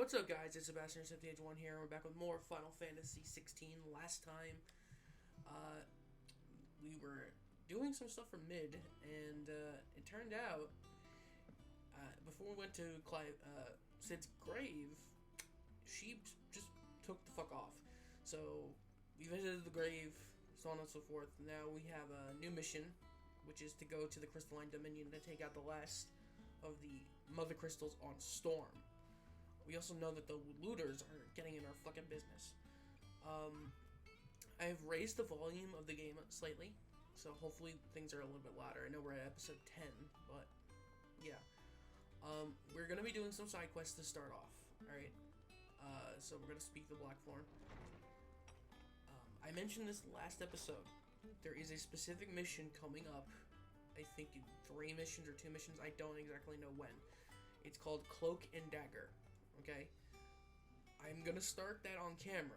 What's up, guys? It's Sebastian78 here, and we're back with more Final Fantasy XVI. Last time, we were doing some stuff for mid, and it turned out, before we went to Cid's grave, she just took the fuck off. So, we visited the grave, so on and so forth. Now we have a new mission, which is to go to the Crystalline Dominion to take out the last of the Mother Crystals on Storm. We also know that the looters are getting in our fucking business. I've raised the volume of the game slightly, so hopefully things are a little bit louder. I know we're at episode 10, but yeah. We're gonna be doing some side quests to start off, alright? So we're gonna speak the Blackthorn. I mentioned this last episode. There is a specific mission coming up. I think 3 missions or 2 missions, I don't exactly know when. It's called Cloak and Dagger. Okay, I'm gonna start that on camera,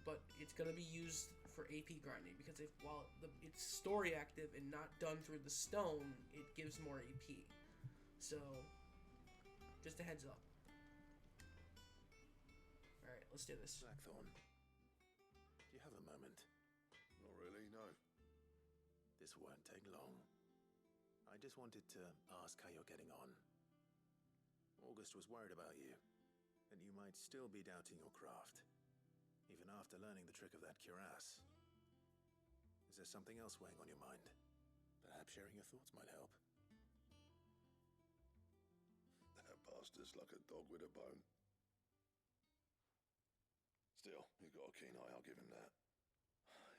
but it's gonna be used for AP grinding because while it's story active and not done through the stone, it gives more AP. So, just a heads up. All right, let's do this. Blackthorn, do you have a moment? Not really, no. This won't take long. I just wanted to ask how you're getting on. August was worried about you, and you might still be doubting your craft, even after learning the trick of that cuirass. Is there something else weighing on your mind? Perhaps sharing your thoughts might help. That bastard's like a dog with a bone. Still, he's got a keen eye, I'll give him that.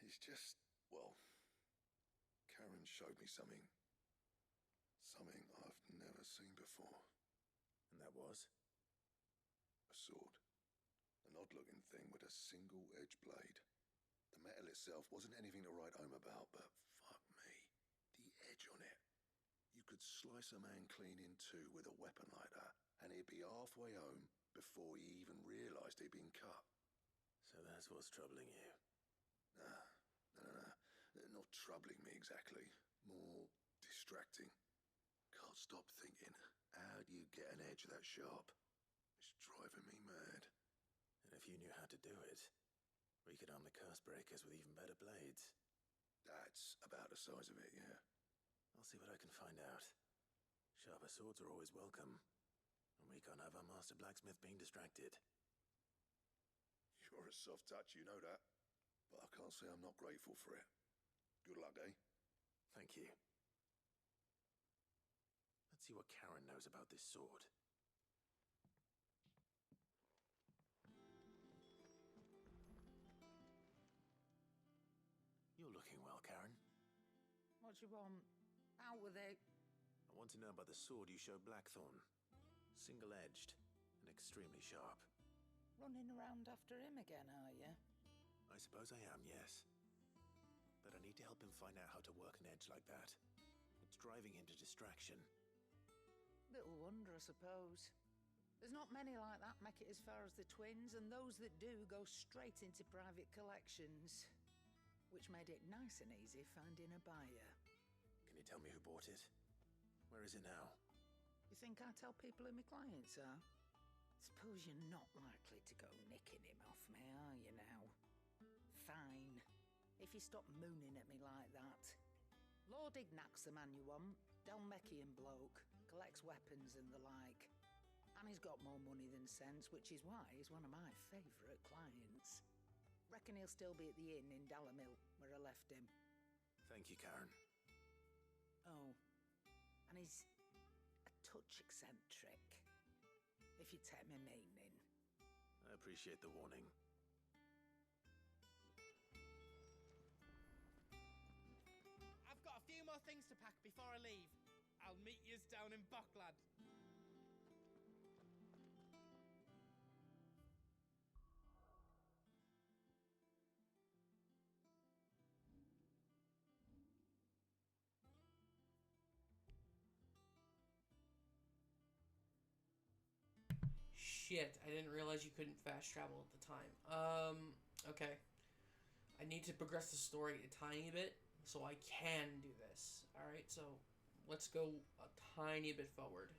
He's just, well, Karen showed me something. Something I've never seen before. And that was? A sword. An odd-looking thing with a single-edged blade. The metal itself wasn't anything to write home about, but fuck me. The edge on it. You could slice a man clean in two with a weapon like that, and he'd be halfway home before he even realised he'd been cut. So that's what's troubling you? No. Not troubling me exactly. More distracting. Can't stop thinking, how do you get an edge that sharp? It's driving me mad. And if you knew how to do it, we could arm the curse breakers with even better blades. That's about the size of it, yeah. I'll see what I can find out. Sharper swords are always welcome, and we can't have our master blacksmith being distracted. You're a soft touch, you know that. But I can't say I'm not grateful for it. Good luck, eh? Thank you. Let's see what Karen knows about this sword. You're looking well, Karen. What you want? Out with it. I want to know about the sword you showed Blackthorn. Single-edged and extremely sharp. Running around after him again, are you? I suppose I am, yes. But I need to help him find out how to work an edge like that. It's driving him to distraction. Little wonder, I suppose. There's not many like that make it as far as the twins, and those that do go straight into private collections. Which made it nice and easy finding a buyer. Can you tell me who bought it? Where is it now? You think I tell people who my clients are? Suppose you're not likely to go nicking him off me, are you now? Fine. If you stop mooning at me like that. Lord Ignac's the man you want. Delmechian bloke. Collects weapons and the like. And he's got more money than sense, which is why he's one of my favourite clients. Reckon he'll still be at the inn in Dalamil, where I left him. Thank you, Karen. Oh, and he's a touch eccentric, if you take my meaning. I appreciate the warning. I've got a few more things to pack before I leave. I'll meet yous down in Bocklad. Shit, I didn't realize you couldn't fast travel at the time. Okay. I need to progress the story a tiny bit so I can do this. Alright, so let's go a tiny bit forward.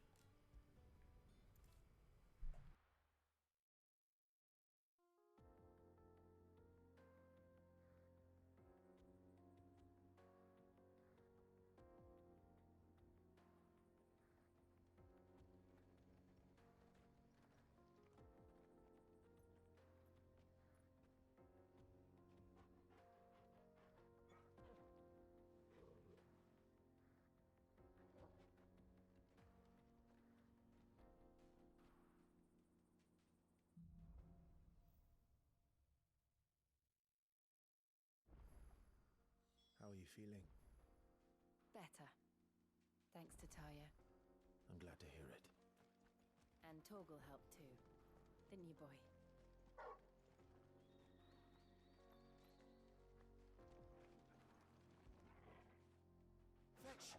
feeling? Better. Thanks to Taya. I'm glad to hear it. And Torgal helped too. Didn't you, boy? Fetch!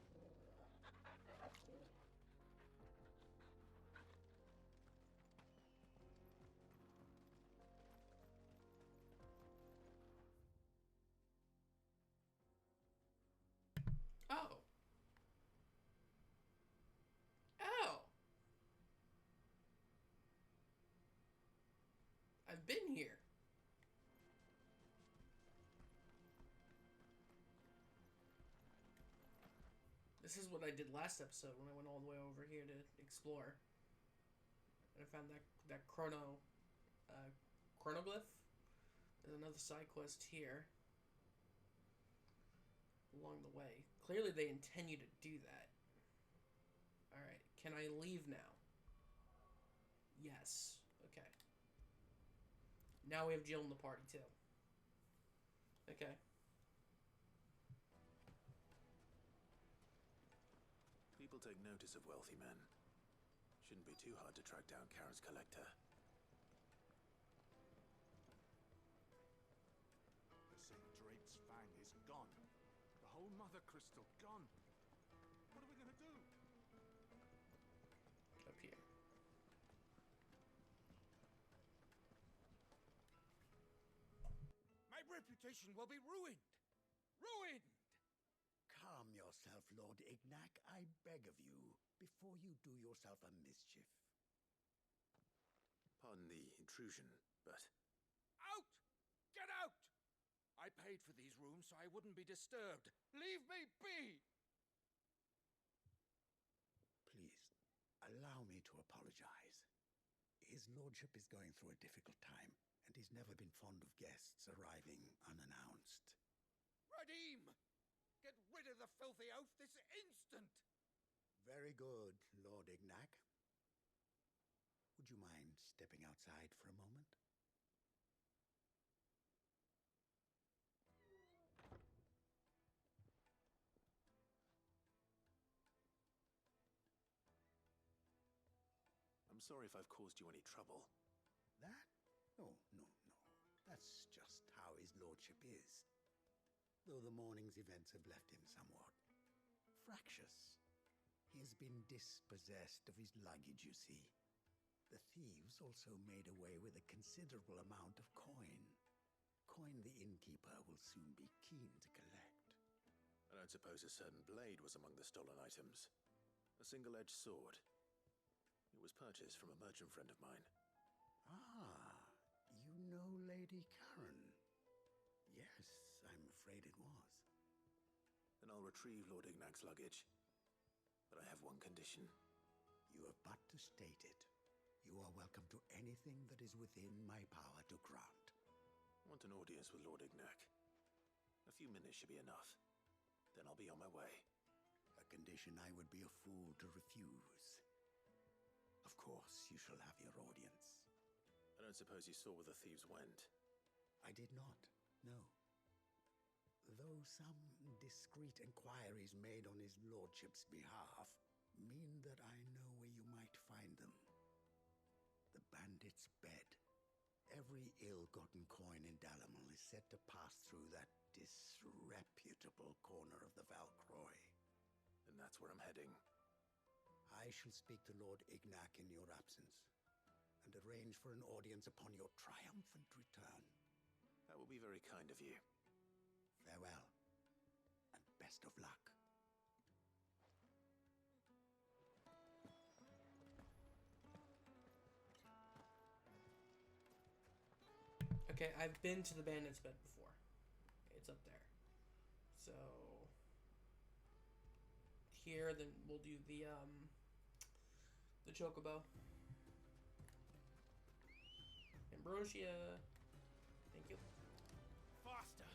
Oh. Oh. I've been here. This is what I did last episode when I went all the way over here to explore. And I found that chronoglyph. There's another side quest here. Along the way. Clearly they intend you to do that. Alright, can I leave now? Yes. Okay. Now we have Jill in the party too. Okay. People take notice of wealthy men. Shouldn't be too hard to track down Karen's collector. The St. Drake's Fang is gone. The whole Mother Crystal gone. What are we gonna do? Up here. My reputation will be ruined. Ruined! Calm yourself, Lord Ignac, I beg of you, before you do yourself a mischief. Pardon the intrusion, but Out! Get out! I paid for these rooms so I wouldn't be disturbed. Leave me be! Please, allow me to apologize. His lordship is going through a difficult time, and he's never been fond of guests arriving unannounced. Radim! Get rid of the filthy oaf this instant! Very good, Lord Ignac. Would you mind stepping outside for a moment? I'm sorry if I've caused you any trouble. That? Oh, no, no. That's just how his lordship is. Though the morning's events have left him somewhat fractious. He has been dispossessed of his luggage, you see. The thieves also made away with a considerable amount of coin. Coin the innkeeper will soon be keen to collect. I don't suppose a certain blade was among the stolen items. A single-edged sword. It was purchased from a merchant friend of mine. Ah, you know Lady Karen? Yes, I'm afraid it was. Then I'll retrieve Lord Ignac's luggage. But I have one condition. You have but to state it. You are welcome to anything that is within my power to grant. I want an audience with Lord Ignac. A few minutes should be enough. Then I'll be on my way. A condition I would be a fool to refuse. Of course, you shall have your audience. I don't suppose you saw where the thieves went. I did not, no. Though some discreet inquiries made on his lordship's behalf mean that I know where you might find them. The bandit's bed. Every ill-gotten coin in Dalamil is said to pass through that disreputable corner of the Valcroy. And that's where I'm heading. I shall speak to Lord Ignac in your absence, and arrange for an audience upon your triumphant return. That will be very kind of you. Farewell, and best of luck. Okay, I've been to the bandit's bed before. It's up there. So here, then we'll do the chocobo. Ambrosia. Thank you. Faster!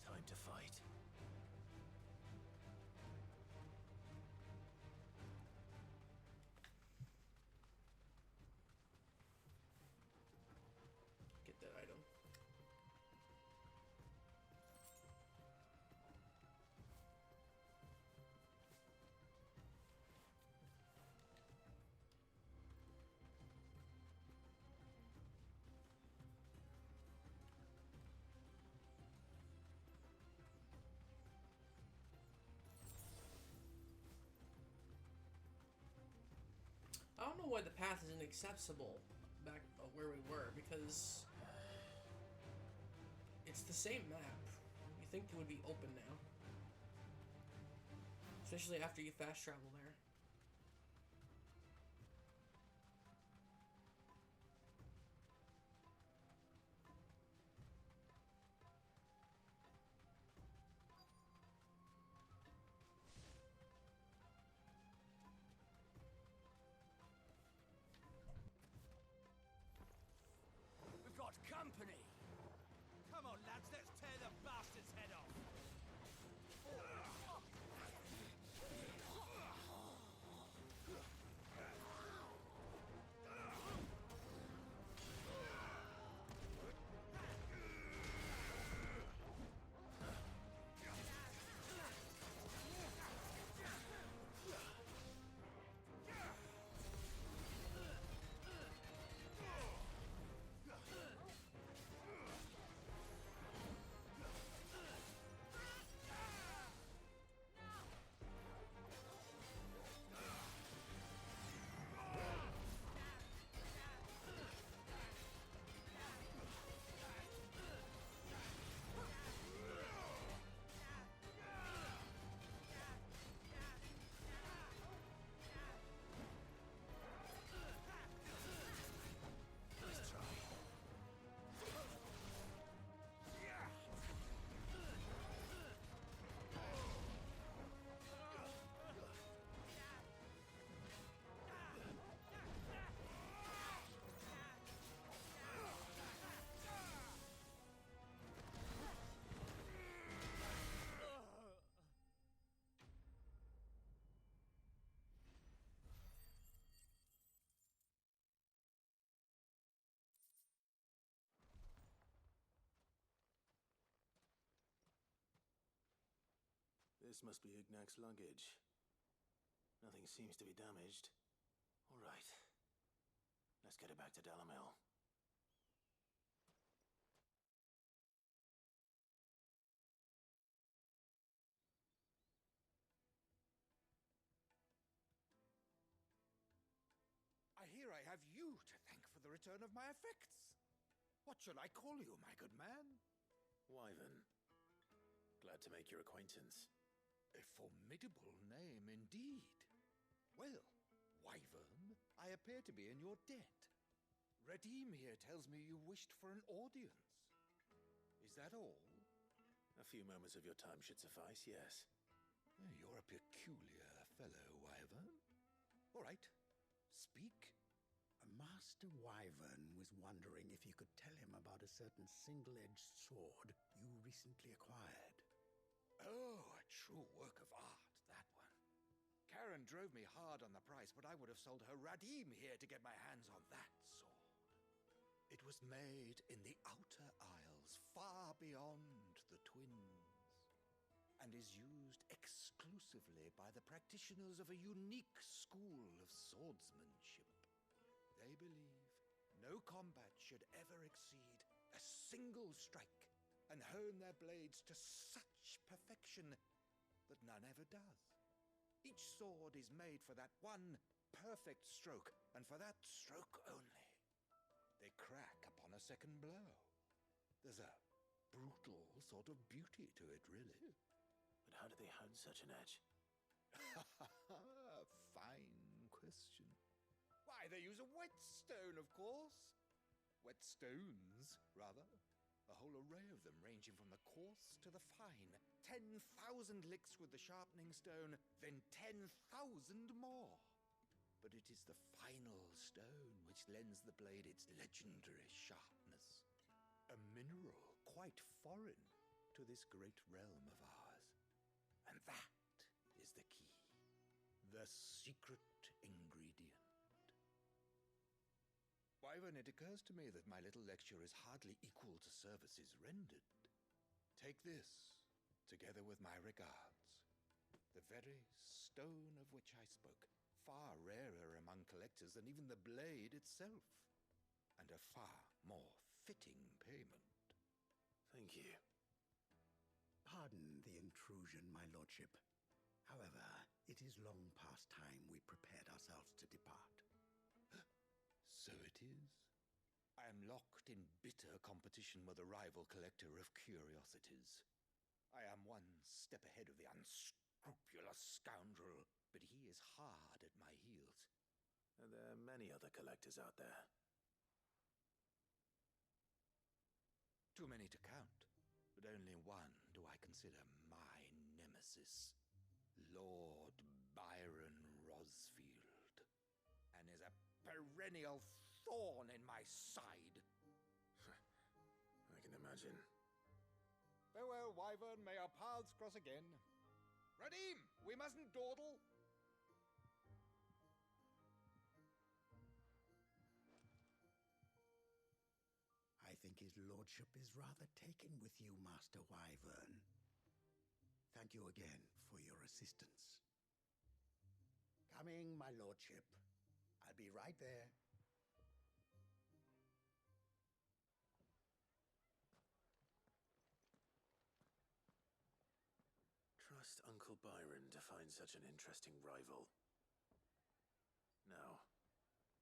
Time to fight. know why the path isn't accessible back where we were, because it's the same map. You think it would be open now. Especially after you fast travel there. We've got company! Come on, lads, let's tear the bastard's head off! This must be Ignac's luggage. Nothing seems to be damaged. All right. Let's get it back to Dalamel. I hear I have you to thank for the return of my effects. What shall I call you, my good man? Wyvern. Glad to make your acquaintance. A formidable name indeed. Well, Wyvern, I appear to be in your debt. Redeem here tells me you wished for an audience. Is that all? A few moments of your time should suffice, yes. You're a peculiar fellow, Wyvern. All right, speak. Master Wyvern was wondering if you could tell him about a certain single-edged sword you recently acquired. Oh, a true work of art, that one. Karen drove me hard on the price, but I would have sold her Radim here to get my hands on that sword. It was made in the Outer Isles, far beyond the Twins, and is used exclusively by the practitioners of a unique school of swordsmanship. They believe no combat should ever exceed a single strike and hone their blades to such perfection that none ever does. Each sword is made for that one perfect stroke, and for that stroke only. They crack upon a second blow. There's a brutal sort of beauty to it, really. But how do they hone such an edge? Fine question. Why, they use a whetstone, of course. Whetstones, rather. A whole array of them, ranging from the coarse to the fine. 10,000 licks with the sharpening stone, then 10,000 more. But it is the final stone which lends the blade its legendary sharpness. A mineral quite foreign to this great realm of ours. And that is the key. The secret ingredient. Wyvern, it occurs to me that my little lecture is hardly equal to services rendered. Take this, together with my regards. The very stone of which I spoke, far rarer among collectors than even the blade itself, and a far more fitting payment. Thank you. Pardon the intrusion, my lordship. However, it is long past time we prepared ourselves to depart. So it is. I am locked in bitter competition with a rival collector of curiosities. I am one step ahead of the unscrupulous scoundrel, but he is hard at my heels. And there are many other collectors out there. Too many to count, but only one do I consider my nemesis. Lord Byron Rosfield, and is a perennial thorn in my side. I can imagine. Farewell, Wyvern, may our paths cross again. Radim, we mustn't dawdle. I think his lordship is rather taken with you, Master Wyvern. Thank you again for your assistance. Coming, my lordship. I'll be right there. Trust Uncle Byron to find such an interesting rival. Now,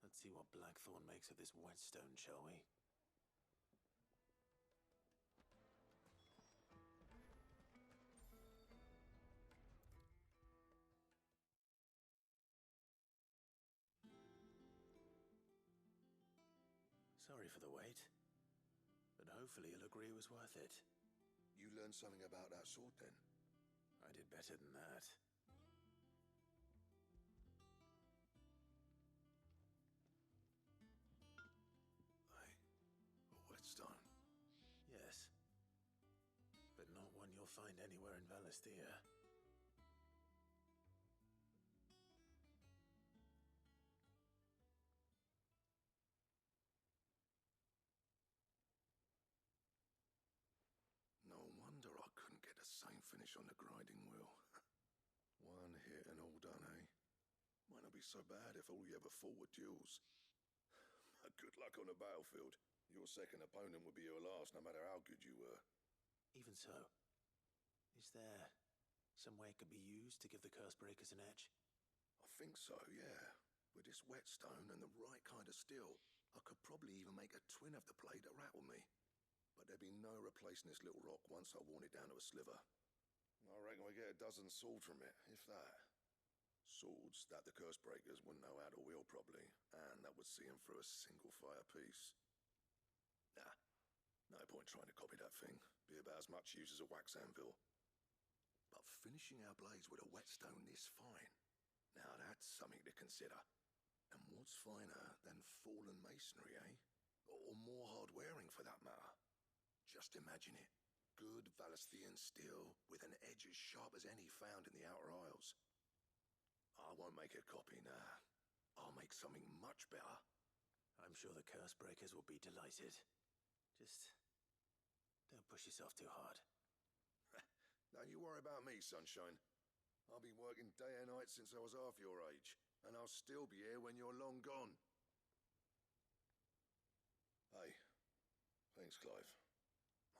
let's see what Blackthorn makes of this whetstone, shall we? Sorry for the wait, but hopefully you'll agree it was worth it. You learned something about that sword, then? I did better than that. A whetstone? Yes, but not one you'll find anywhere in Valisthea. No wonder I couldn't get the same finish on the grinding wheel. One hit and all done, eh? Might not be so bad if all you ever fought were duels. But good luck on the battlefield. Your second opponent would be your last, no matter how good you were. Even so, is there some way it could be used to give the Cursebreakers an edge? I think so, yeah. With this whetstone and the right kind of steel, I could probably even make a twin of the blade that rattled me. But there'd be no replacing this little rock once I worn it down to a sliver. I reckon we get a dozen swords from it, if that. Swords that the Cursebreakers wouldn't know how to wield properly, and that would see them through a single fire piece. Nah, no point trying to copy that thing. Be about as much use as a wax anvil. But finishing our blades with a whetstone this fine, now that's something to consider. And what's finer than fallen masonry, eh? Or more hard-wearing, for that matter. Just imagine it. Good Valisthean steel with an edge as sharp as any found in the Outer Isles. I won't make a copy, nah. I'll make something much better. I'm sure the Cursebreakers will be delighted. Just don't push yourself too hard. Don't you worry about me, sunshine. I've been working day and night since I was half your age, and I'll still be here when you're long gone. Hey, thanks, Clive.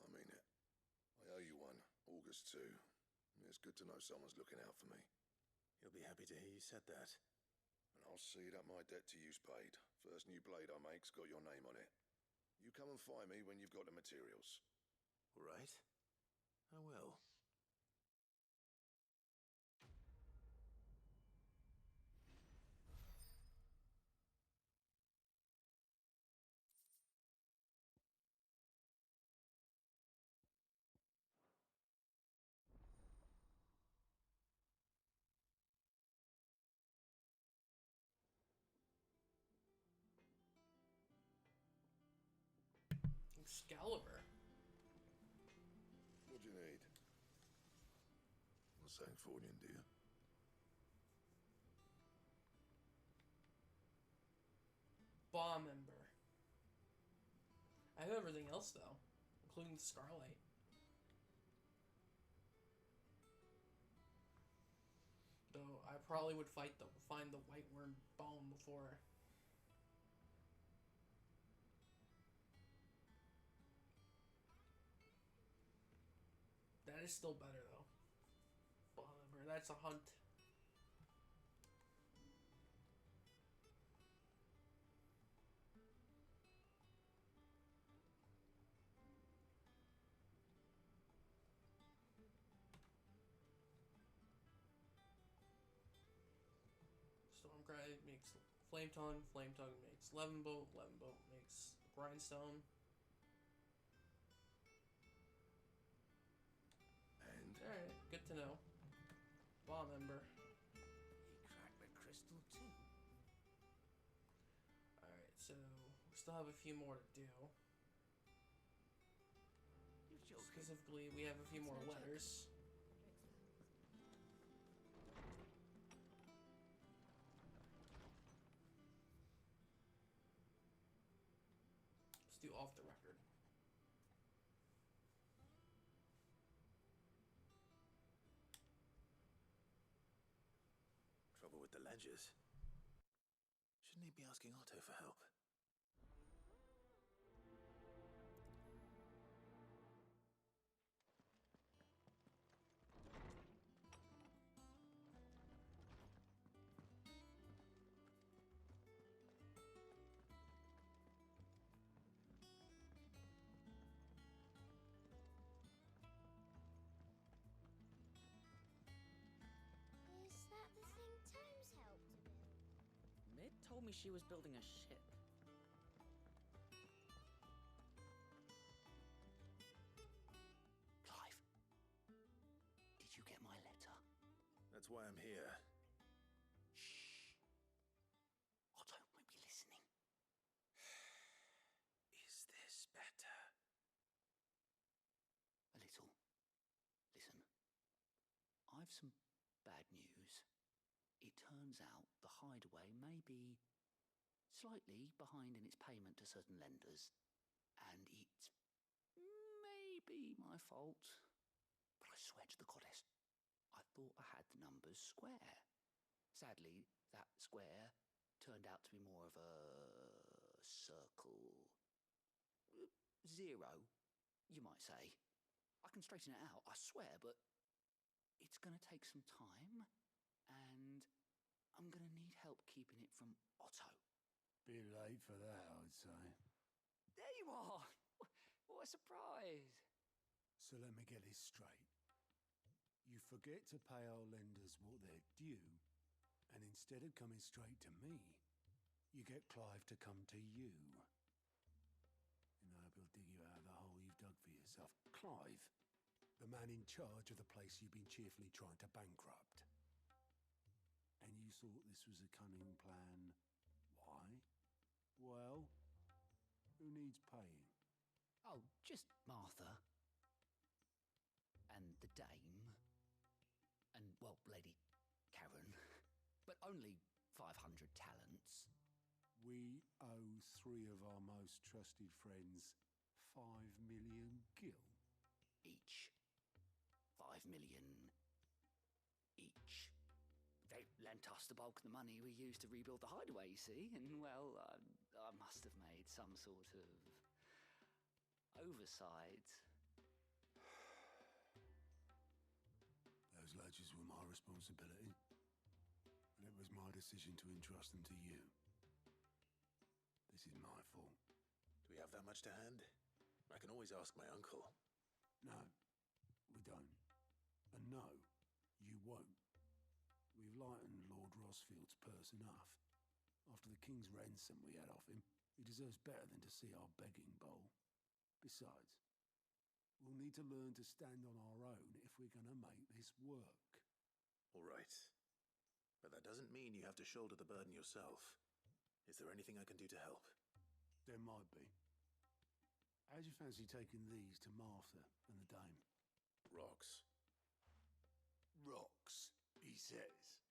I mean it. I owe you one, August too. It's good to know someone's looking out for me. He'll be happy to hear you said that. And I'll see that my debt to you's paid. First new blade I make's got your name on it. You come and find me when you've got the materials. All right. I will. Excalibur. What do you need? Not saying fortune, do you? Bomb Ember. I have everything else though, including the Scarlight. Though I probably would find the White Worm Bone before. That is still better though. Bomb Ember. That's a hunt. Flame tongue makes leaven bolt makes grindstone. And Alright, good to know. Bomb ember. He cracked the crystal too. Alright, so we still have a few more to do. You're joking. Specifically, we have a few more letters. Let's do off the record. Trouble with the ledgers. Shouldn't he be asking Otto for help? Is that the thing Tomes helped to build? Mid told me she was building a ship. Clive, did you get my letter? That's why I'm here. Shh. Otto might be listening. Is this better? A little. Listen, I've some bad news. It turns out the hideaway may be slightly behind in its payment to certain lenders, and it may be my fault. But I swear to the goddess, I thought I had the numbers square. Sadly, that square turned out to be more of a circle. Zero, you might say. I can straighten it out, I swear, but it's going to take some time, and I'm going to need help keeping it from Otto. Bit late for that, I'd say. There you are! What a surprise! So let me get this straight. You forget to pay our lenders what they're due, and instead of coming straight to me, you get Clive to come to you. And I hope he'll dig you out of the hole you've dug for yourself. Clive, the man in charge of the place you've been cheerfully trying to bankrupt. And you thought this was a cunning plan. Why? Well, who needs paying? Oh, just Martha. And the dame. And, well, Lady Karen. But only 500 talents. We owe 3 of our most trusted friends 5 million gil. Each. 5 million each. They lent us the bulk of the money we used to rebuild the hideaway, you see, and, well, I must have made some sort of oversight. Those ledgers were my responsibility, and it was my decision to entrust them to you. This is my fault. Do we have that much to hand? I can always ask my uncle. No, we don't. And no, you won't. We've lightened Lord Rosfield's purse enough. After the king's ransom we had off him, he deserves better than to see our begging bowl. Besides, we'll need to learn to stand on our own if we're going to make this work. All right. But that doesn't mean you have to shoulder the burden yourself. Is there anything I can do to help? There might be. How'd you fancy taking these to Martha and the dame? Rocks. Rocks, he says.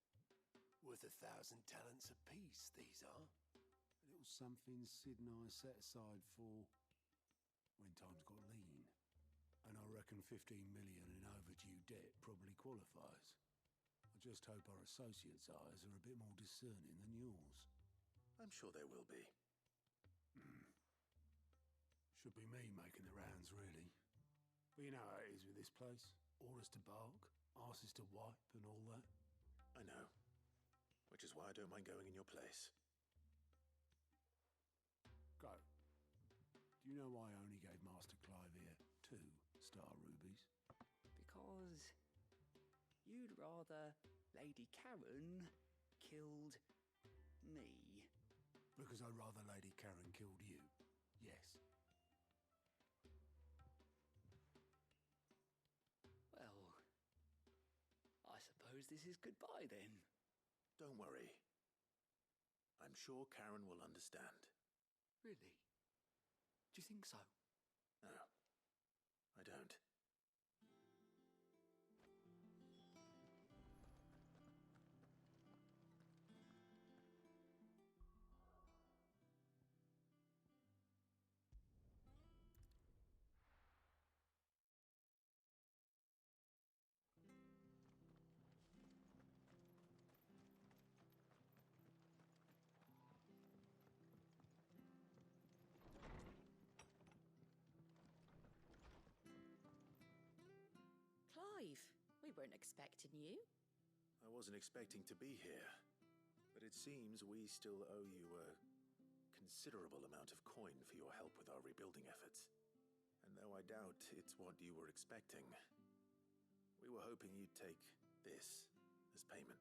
Worth 1,000 talents apiece, these are. A little something Sid and I set aside for when times got lean. And I reckon 15 million in overdue debt probably qualifies. I just hope our associates' eyes are a bit more discerning than yours. I'm sure there will be. Should be me making the rounds, really. But you know how it is with this place. Orders to bark, arses to wipe, and all that. I know. Which is why I don't mind going in your place. Go. Do you know why I only gave Master Clive here 2 star rubies? Because you'd rather Lady Karen killed me. Because I'd rather Lady Karen killed you. Yes. Well, I suppose this is goodbye then. Don't worry. I'm sure Karen will understand. Really? Do you think so? No, I don't. Clive, we weren't expecting you. I wasn't expecting to be here, but it seems we still owe you a considerable amount of coin for your help with our rebuilding efforts. And though I doubt it's what you were expecting, we were hoping you'd take this as payment.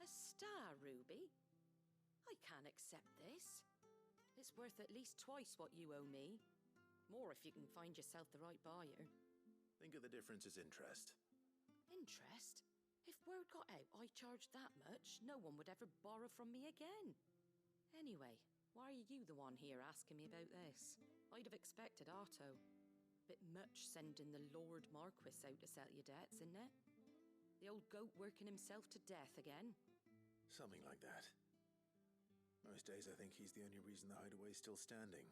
A star, Ruby? I can't accept this. It's worth at least twice what you owe me. More if you can find yourself the right buyer. Think of the difference as interest. Interest? If word got out I charged that much, no one would ever borrow from me again. Anyway, why are you the one here asking me about this? I'd have expected Otto. Bit much sending the Lord Marquis out to settle your debts, isn't it? The old goat working himself to death again? Something like that. Most days I think he's the only reason the hideaway's still standing.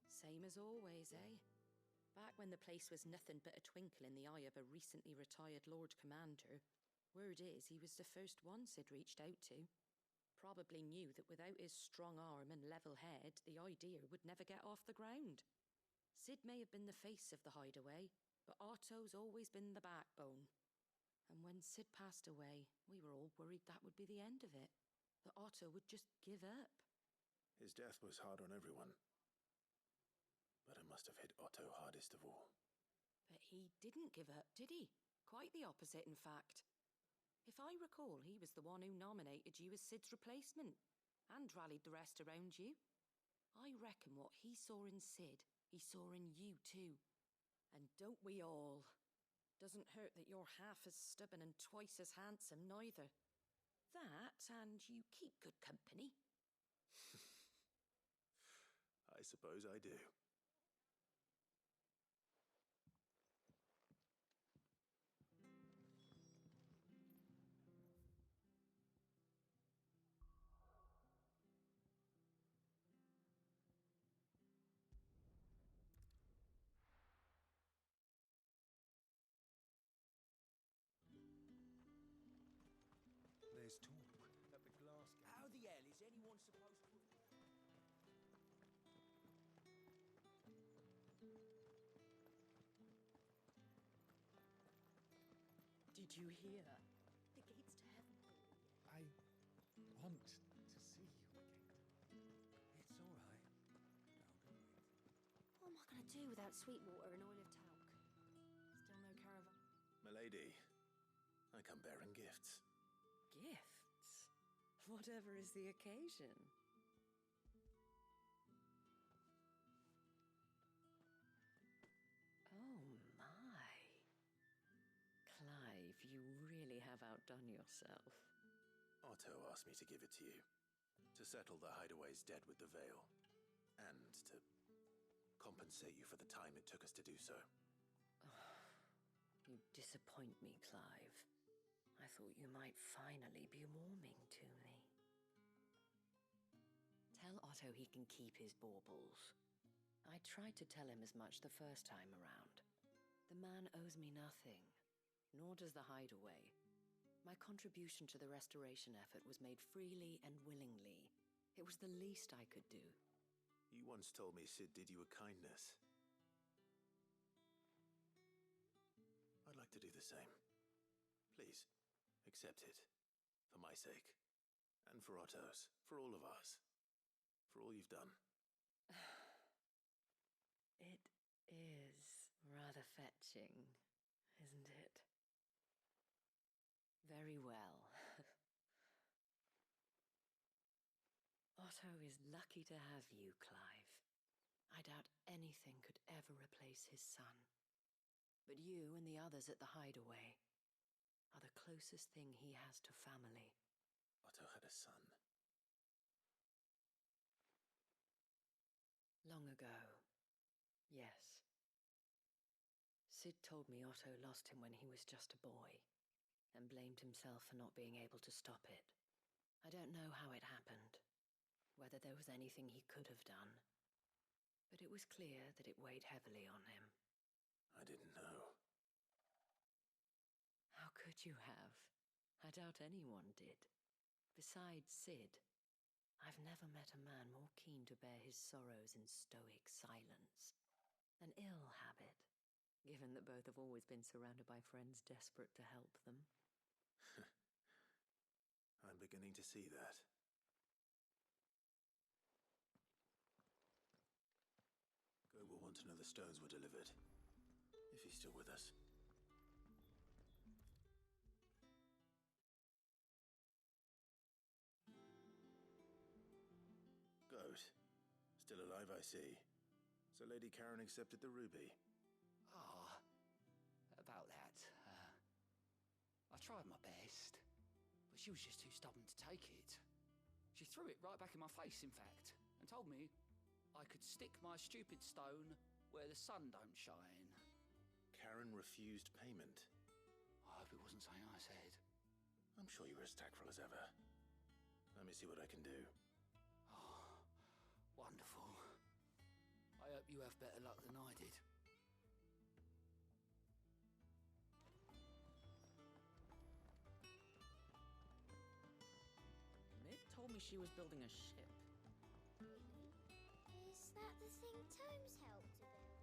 Same as always, eh? Back when the place was nothing but a twinkle in the eye of a recently retired Lord Commander, word is he was the first one Sid reached out to. Probably knew that without his strong arm and level head, the idea would never get off the ground. Sid may have been the face of the hideaway, but Otto's always been the backbone. And when Sid passed away, we were all worried that would be the end of it. That Otto would just give up. His death was hard on everyone. But it must have hit Otto hardest of all. But he didn't give up, did he? Quite the opposite, in fact. If I recall, he was the one who nominated you as Sid's replacement, and rallied the rest around you. I reckon what he saw in Sid, he saw in you too. And don't we all? Doesn't hurt that you're half as stubborn and twice as handsome, neither. That, and you keep good company. I suppose I do. There's talk that the glass... How the hell is anyone supposed to... Did you hear? The gates to heaven. I want to see you again. It's all right. Now go eat. What am I going to do without sweet water and oil of talc? Still no caravan. Milady, I come bearing gifts. Gifts? Whatever is the occasion. Oh my. Clive, you really have outdone yourself. Otto asked me to give it to you. To settle the hideaway's debt with the veil. And to compensate you for the time it took us to do so. You disappoint me, Clive. I thought you might finally be warming to me. Tell Otto he can keep his baubles. I tried to tell him as much the first time around. The man owes me nothing, nor does the hideaway. My contribution to the restoration effort was made freely and willingly. It was the least I could do. You once told me Sid did you a kindness. I'd like to do the same. Please, accept it. For my sake. And for Otto's. For all of us. For all you've done. It is rather fetching, isn't it? Very well. Otto is lucky to have you, Clive. I doubt anything could ever replace his son. But you and the others at the hideaway are the closest thing he has to family. Otto had a son. Long ago, yes. Sid told me Otto lost him when he was just a boy, and blamed himself for not being able to stop it. I don't know how it happened, whether there was anything he could have done, but it was clear that it weighed heavily on him. I didn't know. How could you have? I doubt anyone did. Besides Sid, I've never met a man more keen to bear his sorrows in stoic silence. An ill habit, given that both have always been surrounded by friends desperate to help them. I'm beginning to see that. Goat will want to know the stones were delivered, if he's still with us. Goat. Still alive, I see. So Lady Karen accepted the ruby. About that. I tried my best, but she was just too stubborn to take it. She threw it right back in my face, in fact, and told me I could stick my stupid stone where the sun don't shine. Karen refused payment. I hope it wasn't something I said. I'm sure you were as tactful as ever. Let me see what I can do. Oh, wonderful. I hope you have better luck than I did. Mick told me she was building a ship. Really? Is that the thing Tomes helped to build?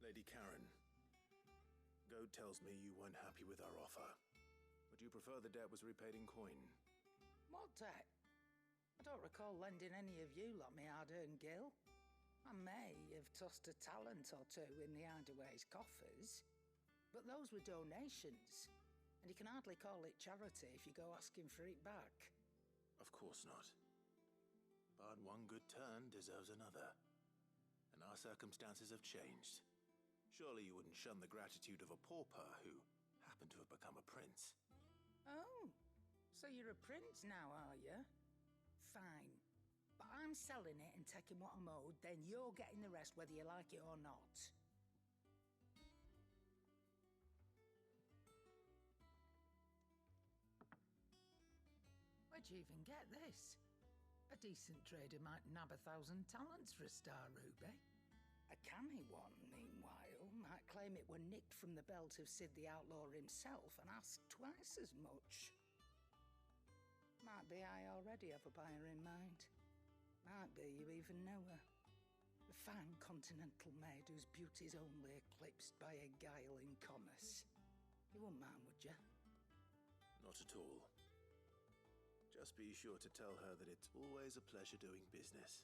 Lady Karen, Goat tells me you weren't happy with our offer. Would you prefer the debt was repaid in coin? What debt? I don't recall lending any of you lot me hard-earned gil. I may have tossed a talent or two in the hideaway's coffers, but those were donations, and you can hardly call it charity if you go asking for it back. Of course not. But one good turn deserves another. And our circumstances have changed. Surely you wouldn't shun the gratitude of a pauper who happened to have become a prince. Oh, so you're a prince now, are you? Fine. But I'm selling it and taking what I'm owed, then you're getting the rest whether you like it or not. Where'd you even get this? A decent trader might nab 1,000 talents for a star ruby. A canny one, meanwhile, might claim it were nicked from the belt of Sid the Outlaw himself and ask twice as much. Might be I already have a buyer in mind. Might be you even know her. A fine continental maid whose beauty's only eclipsed by a guile in commerce. You wouldn't mind, would you? Not at all. Just be sure to tell her that it's always a pleasure doing business.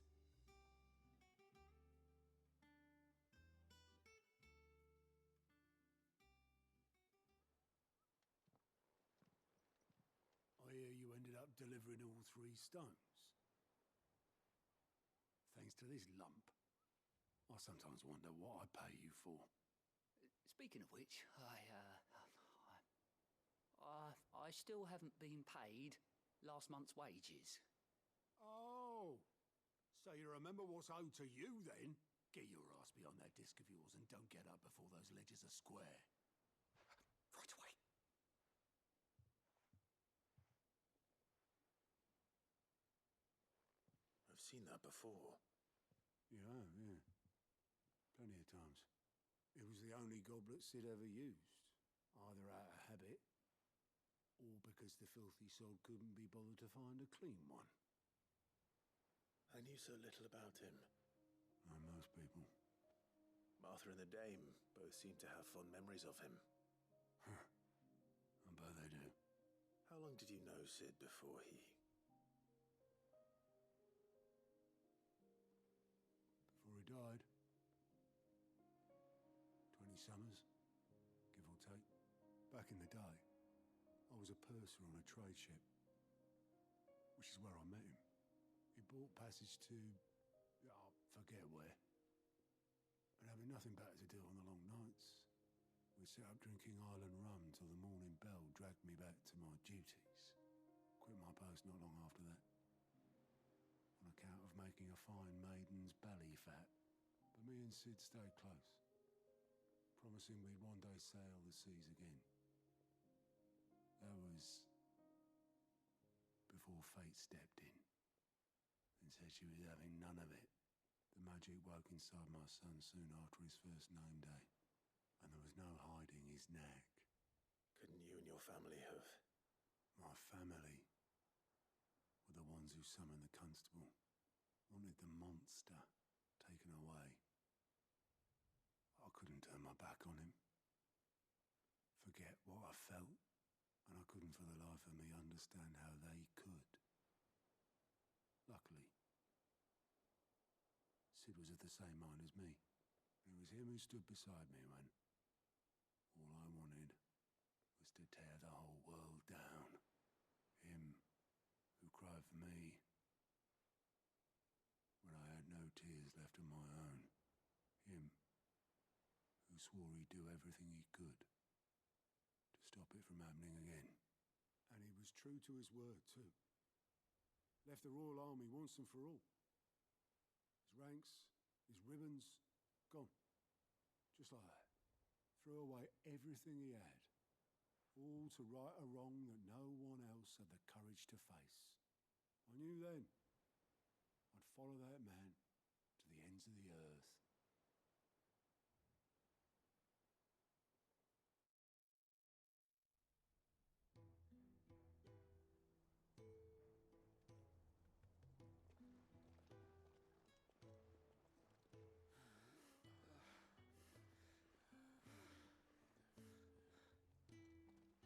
I hear you ended up delivering all 3 stones. Thanks to this lump. I sometimes wonder what I pay you for. Speaking of which, I still haven't been paid last month's wages. Oh, so you remember what's owed to you then? Get your ass behind that disc of yours and don't get up before those ledgers are square. Right away. I've seen that before. Yeah. Plenty of times. It was the only goblet Sid ever used, either out of habit, or because the filthy sod couldn't be bothered to find a clean one. I knew so little about him. Like most people. Martha and the Dame both seem to have fond memories of him. I bet they do. How long did you know Sid before he... summers, give or take. Back in the day, I was a purser on a trade ship, which is where I met him. He bought passage to, forget where. And having nothing better to do on the long nights, we set up drinking island rum till the morning bell dragged me back to my duties. Quit my post not long after that, on account of making a fine maiden's belly fat. But me and Sid stayed close, promising we'd one day sail the seas again. That was before fate stepped in and said she was having none of it. The magic woke inside my son soon after his first name day, and there was no hiding his knack. Couldn't you and your family have... My family were the ones who summoned the constable, wanted the monster taken away. I couldn't turn my back on him, forget what I felt, and I couldn't for the life of me understand how they could. Luckily, Sid was of the same mind as me. It was him who stood beside me when all I wanted was to tear the whole world down. Him who cried for me when I had no tears left of my own. Him who swore he'd do everything he could to stop it from happening again. And he was true to his word too. Left the Royal Army once and for all. His ranks, his ribbons, gone. Just like that. Threw away everything he had. All to right a wrong that no one else had the courage to face. I knew then I'd follow that man to the ends of the earth.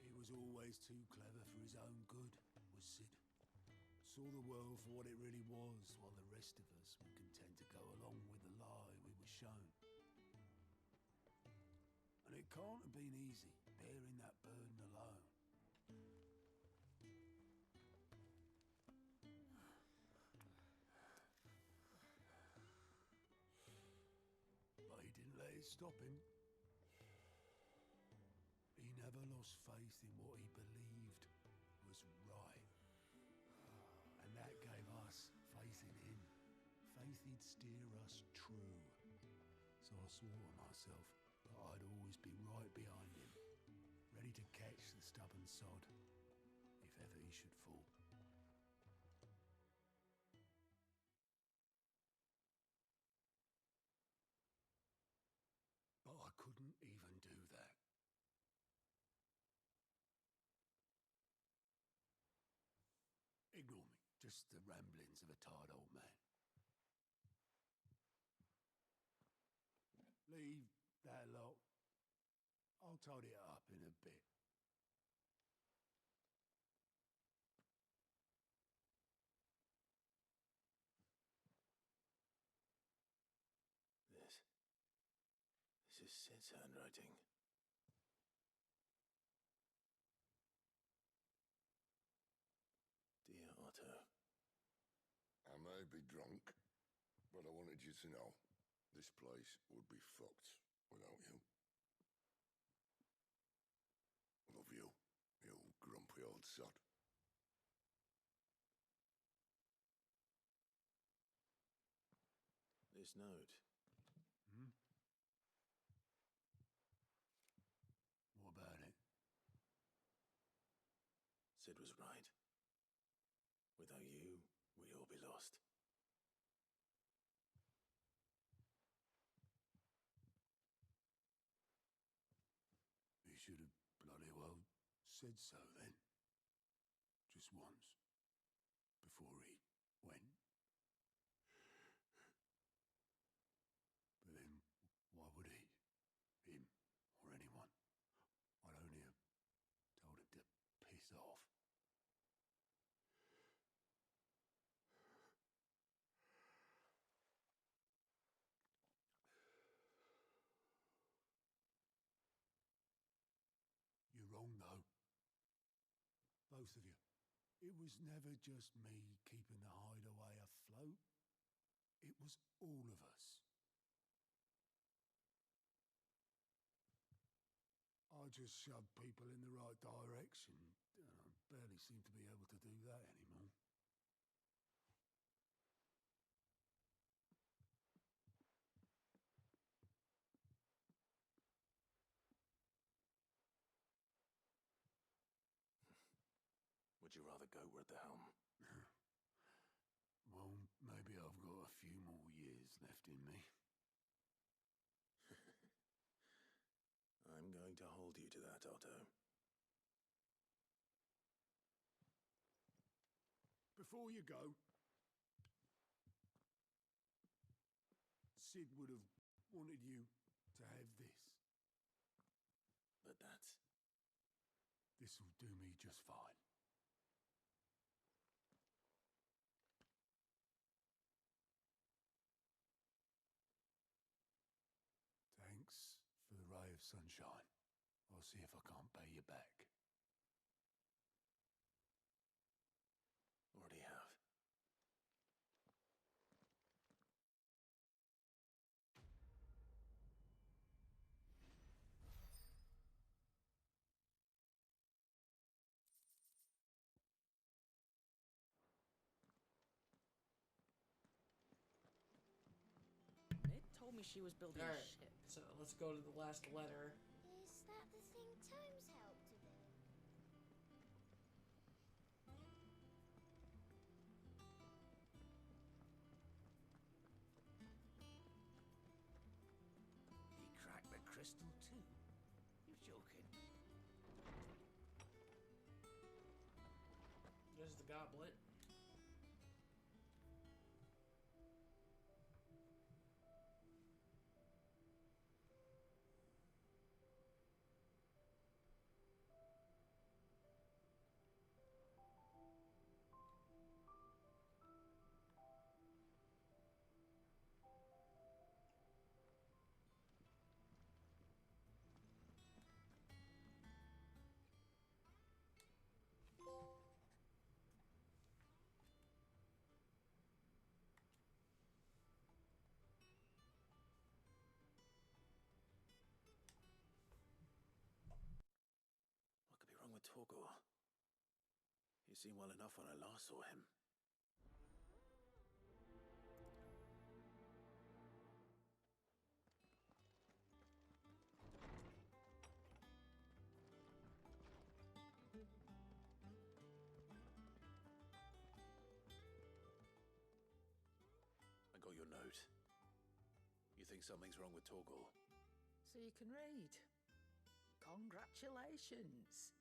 He was always too clever for his own good, was Sid. Saw the world for what it really was, while the rest of us were content to go along with the lie we were shown. And it can't have been easy, bearing that burden alone. But he didn't let it stop him. He never lost faith in what he believed was right. And that gave us faith in him. Faith he'd steer us true. So I swore to myself that I'd always be right behind him, ready to catch the stubborn sod, if ever he should fall. But I couldn't even do that. Ignore me, just the ramblings of a tired old man. Leave that lot. I'll tidy it up in a bit. This is Sid's handwriting. Dear Otto. I may be drunk, but I wanted you to know this place would be fucked without you. Love you, you grumpy old sod. This note. What about it? Sid was right. Without you, we'd all be lost. He should have bloody well said so then. Just once. Before he went. But then, why would he? Him, or anyone? I'd only have told him to piss off. both of you. It was never just me keeping the hideaway afloat. It was all of us. I just shoved people in the right direction. I barely seem to be able to do that anymore. Would you rather go at the helm? Well, maybe I've got a few more years left in me. I'm going to hold you to that, Otto. Before you go, Sid would have wanted you to have this. But This'll do me just fine. Thanks for the ray of sunshine. I'll see if I can't pay you back. already have. It told me she was building a ship. So let's go to the last letter. Is that the thing Tomes helped to do? He cracked the crystal too? You're joking. There's the goblet. What could be wrong with Torgor? He seemed well enough when I last saw him. I got your note. You think something's wrong with Torgor? So you can read. Congratulations.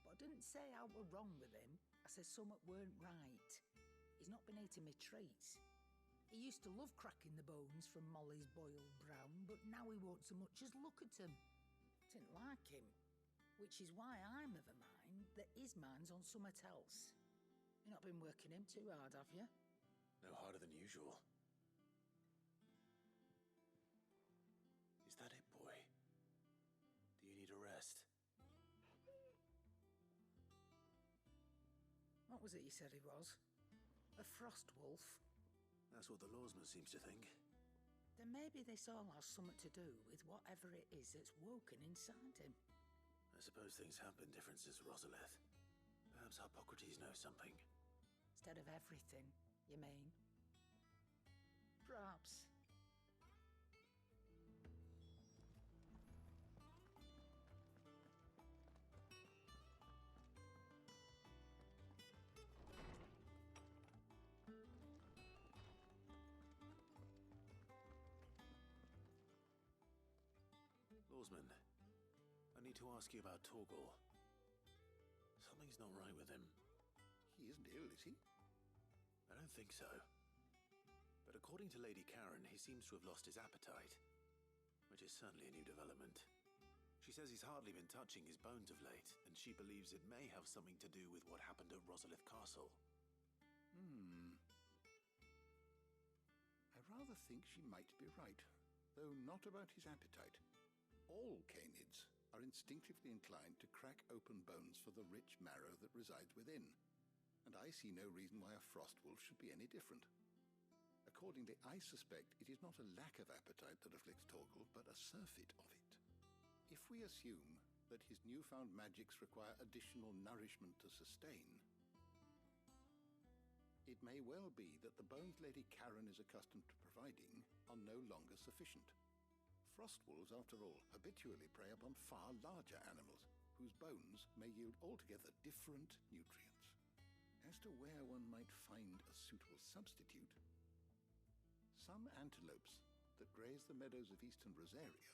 But I didn't say I were wrong with him. I said something weren't right. He's not been eating me treats. He used to love cracking the bones from Molly's boiled brown, but now he won't so much as look at them. Didn't like him. Which is why I'm of a mind that his mind's on something else. You've not been working him too hard, have you? No harder than usual. Is that it, boy? Do you need a rest? What was it you said he was? A frost wolf? That's what the lawsman seems to think. Then maybe this all has something to do with whatever it is that's woken inside him. I suppose things have been different since Rosalith. Perhaps Hippocrates knows something. Instead of everything, you mean? Perhaps. Lawsman, I need to ask you about Torgor. Something's not right with him. He isn't ill, is he? I don't think so. But according to Lady Karen, he seems to have lost his appetite, which is certainly a new development. She says he's hardly been touching his bones of late, and she believes it may have something to do with what happened at Rosalith Castle. I rather think she might be right, though not about his appetite. All canids are instinctively inclined to crack open bones for the rich marrow that resides within, and I see no reason why a frost wolf should be any different. Accordingly, I suspect it is not a lack of appetite that afflicts Torgal, but a surfeit of it. If we assume that his newfound magics require additional nourishment to sustain, it may well be that the bones Lady Karen is accustomed to providing are no longer sufficient. Frost wolves, after all, habitually prey upon far larger animals, whose bones may yield altogether different nutrients. As to where one might find a suitable substitute, some antelopes that graze the meadows of eastern Rosaria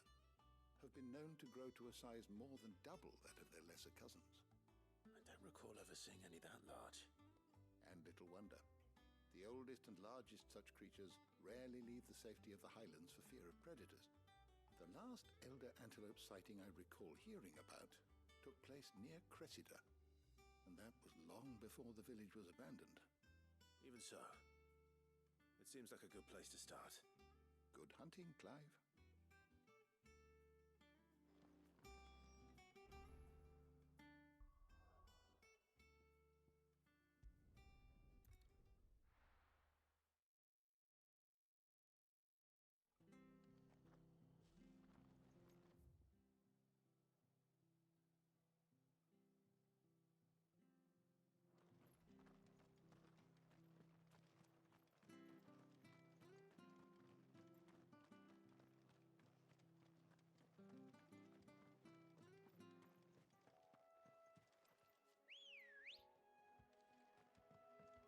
have been known to grow to a size more than double that of their lesser cousins. I don't recall ever seeing any that large. And little wonder. The oldest and largest such creatures rarely leave the safety of the highlands for fear of predators. The last elder antelope sighting I recall hearing about took place near Cressida, and that was long before the village was abandoned. Even so, it seems like a good place to start. Good hunting, Clive.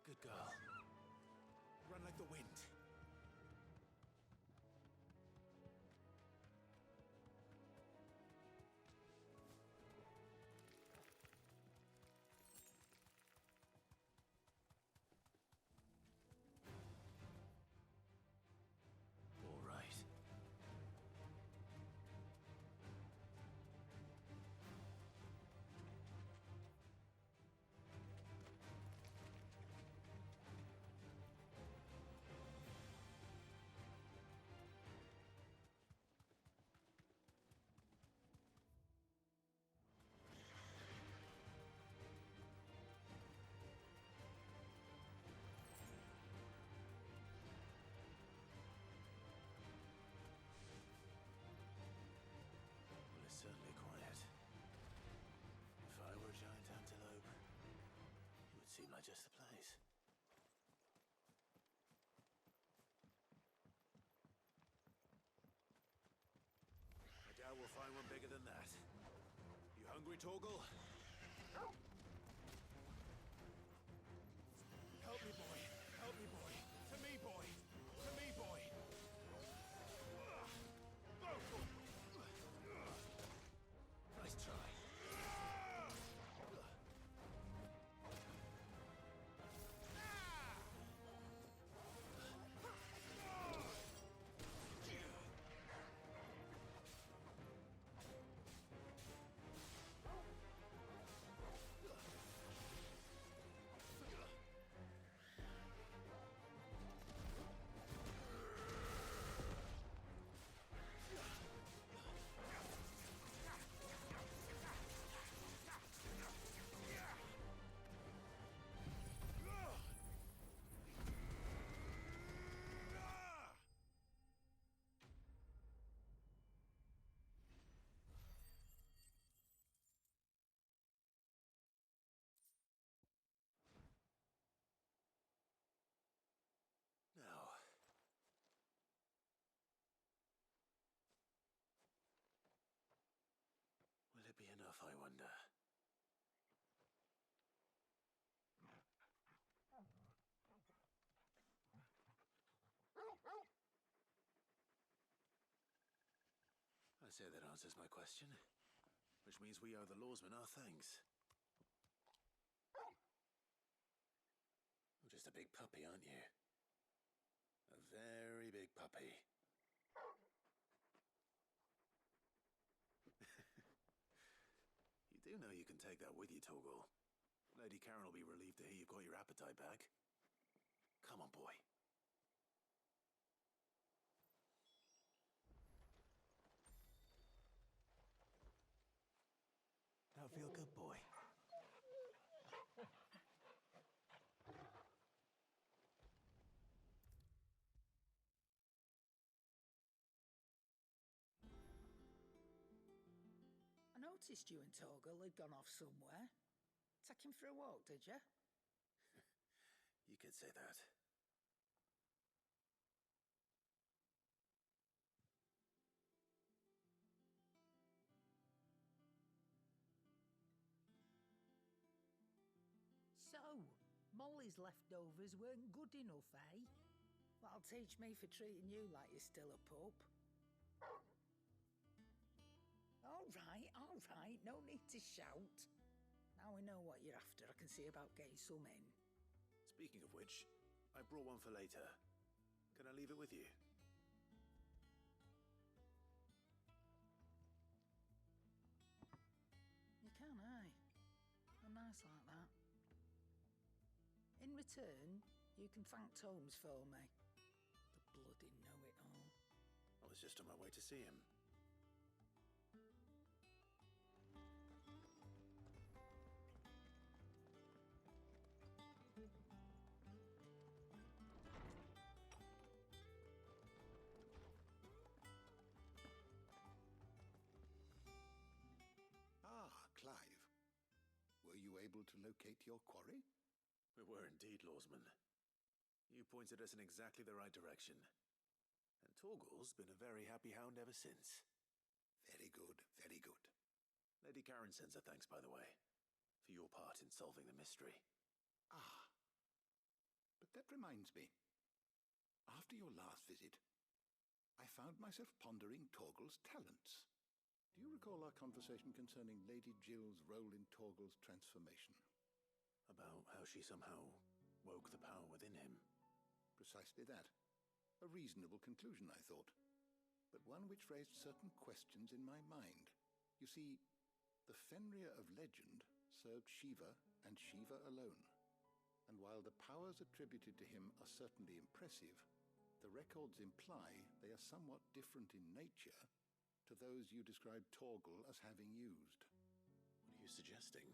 Good girl. Run like the wind. All right. Certainly quiet. If I were a giant antelope, it would seem like just the place. I doubt we'll find one bigger than that. You hungry, Torgal? Help me, boy. Help me, boy. To me, boy. To me, boy. Nice try. Now, will it be enough, I wonder? I say that answers my question, which means we owe the lawsman our thanks. You're just a big puppy, aren't you? A very big puppy. You do know you can take that with you, Torgal. Lady Karen will be relieved to hear you've got your appetite back. Come on, boy. noticed you and Torgal had gone off somewhere. Take him for a walk, did you? You could say that. So, Molly's leftovers weren't good enough, eh? That'll teach me for treating you like you're still a pup. All right, no need to shout. Now we know what you're after, I can see about getting some in. Speaking of which, I brought one for later. Can I leave it with you? You can, aye. I'm nice like that. In return, you can thank Tomes for me. The bloody know-it-all. I was just on my way to see him. Clive. Were you able to locate your quarry? We were indeed, Lawsman. You pointed us in exactly the right direction. And Torgal's been a very happy hound ever since. Very good, very good. Lady Karen sends her thanks, by the way, for your part in solving the mystery. Ah. But that reminds me. After your last visit, I found myself pondering Torgal's talents. Do you recall our conversation concerning Lady Jill's role in Torgal's transformation? About how she somehow woke the power within him. Precisely that. A reasonable conclusion, I thought. But one which raised certain questions in my mind. You see, the Fenrir of legend served Shiva and Shiva alone. And while the powers attributed to him are certainly impressive, the records imply they are somewhat different in nature to those you described Torgal as having used. What are you suggesting?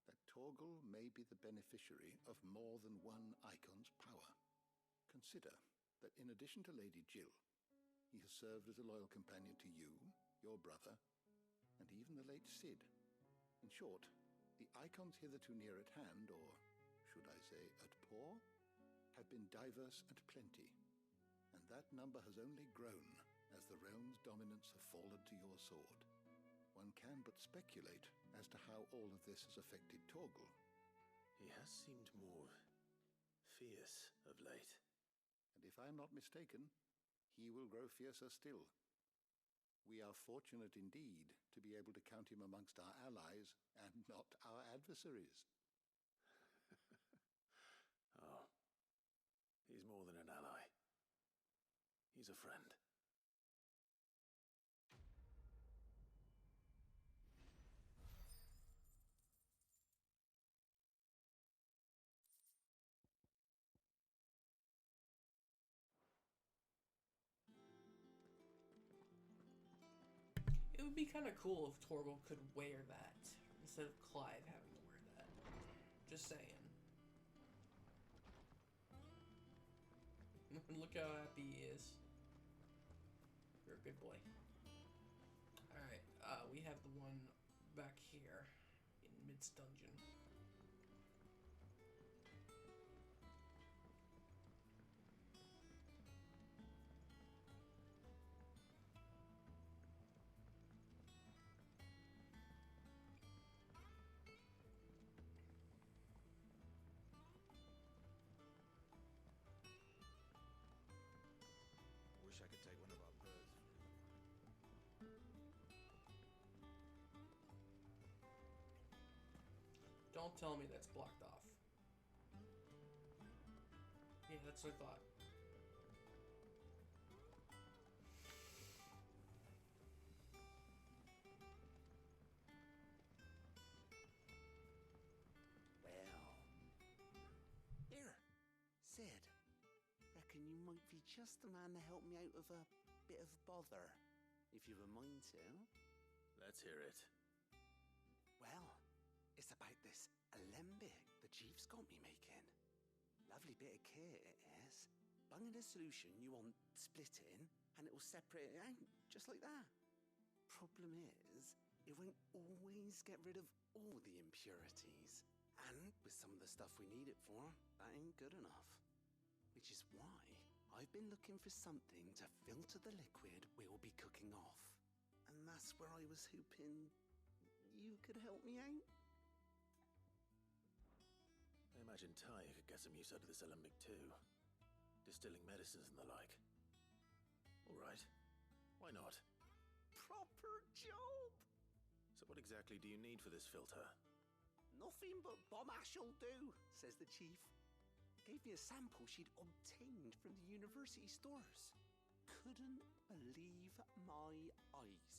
That Torgal may be the beneficiary of more than one icon's power. Consider that in addition to Lady Jill, he has served as a loyal companion to you, your brother, and even the late Cid. In short, the icons hitherto near at hand, or should I say at paw, have been diverse and plenty. And that number has only grown as the realm's dominance have fallen to your sword. One can but speculate as to how all of this has affected Torgal. He has seemed more fierce of late. And if I am not mistaken, he will grow fiercer still. We are fortunate indeed to be able to count him amongst our allies and not our adversaries. Oh, he's more than an ally. He's a friend. It would be kind of cool if Torgal could wear that instead of Clive having to wear that. Just saying. Look how happy he is. You're a good boy. Alright, we have the one back here in Mid's Dungeon. Wish I could take one of our birds. Don't tell me that's blocked off. Yeah, that's what I thought. Well. Here, Sid. Reckon you might be just the man to help me out of a bit of bother, if you've a mind to. Let's hear it. Well, it's about this alembic the chief's got me making. Lovely bit of kit it is. Bung in a solution you want splitting, and it will separate it out, just like that. Problem is, it won't always get rid of all the impurities. And with some of the stuff we need it for, that ain't good enough. Which is why I've been looking for something to filter the liquid we'll be cooking off. And that's where I was hoping you could help me out. I imagine Ty could get some use out of this alembic too. Distilling medicines and the like. Alright, why not? Proper job! So what exactly do you need for this filter? Nothing but bomb ash'll do, says the chief. Gave me a sample she'd obtained from the university stores. Couldn't believe my eyes.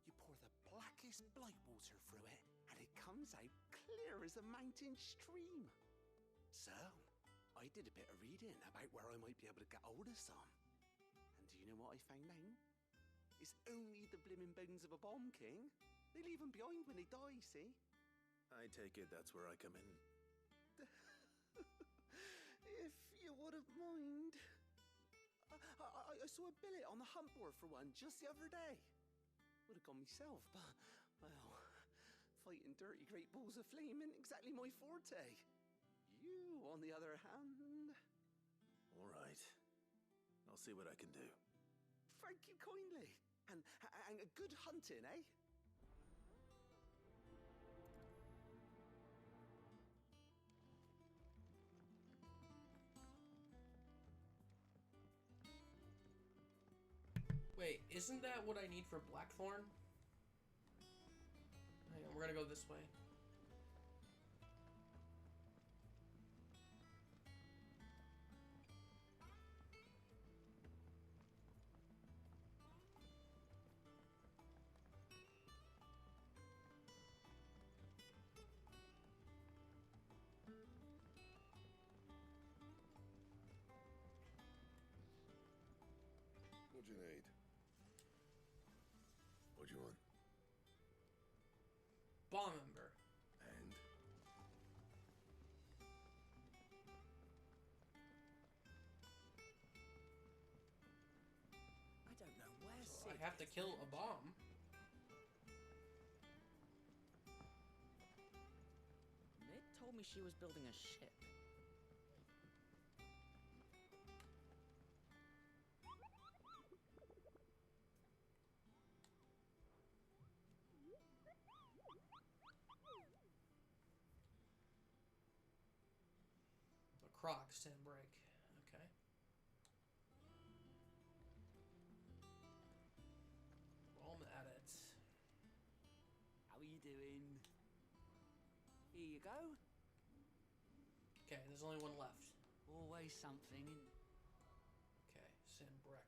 You pour the blackest blight water through it, and it comes out clear as a mountain stream. So, I did a bit of reading about where I might be able to get hold of some. And do you know what I found out? It's only the blimmin' bones of a bomb king. They leave them behind when they die, see? I take it that's where I come in. If you wouldn't mind. I saw a billet on the hunt board for one just the other day. Would have gone myself, but, well, fighting dirty great balls of flame isn't exactly my forte. You, on the other hand... Alright. I'll see what I can do. Thank you kindly. And a good hunting, eh? Wait, isn't that what I need for Blackthorn? Hang on, we're gonna go this way. What do you need? What do you want? Bomb member. And? I don't know where So Sid I have to kill a bomb. Mid told me she was building a ship. Crocs and break. Okay. While I'm at it. How are you doing? Here you go. Okay, there's only one left. Always something. Okay, Sambrek.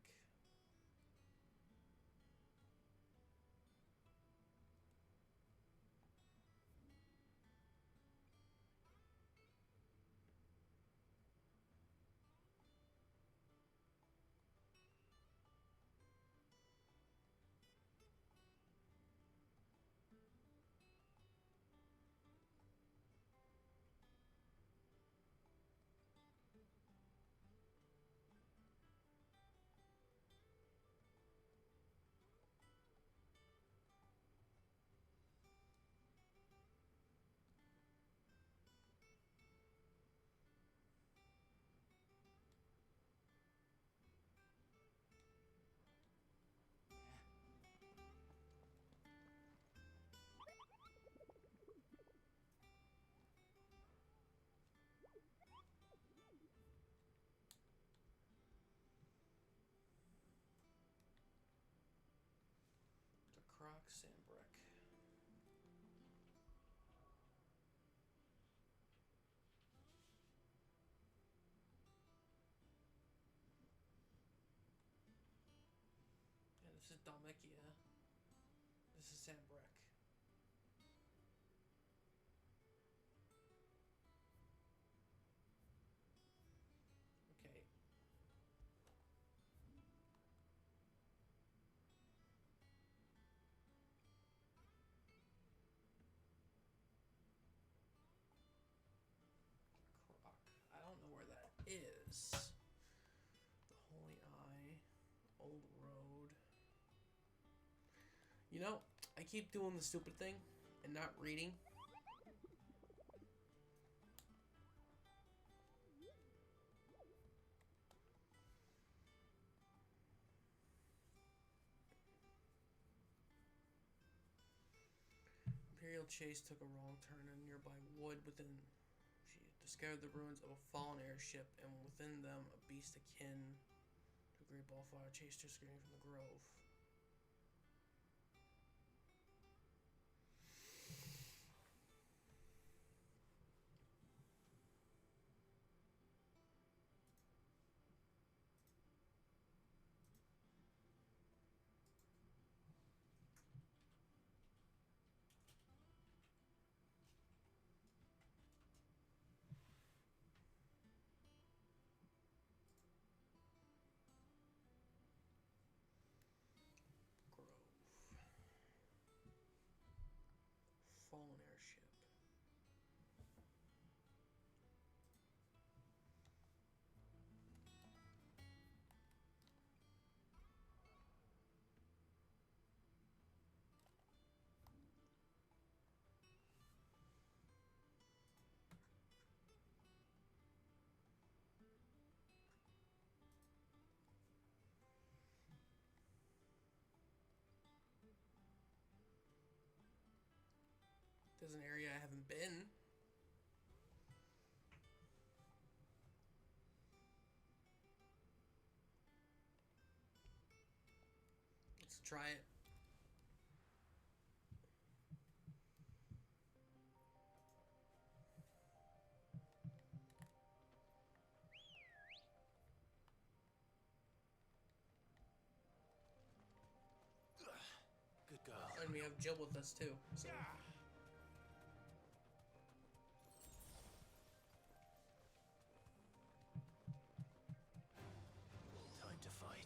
Croc Sambrek. Yeah, this is Dalmekia. This is Sambrek. Okay. I don't know where that is. The Holy Eye, Old Road. You know, I keep doing the stupid thing and not reading. Imperial Chase took a wrong turn in nearby wood within. She discovered the ruins of a fallen airship, and within them a beast akin to a great ballfire chased her screaming from the grove. Fallen airship. There's an area I haven't been. Let's try it. Good girl. And we have Jill with us too. So. Time to fight.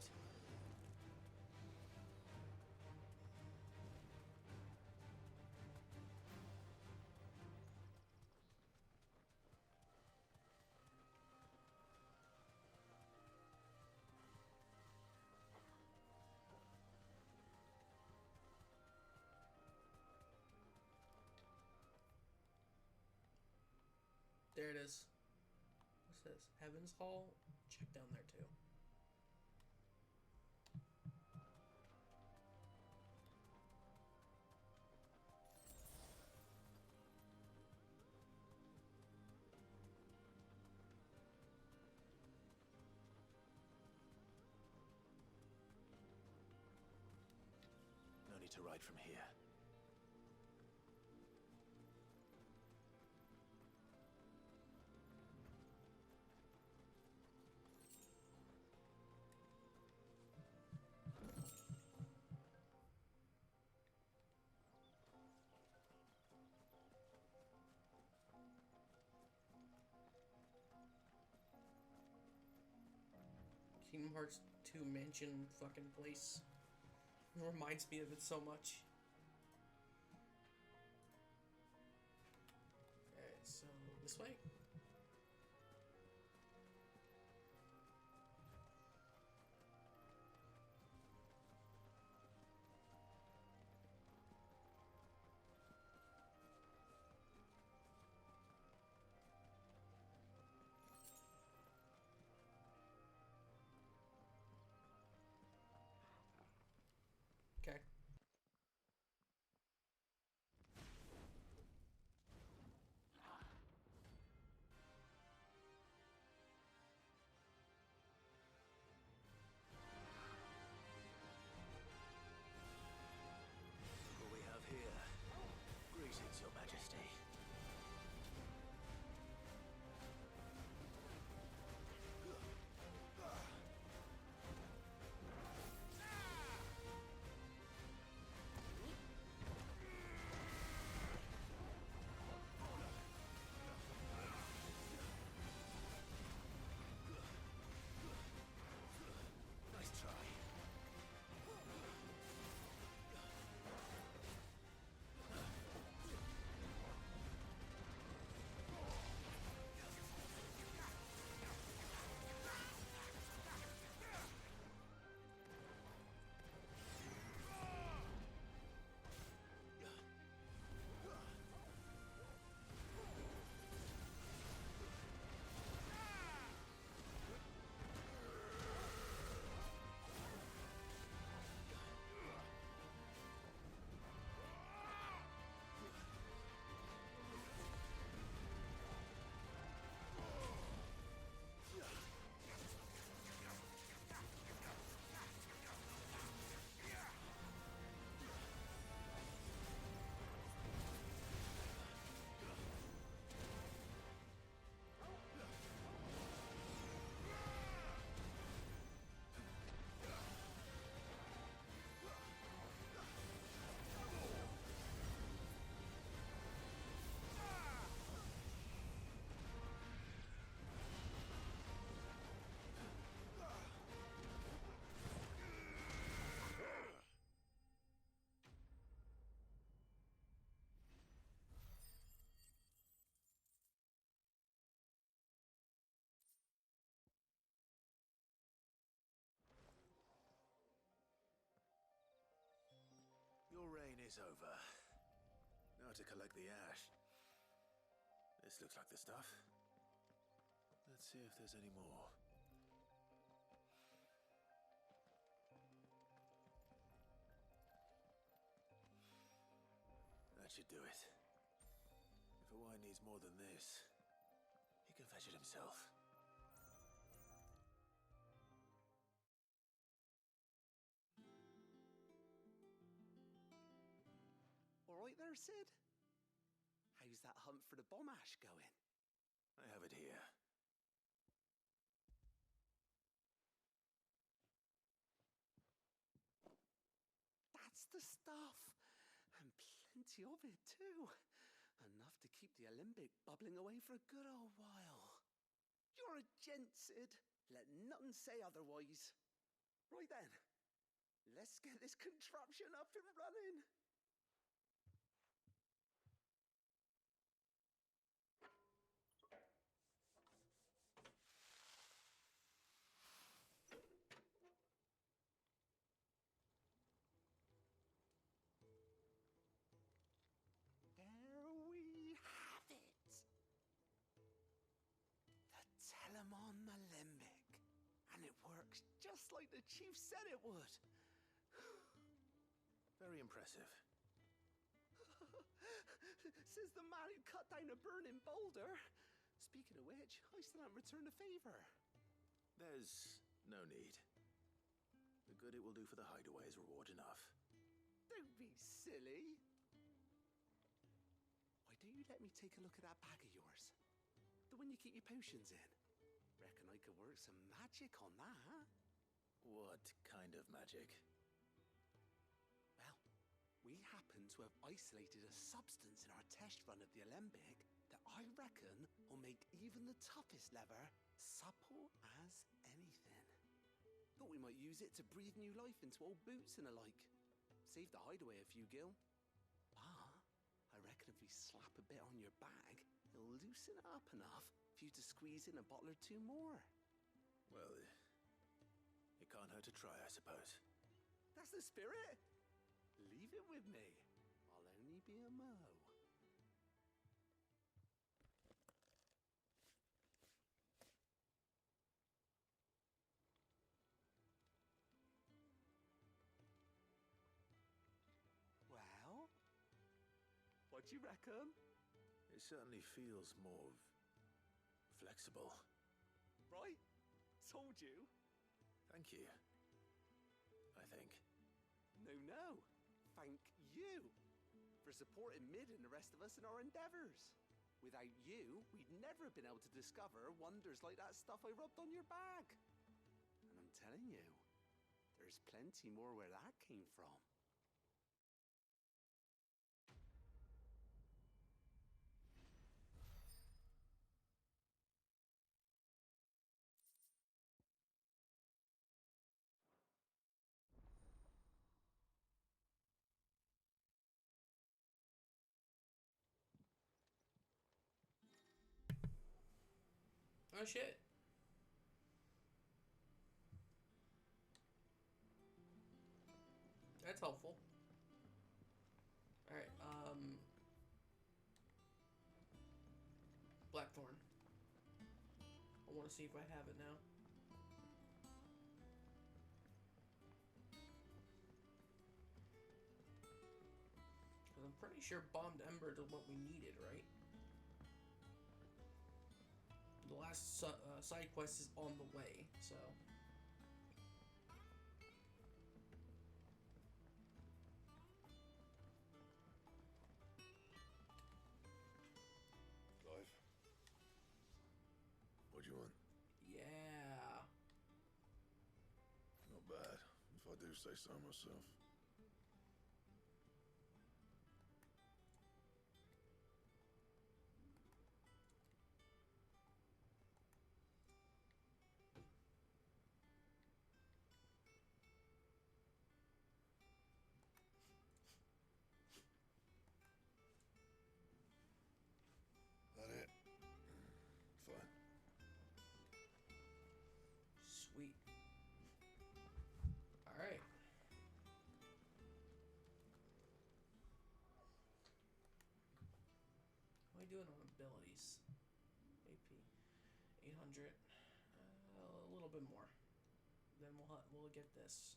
There it is. What's this? Heaven's Hall? Check down there too. No need to ride from here. Kingdom Hearts 2 mansion fucking place. It reminds me of it so much. Alright, so this way? Okay. is over. Now to collect the ash. This looks like the stuff. Let's see if there's any more. That should do it. If a wine needs more than this, he can fetch it himself. All right there, Sid? How's that hunt for the bomb ash going? I have it here. That's the stuff. And plenty of it, too. Enough to keep the alembic bubbling away for a good old while. You're a gent, Sid. Let nothing say otherwise. Right then, let's get this contraption up and running. There we have it. The Telemon Alembic. And it works just like the chief said it would. Very impressive. Says the man who cut down a burning boulder. Speaking of which, I still haven't returned the favor. There's no need. The good it will do for the hideaway is reward enough. Don't be silly. Why don't you let me take a look at that bag of yours? The one you keep your potions in. Reckon I could work some magic on that. What kind of magic? Well, we happen to have isolated a substance in our test run of the alembic that I reckon will make even the toughest leather supple as anything. Thought we might use it to breathe new life into old boots and the like. Save the hideaway a few gil. But I reckon if we slap a bit on your bag, it'll loosen it up enough for you to squeeze in a bottle or two more. Well, it can't hurt to try, I suppose. That's the spirit. Leave it with me. I'll only be a mo. Well, what do you reckon? It certainly feels more flexible. Right? Told you. Thank you. I think. No. Thank you for supporting Mid and the rest of us in our endeavors. Without you, we'd never have been able to discover wonders like that stuff I rubbed on your bag. And I'm telling you, there's plenty more where that came from. Oh shit. That's helpful. Alright, Blackthorn. I want to see if I have it now. Because I'm pretty sure Bombed Embers is what we needed, right? The last side quest is on the way, so. Clive? What do you want? Yeah. Not bad, if I do say so myself. That it? Fine. Sweet. Alright. doing on abilities? AP 800. A little bit more. Then we'll get this.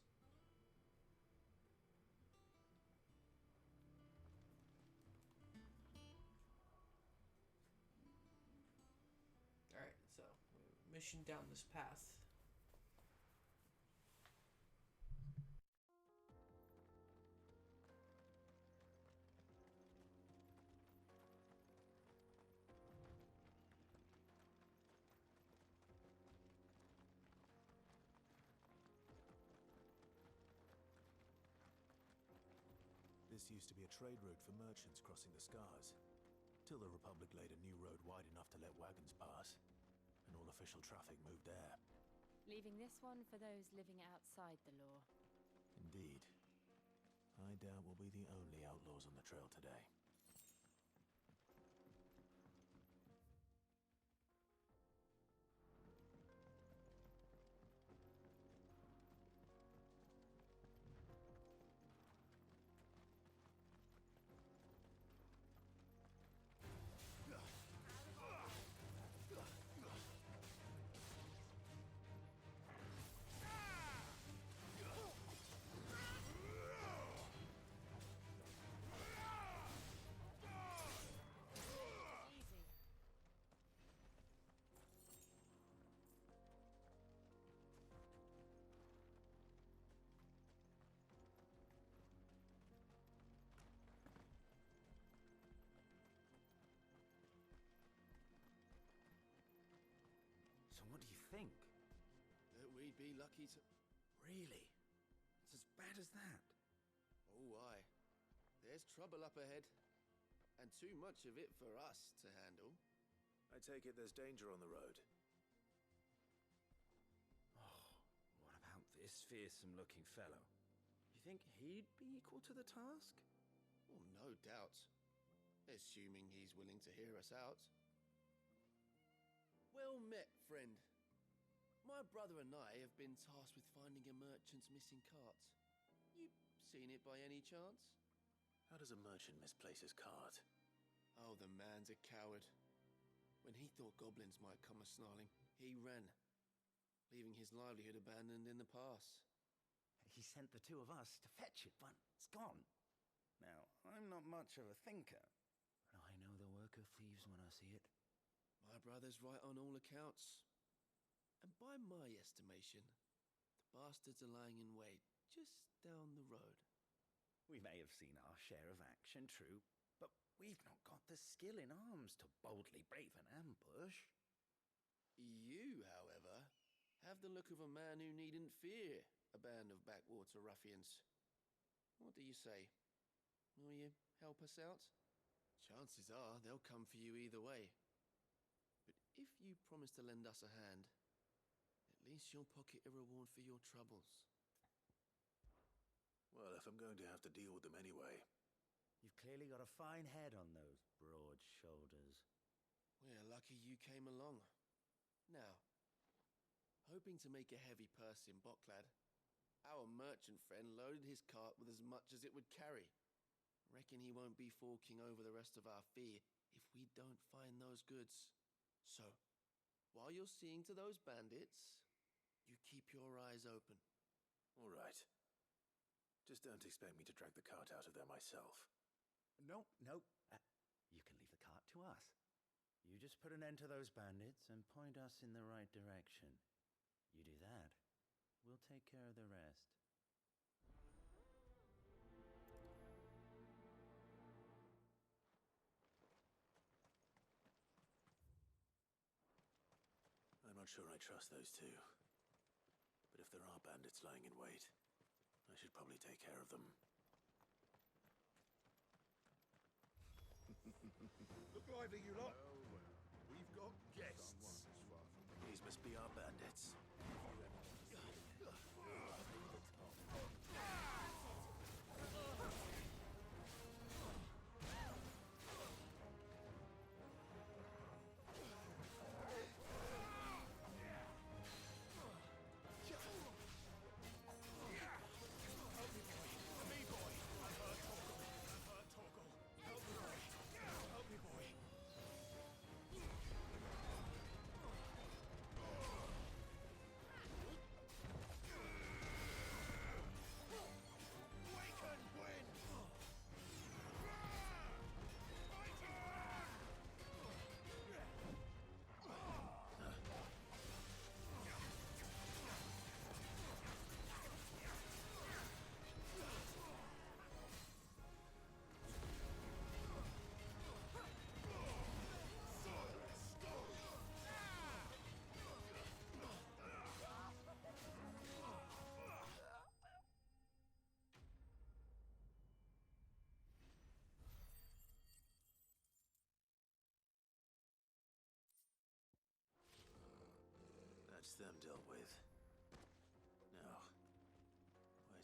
All right, so mission down this path. This used to be a trade route for merchants crossing the Scars, till the Republic laid a new road wide enough to let wagons pass, and all official traffic moved there. Leaving this one for those living outside the law. Indeed. I doubt we'll be the only outlaws on the trail today. So what do you think? That we'd be lucky to... Really? It's as bad as that? Oh, aye. There's trouble up ahead. And too much of it for us to handle. I take it there's danger on the road. Oh, what about this fearsome-looking fellow? You think he'd be equal to the task? Oh, no doubt. Assuming he's willing to hear us out. Well met, friend. My brother and I have been tasked with finding a merchant's missing cart. You seen it by any chance? How does a merchant misplace his cart? Oh, the man's a coward. When he thought goblins might come a-snarling, he ran, leaving his livelihood abandoned in the pass. He sent the two of us to fetch it, but it's gone. Now, I'm not much of a thinker, but I know the work of thieves when I see it. My brother's right on all accounts. And by my estimation, the bastards are lying in wait just down the road. We may have seen our share of action, true, but we've not got the skill in arms to boldly brave an ambush. You, however, have the look of a man who needn't fear a band of backwater ruffians. What do you say? Will you help us out? Chances are they'll come for you either way. But if you promise to lend us a hand, at least you'll pocket a reward for your troubles. Well, if I'm going to have to deal with them anyway. You've clearly got a fine head on those broad shoulders. We're lucky you came along. Now, hoping to make a heavy purse in Bocklad, our merchant friend loaded his cart with as much as it would carry. Reckon he won't be forking over the rest of our fee if we don't find those goods. So, while you're seeing to those bandits, you keep your eyes open. All right. Just don't expect me to drag the cart out of there myself. No. You can leave the cart to us. You just put an end to those bandits and point us in the right direction. You do that, we'll take care of the rest. I'm not sure I trust those two. But if there are bandits lying in wait, I should probably take care of them. Look lively, you lot. We've got guests. These must be our bandits.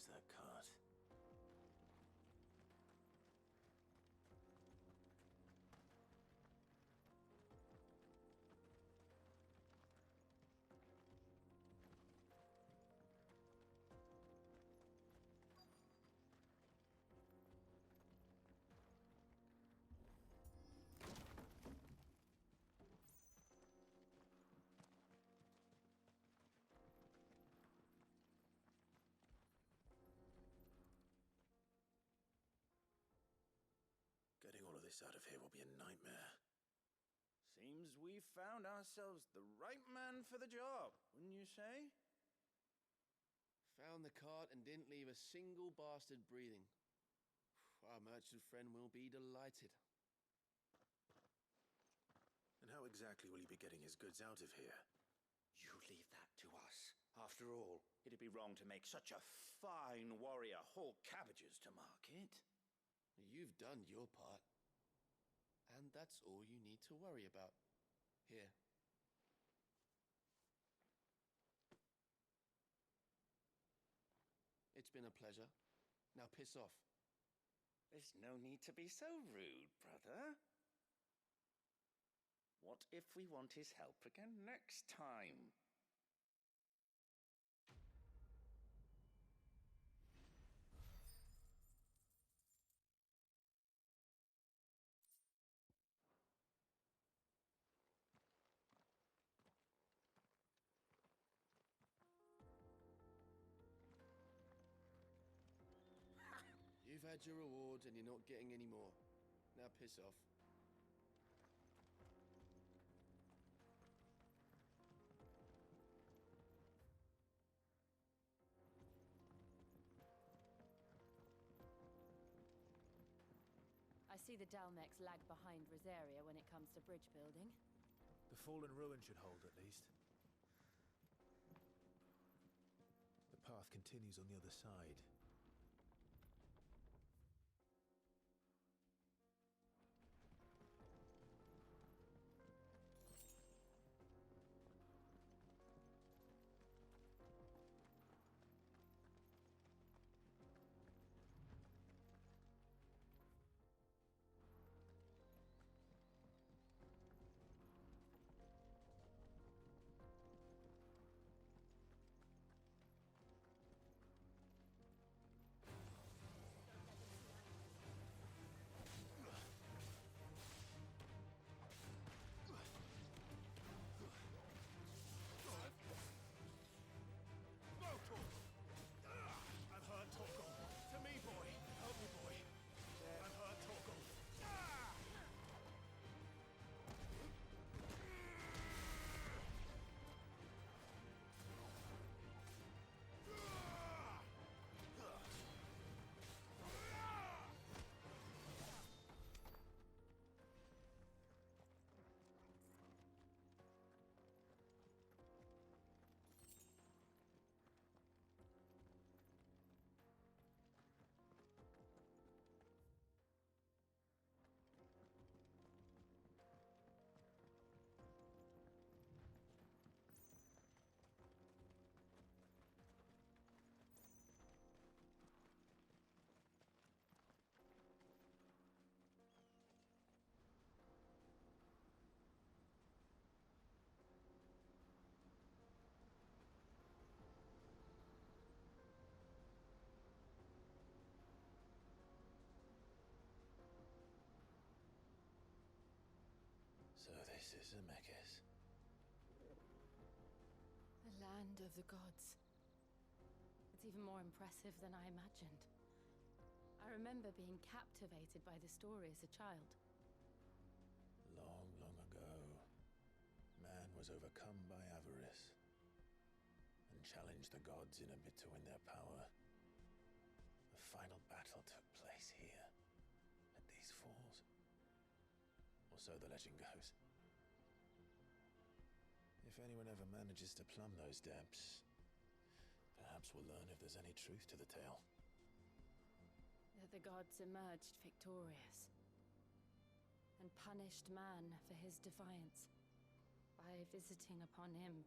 Where's that cart? Getting all of this out of here will be a nightmare. Seems we've found ourselves the right man for the job, wouldn't you say? Found the cart and didn't leave a single bastard breathing. Our merchant friend will be delighted. And how exactly will he be getting his goods out of here? You leave that to us. After all, it'd be wrong to make such a fine warrior haul cabbages to market. You've done your part. And that's all you need to worry about. Here. It's been a pleasure. Now piss off. There's no need to be so rude, brother. What if we want his help again next time? You've had your reward and you're not getting any more. Now piss off. I see the Dalmex lag behind Rosaria when it comes to bridge building. The fallen ruin should hold, at least. The path continues on the other side. So this is Zemeckis. The land of the gods. It's even more impressive than I imagined. I remember being captivated by the story as a child. Long, long ago, man was overcome by avarice and challenged the gods in a bid to win their power. The final battle took place here, at these falls. Or so the legend goes. If anyone ever manages to plumb those depths, perhaps we'll learn if there's any truth to the tale. That the gods emerged victorious and punished man for his defiance by visiting upon him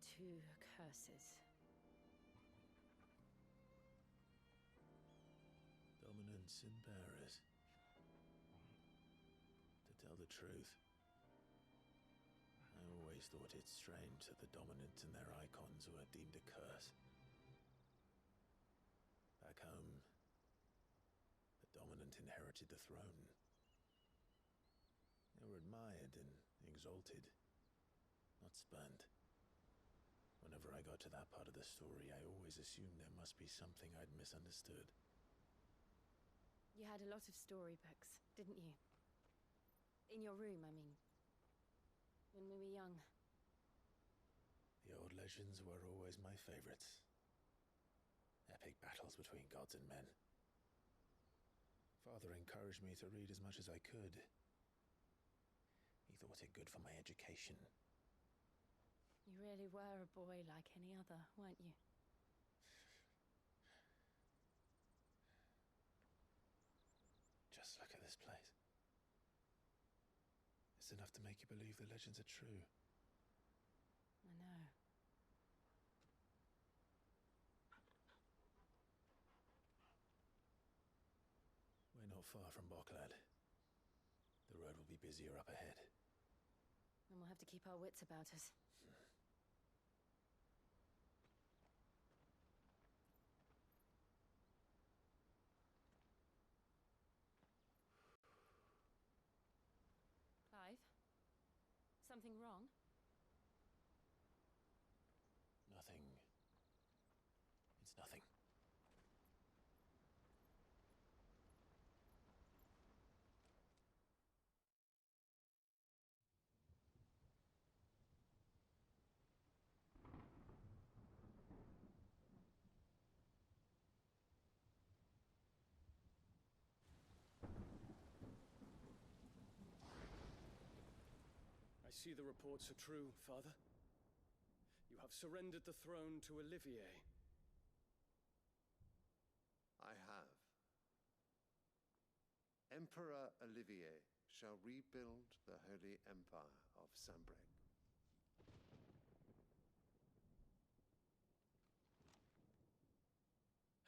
two curses. sin bearers. To tell the truth, I always thought it strange that the dominant and their icons were deemed a curse. Back home, the dominant inherited the throne. They were admired and exalted, not spurned. Whenever I got to that part of the story, I always assumed there must be something I'd misunderstood. You had a lot of storybooks, didn't you? In your room, I mean. When we were young. The old legends were always my favorites. Epic battles between gods and men. Father encouraged me to read as much as I could. He thought it good for my education. You really were a boy like any other, weren't you? Just look at this place. It's enough to make you believe the legends are true. I know. We're not far from Boklad. The road will be busier up ahead. And we'll have to keep our wits about us. Clive? Something wrong? Nothing. It's nothing. I see the reports are true, Father. You have surrendered the throne to Olivier. I have. Emperor Olivier shall rebuild the Holy Empire of Sambrec.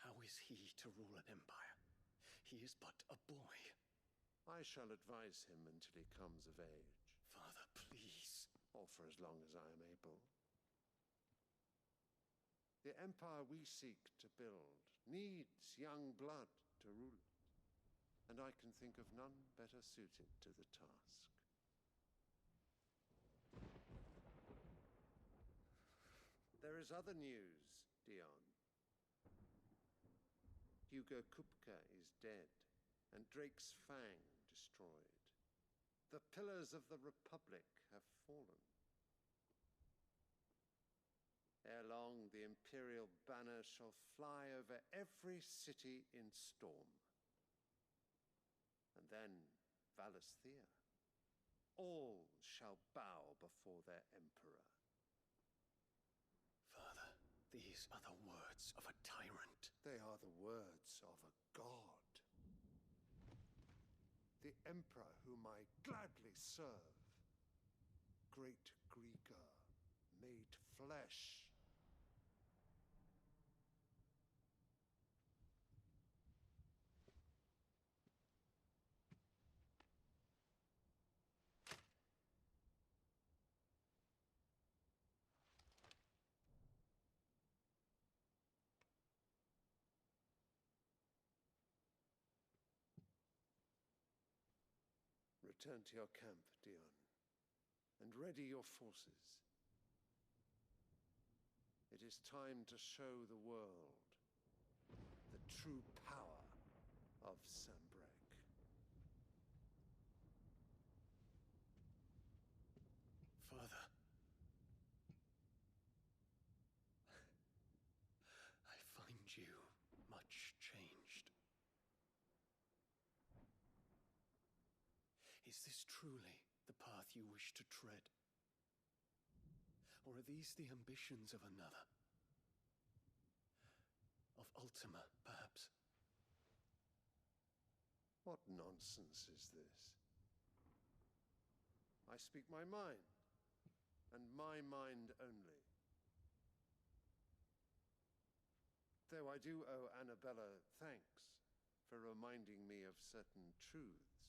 How is he to rule an empire? He is but a boy. I shall advise him until he comes of age. Father, please. Or for as long as I am able. The empire we seek to build needs young blood to rule it, and I can think of none better suited to the task. There is other news, Dion. Hugo Kupka is dead, and Drake's Fang destroyed. The pillars of the Republic have fallen. Ere long, the Imperial banner shall fly over every city in Storm. And then Valisthea. All shall bow before their Emperor. Father, these are the words of a tyrant. They are the words of a god. The Emperor whom I gladly serve. Great Grieger, made flesh. Return to your camp, Dion, and ready your forces. It is time to show the world the true power of Sambrec. Father, I find you much changed. Is this truly the path you wish to tread? Or are these the ambitions of another? Of Ultima, perhaps? What nonsense is this? I speak my mind, and my mind only. Though I do owe Annabella thanks for reminding me of certain truths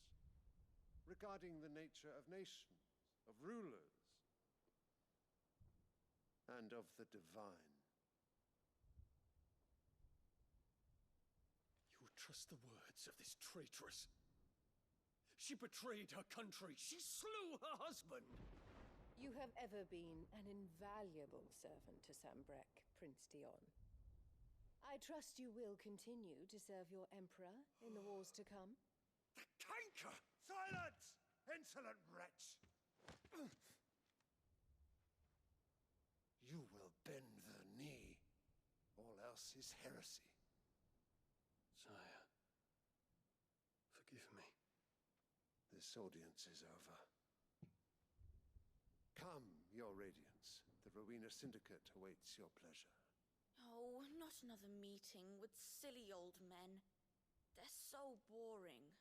regarding the nature of nations, of rulers, and of the divine. You trust the words of this traitress? She betrayed her country. She slew her husband. You have ever been an invaluable servant to Sambrek, Prince Dion. I trust you will continue to serve your emperor in the wars to come. The canker! Silence! Insolent wretch! You will bend the knee. All else is heresy. Sire, forgive me. This audience is over. Come, your radiance. The Rowena Syndicate awaits your pleasure. Oh, not another meeting with silly old men. They're so boring.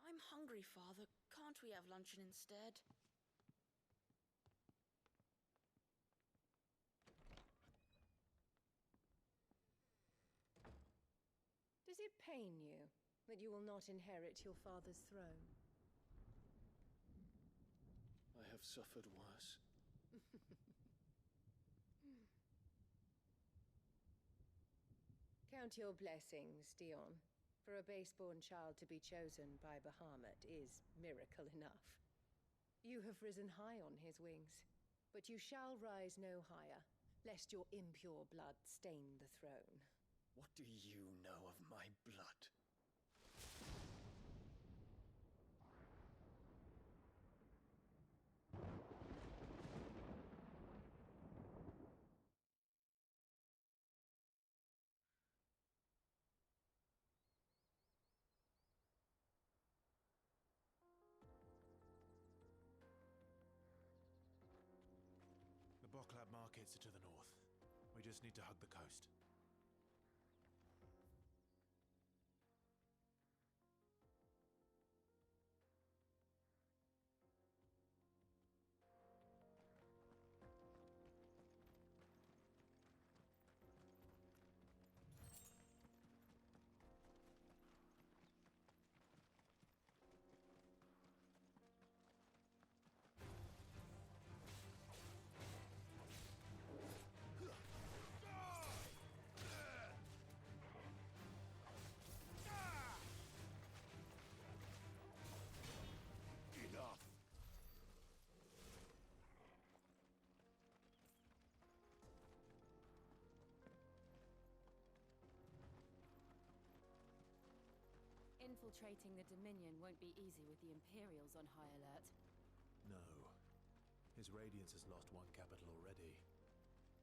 I'm hungry, Father. Can't we have luncheon instead? Does it pain you that you will not inherit your father's throne? I have suffered worse. Count your blessings, Dion. For a base-born child to be chosen by Bahamut is miracle enough. You have risen high on his wings, but you shall rise no higher, lest your impure blood stain the throne. What do you know of my blood? The Boklab markets are to the north. We just need to hug the coast. Infiltrating the Dominion won't be easy with the Imperials on high alert. No. His Radiance has lost one capital already.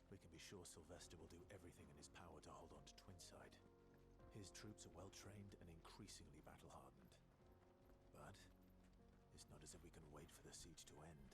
We can be sure Sylvester will do everything in his power to hold on to Twinside. His troops are well-trained and increasingly battle-hardened. But it's not as if we can wait for the siege to end.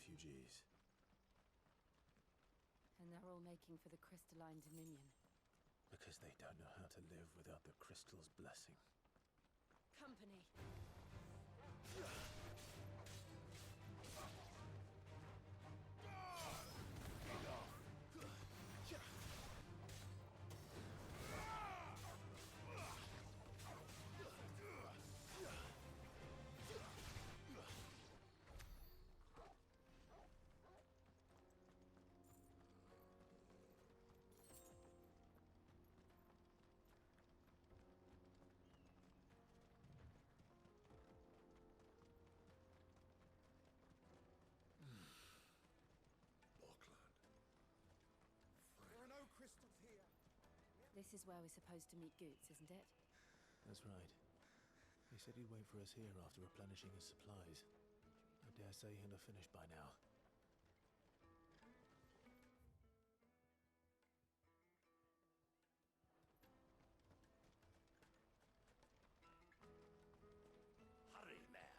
Refugees. And they're all making for the Crystalline Dominion. Because they don't know how to live without the crystal's blessing. Company. This is where we're supposed to meet Goots, isn't it? That's right. He said he'd wait for us here after replenishing his supplies. I dare say he'll have finished by now. Hurry, man.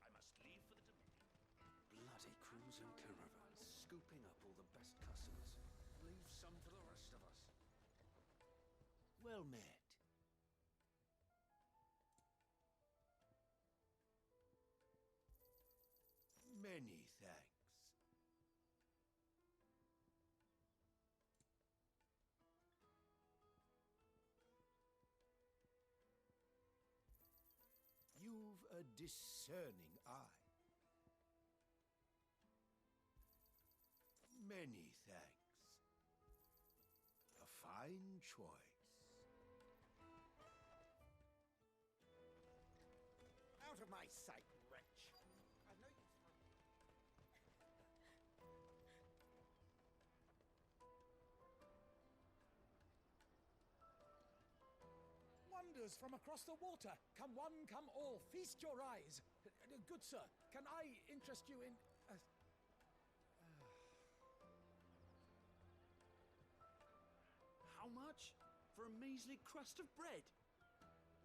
I must leave for the Dominion. Bloody crews and caravans, scooping up all the best customers. Leave some for the rest of us. Well met. Many thanks. You've a discerning eye. Many thanks. A fine choice. Out of my sight, wretch. I've no use for... Wonders from across the water. Come one, come all. Feast your eyes. Good sir, can I interest you in... How much? For a measly crust of bread?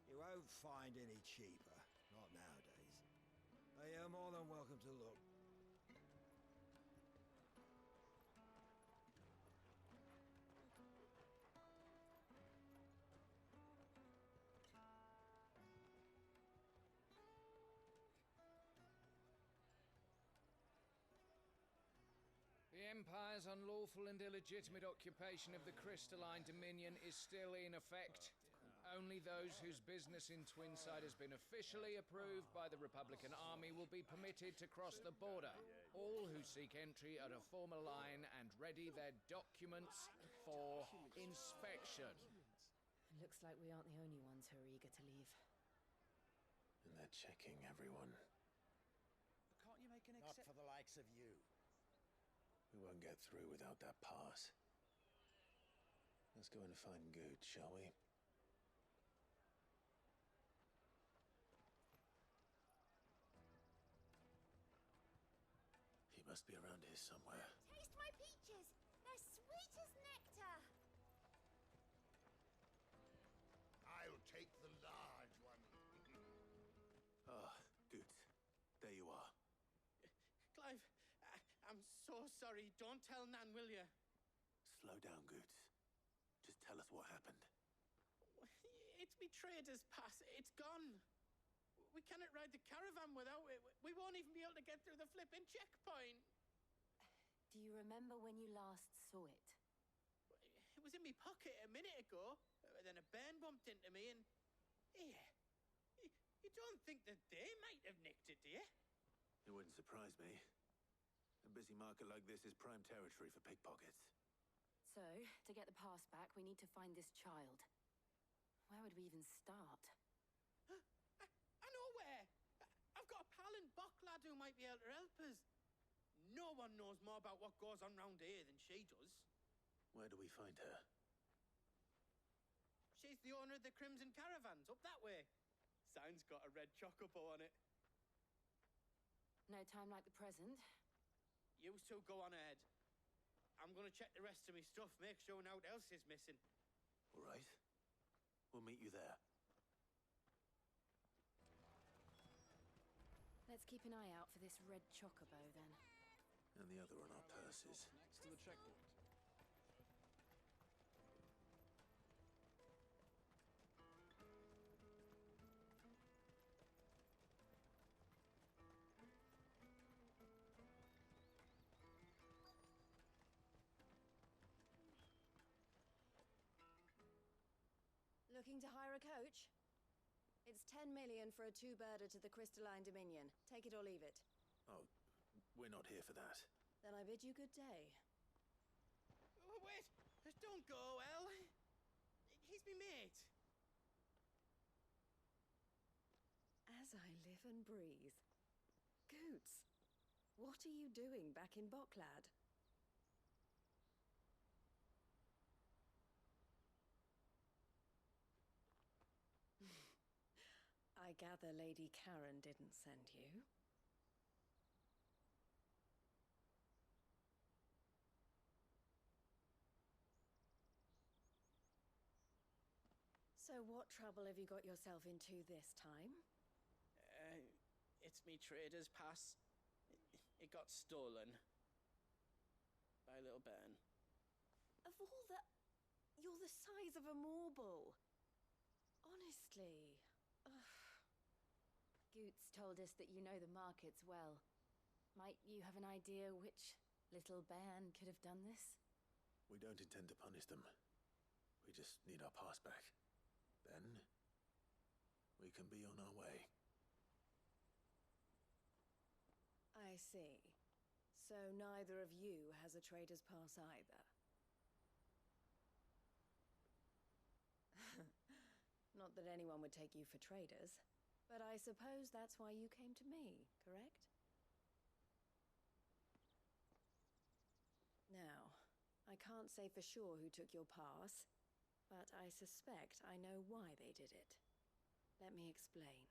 You won't find any cheaper. Not nowadays. But you're more than welcome to look. The Empire's unlawful and illegitimate occupation of the Crystalline Dominion is still in effect. Only those whose business in Twinside has been officially approved by the Republican Army will be permitted to cross the border. All who seek entry are to form a line and ready their documents for inspection. Looks like we aren't the only ones who are eager to leave. And they're checking everyone. Can't you make an Not for the likes of you. We won't get through without that pass. Let's go and find Good, shall we? He must be around here somewhere. Taste my peaches! They're sweet as nectar! I'll take the large one. Ah, Good. There you are. Clive, I'm so sorry. Don't tell Nan, will you? Slow down, Goots. Just tell us what happened. It's me trader's pass. It's gone. We cannot ride the caravan without it. We won't even be able to get through the flipping checkpoint. Do you remember when you last saw it? It was in my pocket a minute ago. Then a bairn bumped into me and... Here. You don't think that they might have nicked it, do you? It wouldn't surprise me. A busy market like this is prime territory for pickpockets. So, to get the pass back, we need to find this child. Where would we even start? I know where. I've got a pal in Bocklad who might be able to help us. No one knows more about what goes on round here than she does. Where do we find her? She's the owner of the Crimson Caravans, up that way. Sign's got a red chocobo on it. No time like the present. You two go on ahead. I'm gonna check the rest of my stuff, make sure naught else is missing. All right. We'll meet you there. Let's keep an eye out for this red chocobo, then. And the other on our purses. Next to the checkpoint. Looking to hire a coach? It's 10 million for a two-birder to the Crystalline Dominion. Take it or leave it. Oh, we're not here for that. Then I bid you good day. Oh, wait! Don't go, El. He's me mate. As I live and breathe. Goots, what are you doing back in Bocklad? gather Lady Karen didn't send you. So what trouble have you got yourself into this time? It's me trader's pass. It got stolen. By little Ben. Of all the... You're the size of a marble. Honestly. Ugh. Goots told us that you know the markets well. Might you have an idea which little bairn could have done this? We don't intend to punish them. We just need our pass back. Then, we can be on our way. I see. So neither of you has a trader's pass either. Not that anyone would take you for traders, but I suppose that's why you came to me, correct? Now, I can't say for sure who took your pass, but I suspect I know why they did it. Let me explain.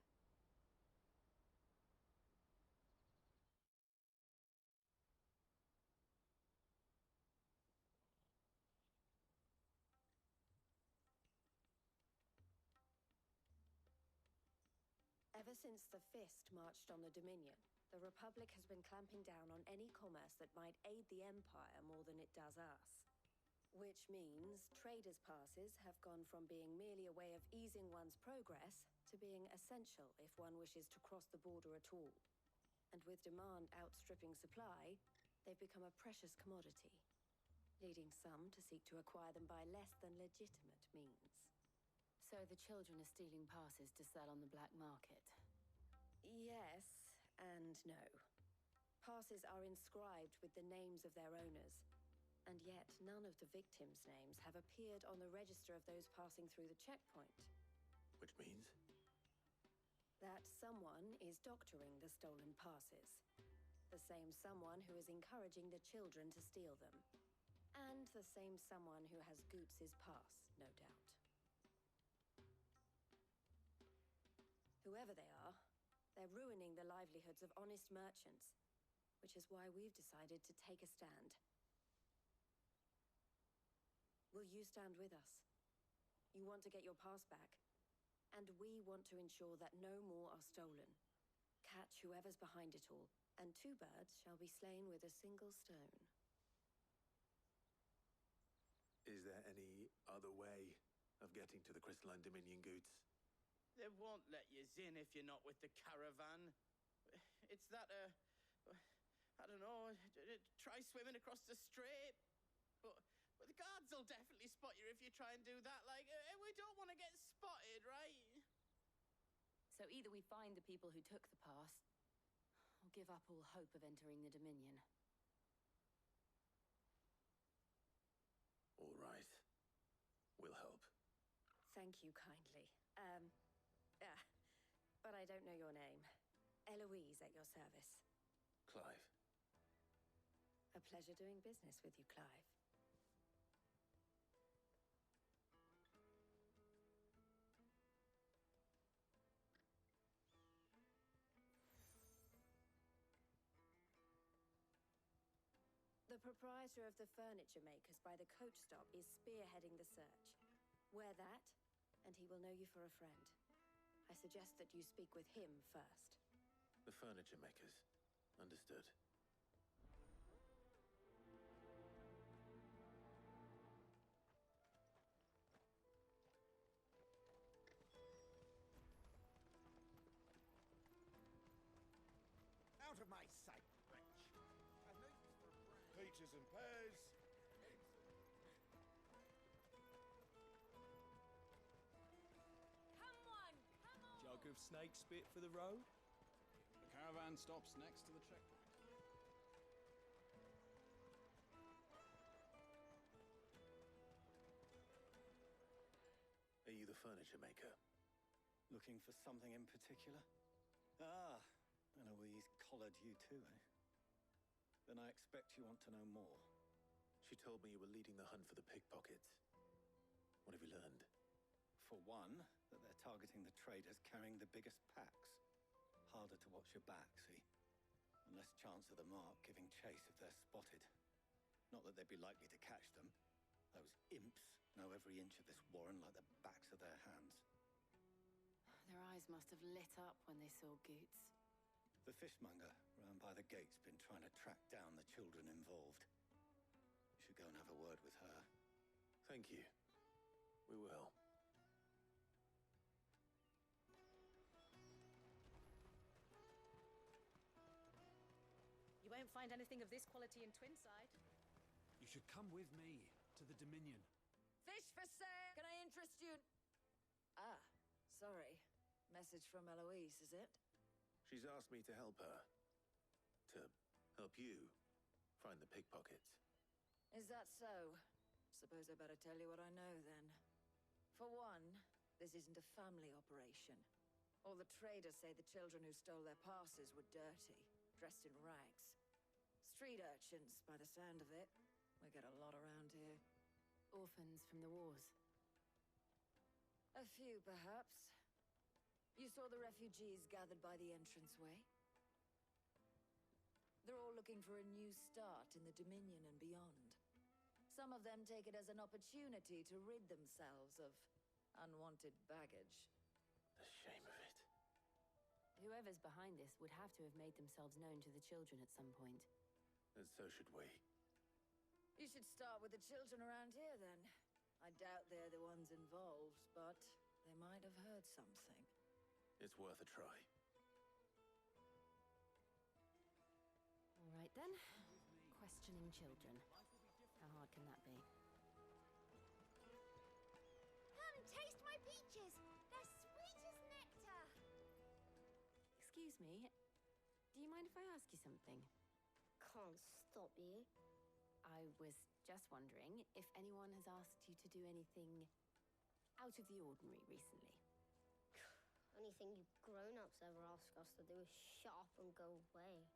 Ever since the Fist marched on the Dominion, the Republic has been clamping down on any commerce that might aid the Empire more than it does us. Which means traders' passes have gone from being merely a way of easing one's progress to being essential if one wishes to cross the border at all. And with demand outstripping supply, they've become a precious commodity, leading some to seek to acquire them by less than legitimate means. So the children are stealing passes to sell on the black market? Yes and no. Passes are inscribed with the names of their owners, and yet none of the victims' names have appeared on the register of those passing through the checkpoint. Which means? That someone is doctoring the stolen passes. The same someone who is encouraging the children to steal them. And the same someone who has Goots' pass, no doubt. Whoever they are, they're ruining the livelihoods of honest merchants, which is why we've decided to take a stand. Will you stand with us? You want to get your pass back, and we want to ensure that no more are stolen. Catch whoever's behind it all, and two birds shall be slain with a single stone. Is there any other way of getting to the Crystalline Dominion, Goots? They won't let you in if you're not with the caravan. It's that, I don't know, try swimming across the strait. But the guards will definitely spot you if you try and do that. Like, we don't want to get spotted, right? So either we find the people who took the pass, or give up all hope of entering the Dominion. All right. We'll help. Thank you kindly. But I don't know your name. Eloise at your service. Clive. A pleasure doing business with you, Clive. The proprietor of the furniture makers by the coach stop is spearheading the search. Wear that, and he will know you for a friend. I suggest that you speak with him first. The furniture makers. Understood. Out of my sight, wretch. I've no use for a brand. Peaches and pears. Jug of snake spit for the road? The caravan stops next to the checkpoint. Are you the furniture maker? Looking for something in particular? Ah, Eloise collared you too, eh? Then I expect you want to know more. She told me you were leading the hunt for the pickpockets. What have you learned? For one, that they're targeting the traders carrying the biggest packs. Harder to watch your back, see? And less chance of the mark giving chase if they're spotted. Not that they'd be likely to catch them. Those imps know every inch of this warren like the backs of their hands. Their eyes must have lit up when they saw Goots. The fishmonger round by the gate's been trying to track down the children involved. We should go and have a word with her. Thank you. We will. You won't find anything of this quality in Twinside. You should come with me to the Dominion. Fish for sale! Can I interest you? Ah, sorry. Message from Eloise, is it? She's asked me to help her. To help you find the pickpockets. Is that so? Suppose I better tell you what I know, then. For one, this isn't a family operation. All the traders say the children who stole their passes were dirty, dressed in rags. Street urchins, by the sound of it. We get a lot around here. Orphans from the wars. A few, perhaps. You saw the refugees gathered by the entranceway? They're all looking for a new start in the Dominion and beyond. Some of them take it as an opportunity to rid themselves of unwanted baggage. The shame of it. Whoever's behind this would have to have made themselves known to the children at some point. And so should we. You should start with the children around here, then. I doubt they're the ones involved, but they might have heard something. It's worth a try. All right, then. Questioning children. How hard can that be? Come, taste my peaches. They're sweet as nectar. Excuse me. Do you mind if I ask you something? Can't stop you. I was just wondering if anyone has asked you to do anything out of the ordinary recently. Anything you grown-ups ever ask us to do is shut up and go away.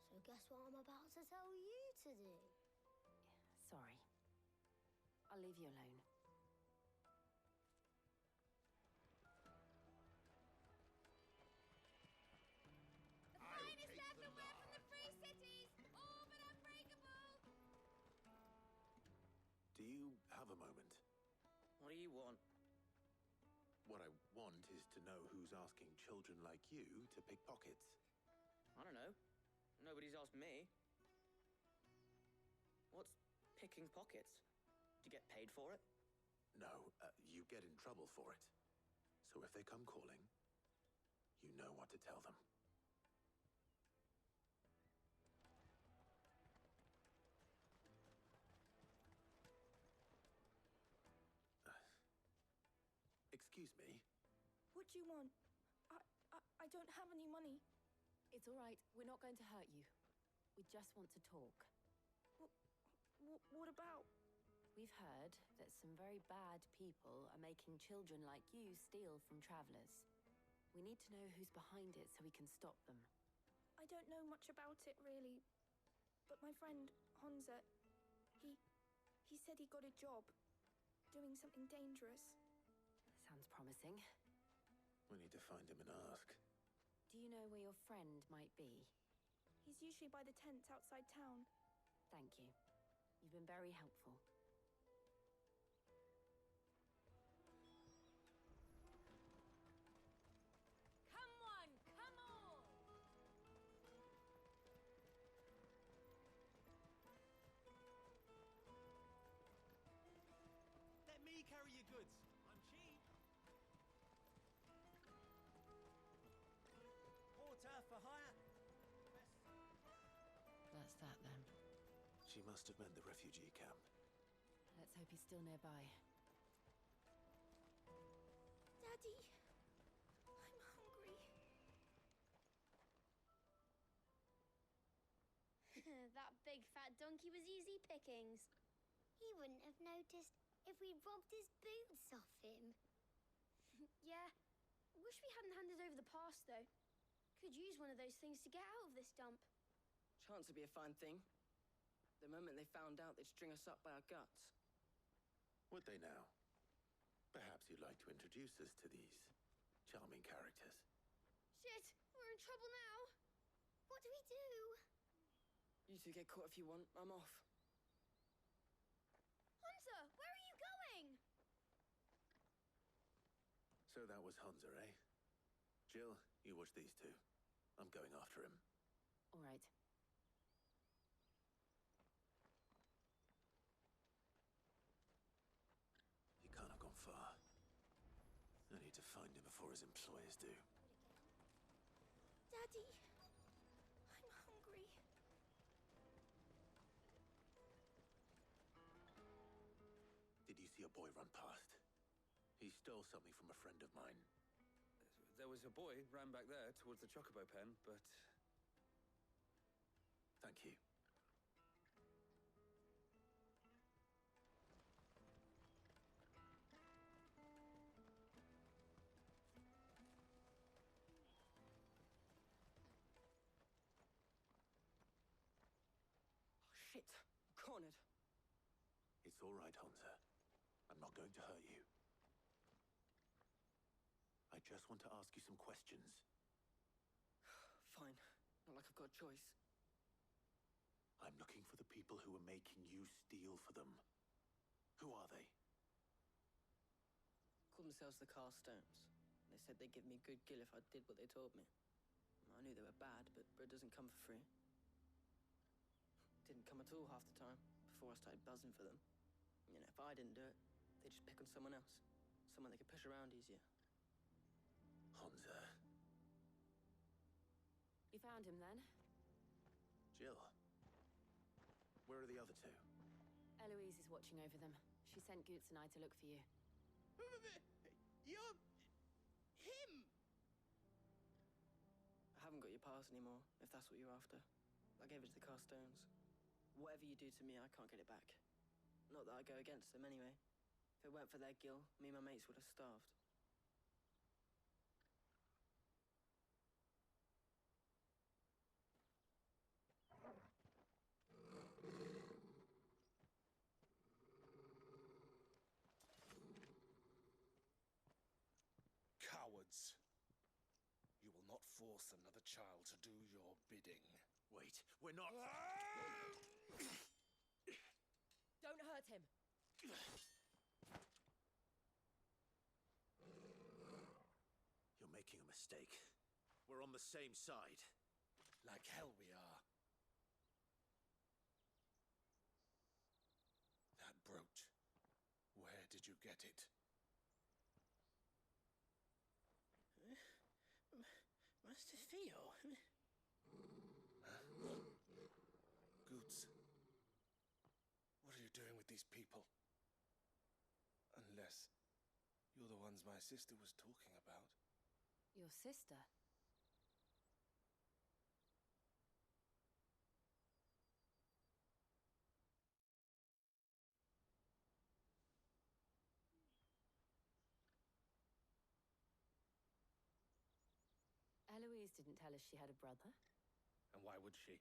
So guess what I'm about to tell you to do? Sorry. I'll leave you alone. The finest ever from the free cities, all but unbreakable. Do you have a moment? What do you want? What I want is to know who's asking children like you to pick pockets. I don't know. Nobody's asked me. What's picking pockets? Do you get paid for it? No, you get in trouble for it. So if they come calling, you know what to tell them. Excuse me? What do you want? I don't have any money. It's all right. We're not going to hurt you. We just want to talk. What about? We've heard that some very bad people are making children like you steal from travelers. We need to know who's behind it so we can stop them. I don't know much about it, really. But my friend, Honza, he said he got a job doing something dangerous. Sounds promising. We need to find him and ask. Do you know where your friend might be? He's usually by the tents outside town. Thank you. You've been very helpful. Come on, come on! Let me carry your goods. I'm cheap. Porter for hire. That's that then. She must have meant the refugee camp. Let's hope he's still nearby. Daddy, I'm hungry. That big fat donkey was easy pickings. He wouldn't have noticed if we'd robbed his boots off him. Yeah. Wish we hadn't handed over the pass, though. Could use one of those things to get out of this dump. Chance would be a fine thing. The moment they found out, they'd string us up by our guts. Would they now? Perhaps you'd like to introduce us to these charming characters. Shit, we're in trouble now. What do we do? You two get caught if you want. I'm off. Hunter, where are you going? So that was Hunter, eh? Jill, you watch these two. I'm going after him. All right. He can't have gone far. I need to find him before his employers do. Daddy, I'm hungry. Did you see a boy run past? He stole something from a friend of mine. There was a boy ran back there towards the chocobo pen, but... Thank you. Shit. Cornered. It's all right, Hunter. I'm not going to hurt you. I just want to ask you some questions. Fine. Not like I've got a choice. I'm looking for the people who are making you steal for them. Who are they? Called themselves the Carstones. They said they'd give me a good gill if I did what they told me. I knew they were bad, but bread doesn't come for free. Didn't come at all half the time, before I started buzzing for them. You know, if I didn't do it, they'd just pick on someone else. Someone they could push around easier. Hunter. You found him then? Jill. Where are the other two? Eloise is watching over them. She sent Goots and I to look for you. You're... him! I haven't got your pass anymore, if that's what you're after. I gave it to the Carstones. Whatever you do to me, I can't get it back. Not that I go against them anyway. If it weren't for their gill, me and my mates would have starved. Cowards. You will not force another child to do your bidding. Wait, we're not... Don't hurt him! You're making a mistake. We're on the same side. Like hell we are. That brooch. Where did you get it? Master Theo. Goots. What are you doing with these people? Unless you're the ones my sister was talking about. Your sister? Eloise didn't tell us she had a brother. And why would she?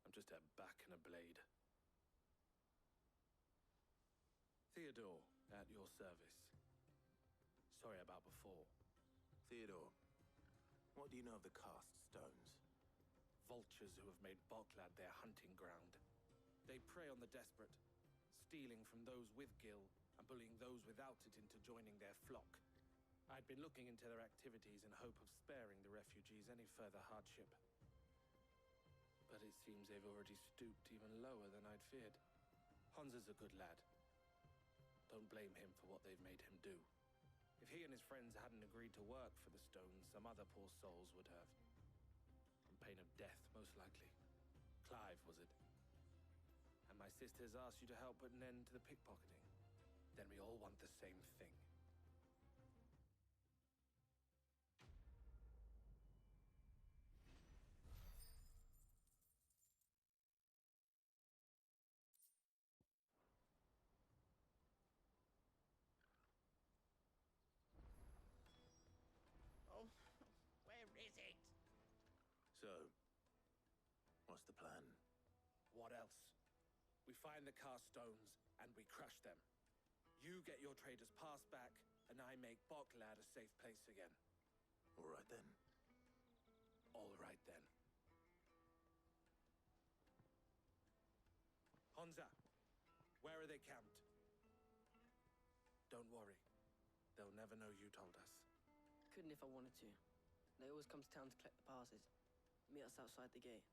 I'm just her back and a blade. Theodore, at your service. Sorry about before. Theodore, what do you know of the Cast Stones? Vultures who have made Boklad their hunting ground. They prey on the desperate, stealing from those with gill and bullying those without it into joining their flock. I'd been looking into their activities in hope of sparing the refugees any further hardship. But it seems they've already stooped even lower than I'd feared. Hunzer's a good lad. Don't blame him for what they've made him do. If he and his friends hadn't agreed to work for the Stones, some other poor souls would have. On pain of death, most likely. Clive, was it? And my sisters asked you to help put an end to the pickpocketing. Then we all want the same thing. So, what's the plan? What else? We find the Carstones and we crush them. You get your trader's pass back, and I make Boklad a safe place again. All right then. All right then. Honza, where are they camped? Don't worry. They'll never know you told us. Couldn't if I wanted to. They always come to town to collect the passes. Meet us outside the gate.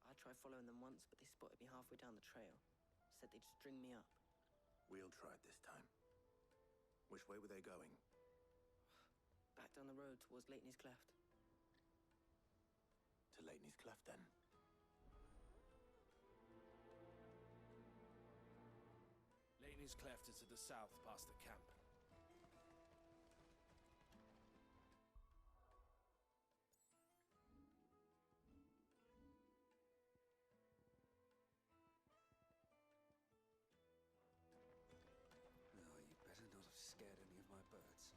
I tried following them once, but they spotted me halfway down the trail. Said they'd string me up. We'll try it this time. Which way were they going? Back down the road towards Leighton's Cleft. To Leighton's Cleft, then. Leighton's Cleft is to the south past the camp. No, you better not have scared any of my birds.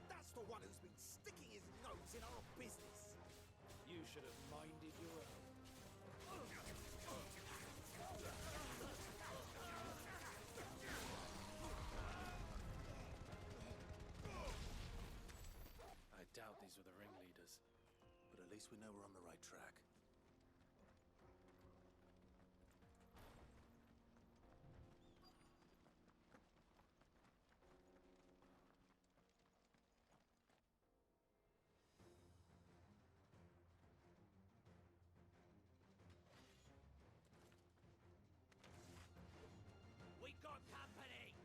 That's the one who's been sticking his nose in our business. You should have minded your own. I doubt these were the ringleaders. But at least we know we're on the right track. We got company!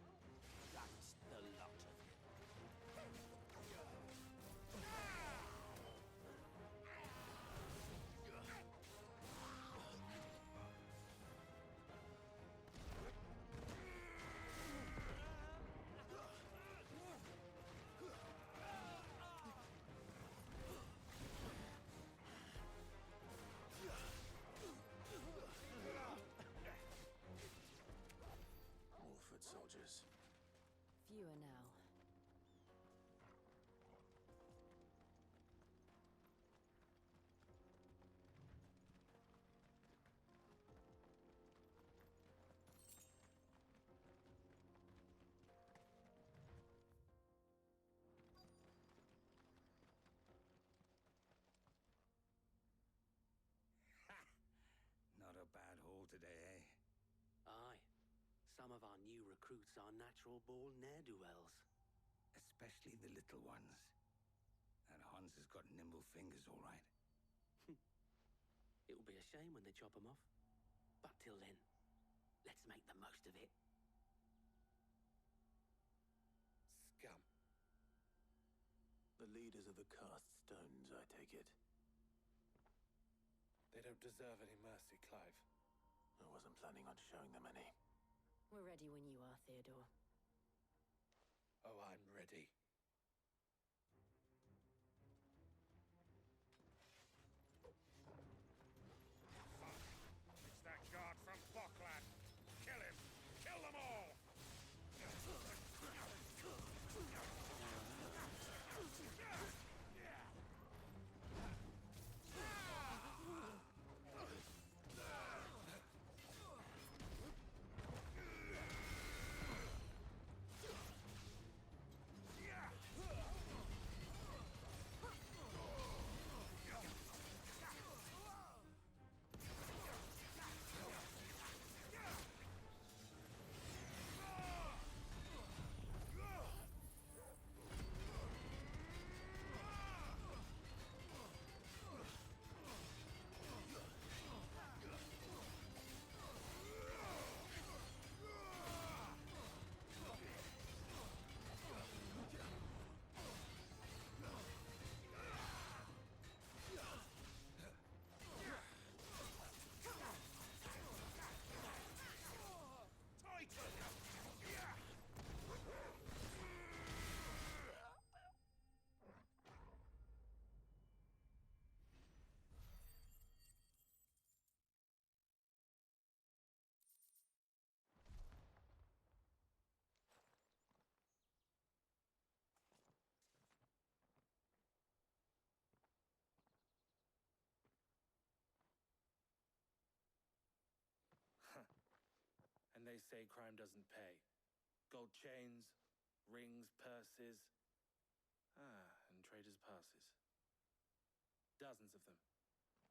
That's the lot of you. More foot soldiers. Fewer now. Not a bad haul today, eh? Aye. Some of our new recruits are natural-born ne'er-do-wells. Especially the little ones. And Hans has got nimble fingers, all right. It'll be a shame when they chop them off. But till then, let's make the most of it. Scum. The leaders of the cast stones, I take it. They don't deserve any mercy, Clive. I wasn't planning on showing them any. We're ready when you are, Theodore. Oh, I'm ready. It's that guard from Boklad. Kill him! Kill them all! say crime doesn't pay. Gold chains, rings, purses. And traders' passes. Dozens of them.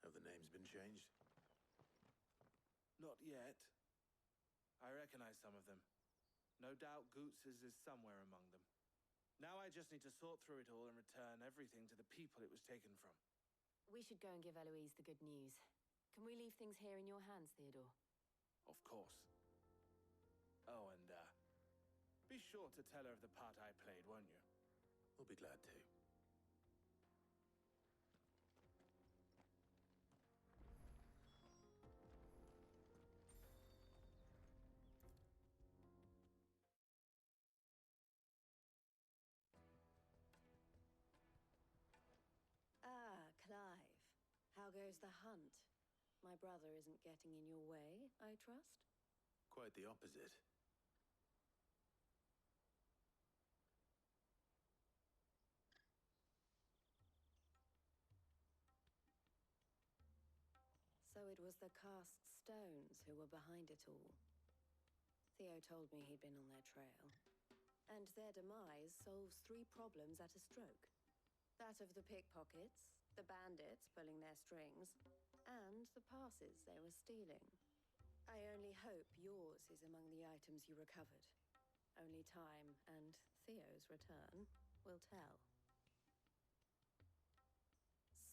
Have the names been changed? Not yet. I recognize some of them. No doubt Goots's is somewhere among them. Now I just need to sort through it all and return everything to the people it was taken from. We should go and give Eloise the good news. Can we leave things here in your hands, Theodore? Of course. Oh, and, be sure to tell her of the part I played, won't you? We'll be glad to. Clive. How goes the hunt? My brother isn't getting in your way, I trust? Quite the opposite. So it was the cast stones who were behind it all. Theo told me he'd been on their trail. And their demise solves 3 problems at a stroke. That of the pickpockets, the bandits pulling their strings, and the passes they were stealing. I only hope yours is among the items you recovered. Only time and Theo's return will tell.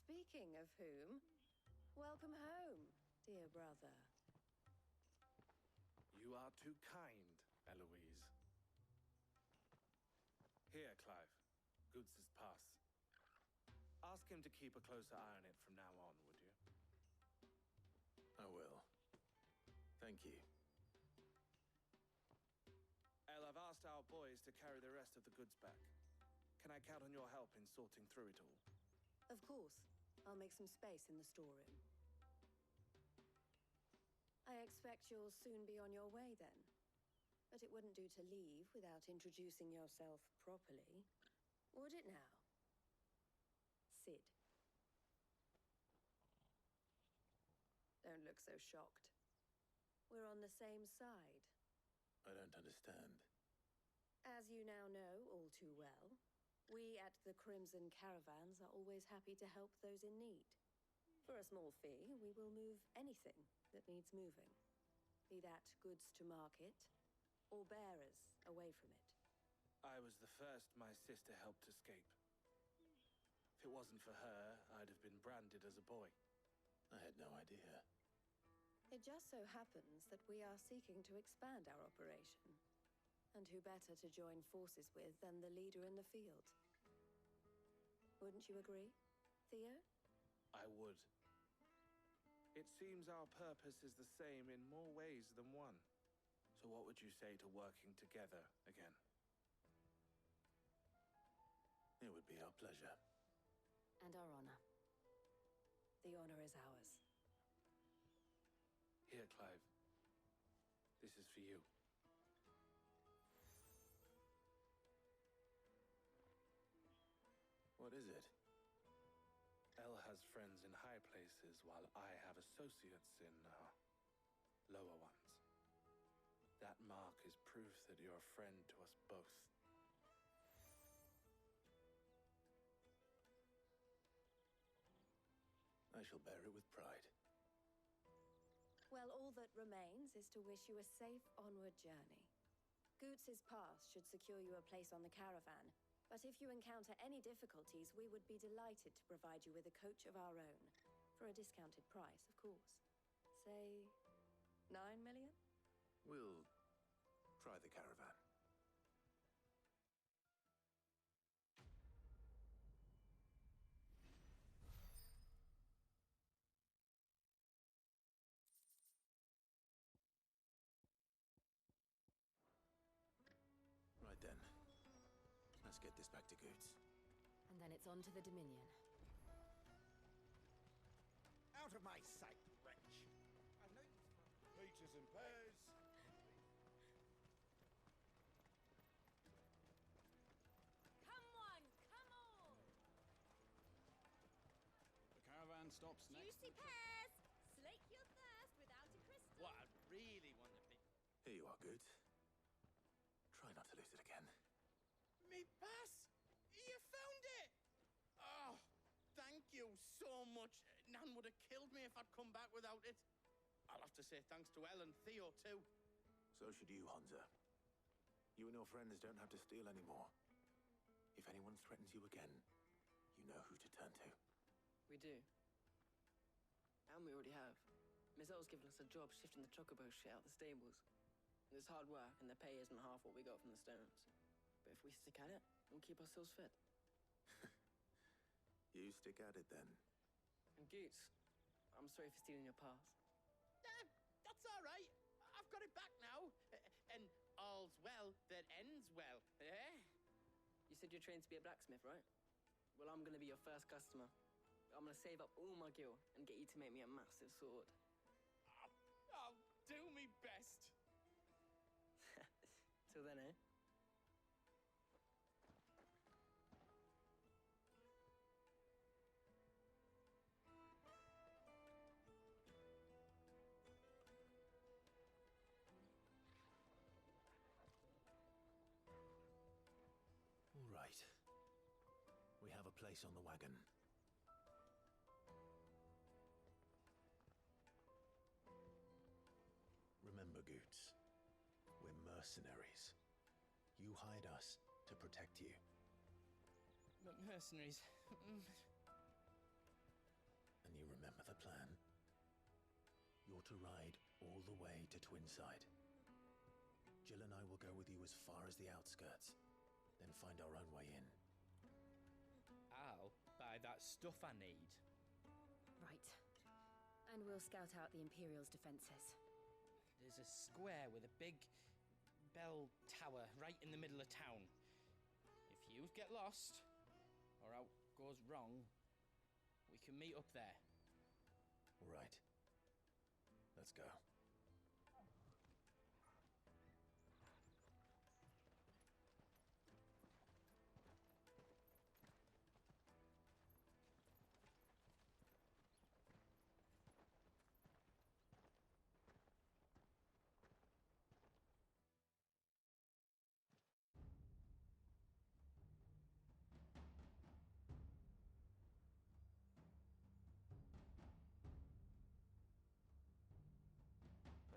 Speaking of whom, welcome home, dear brother. You are too kind, Eloise. Here, Clive. Goots's pass. Ask him to keep a closer eye on it from now on, would you? I will. Thank you. El, I've asked our boys to carry the rest of the goods back. Can I count on your help in sorting through it all? Of course. I'll make some space in the storeroom. I expect you'll soon be on your way then. But it wouldn't do to leave without introducing yourself properly. Would it now? Sid. Don't look so shocked. We're on the same side. I don't understand. As you now know all too well, we at the Crimson Caravans are always happy to help those in need. For a small fee, we will move anything that needs moving. Be that goods to market, or bearers away from it. I was the first my sister helped escape. If it wasn't for her, I'd have been branded as a boy. I had no idea. It just so happens that we are seeking to expand our operation. And who better to join forces with than the leader in the field? Wouldn't you agree, Theo? I would. It seems our purpose is the same in more ways than one. So what would you say to working together again? It would be our pleasure. And our honor. The honor is ours. Here, Clive. This is for you. What is it? El has friends in high places, while I have associates in, lower ones. That mark is proof that you're a friend to us both. I shall bear it with pride. Well, all that remains is to wish you a safe onward journey. Goots's pass should secure you a place on the caravan, but if you encounter any difficulties, we would be delighted to provide you with a coach of our own. For a discounted price, of course. Say, 9 million? We'll try the caravan. Right then. Let's get this back to Goots. And then it's on to the Dominion. Out of my sight, wretch! I know you... Peaches and pears! Come on, come on! The caravan stops next. Juicy pears! Slake your thirst without a crystal. What I really want to be... Here you are, Goots. Try not to lose it again. Me pass! You found it! Oh, thank you so much. Nan would have killed me if I'd come back without it. I'll have to say thanks to Elle and Theo, too. So should you, Honza. You and your friends don't have to steal anymore. If anyone threatens you again, you know who to turn to. We do. And we already have. Miss L's given us a job shifting the chocobo shit out the stables. It's hard work, and the pay isn't half what we got from the stones. But if we stick at it, we'll keep ourselves fit. You stick at it, then. And Goots, I'm sorry for stealing your pass. That's all right. I've got it back now. And all's well that ends well, eh? You said you're trained to be a blacksmith, right? Well, I'm gonna be your first customer. I'm gonna save up all my gil and get you to make me a massive sword. I'll do me best. Till then, eh? All right. We have a place on the wagon. Remember, Goots, we're mercenaries. You hired us to protect you. But mercenaries... And you remember the plan? You're to ride all the way to Twinside. Jill and I will go with you as far as the outskirts, then find our own way in. I'll buy that stuff I need. Right. And we'll scout out the Imperial's defenses. There's a square with a big bell tower right in the middle of town. If you get lost, or out goes wrong, we can meet up there. All right. Let's go.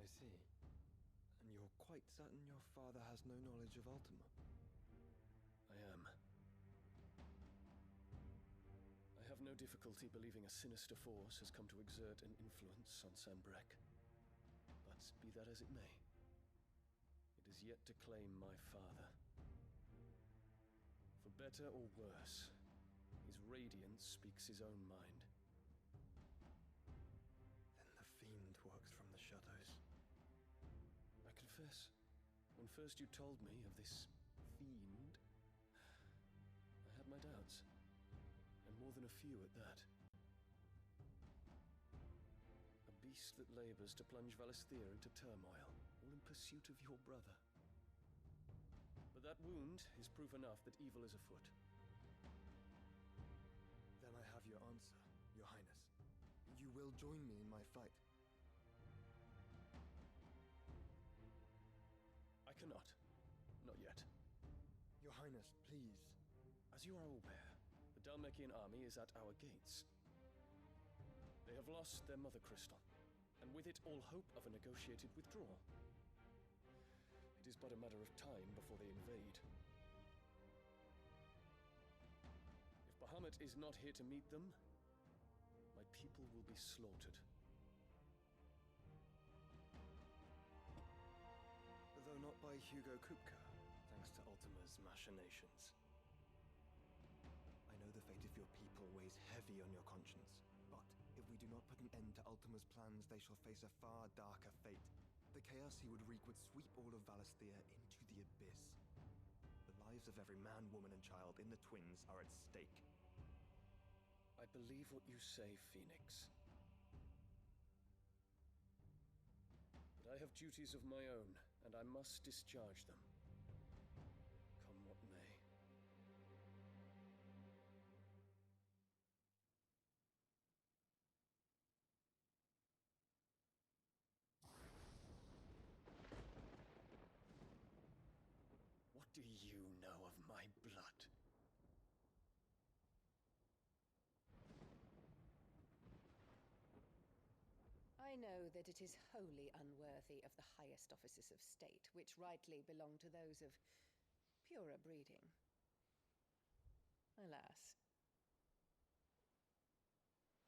I see. And you're quite certain your father has no knowledge of Ultima? I am. I have no difficulty believing a sinister force has come to exert an influence on Sanbreque. But be that as it may, it is yet to claim my father. For better or worse, his radiance speaks his own mind. Then the fiend works from the shadows. I confess, when first you told me of this fiend, I had my doubts. And more than a few at that. A beast that labors to plunge Valisthea into turmoil, all in pursuit of your brother. But that wound is proof enough that evil is afoot. Then I have your answer, Your Highness. You will join me in my fight. I cannot. Not yet. Your Highness, please. As you are aware, the Dhalmekian army is at our gates. They have lost their mother crystal, and with it all hope of a negotiated withdrawal. It is but a matter of time before they invade. If Bahamut is not here to meet them, my people will be slaughtered. Though not by Hugo Kupka, thanks to Ultima's machinations. I know the fate of your people weighs heavy on your conscience, but if we do not put an end to Ultima's plans, they shall face a far darker fate. The chaos he would wreak would sweep all of Valisthea into the abyss. The lives of every man, woman, and child in the Twins are at stake. I believe what you say, Phoenix. But I have duties of my own, and I must discharge them. Come what may. know that it is wholly unworthy of the highest offices of state, which rightly belong to those of purer breeding. Alas.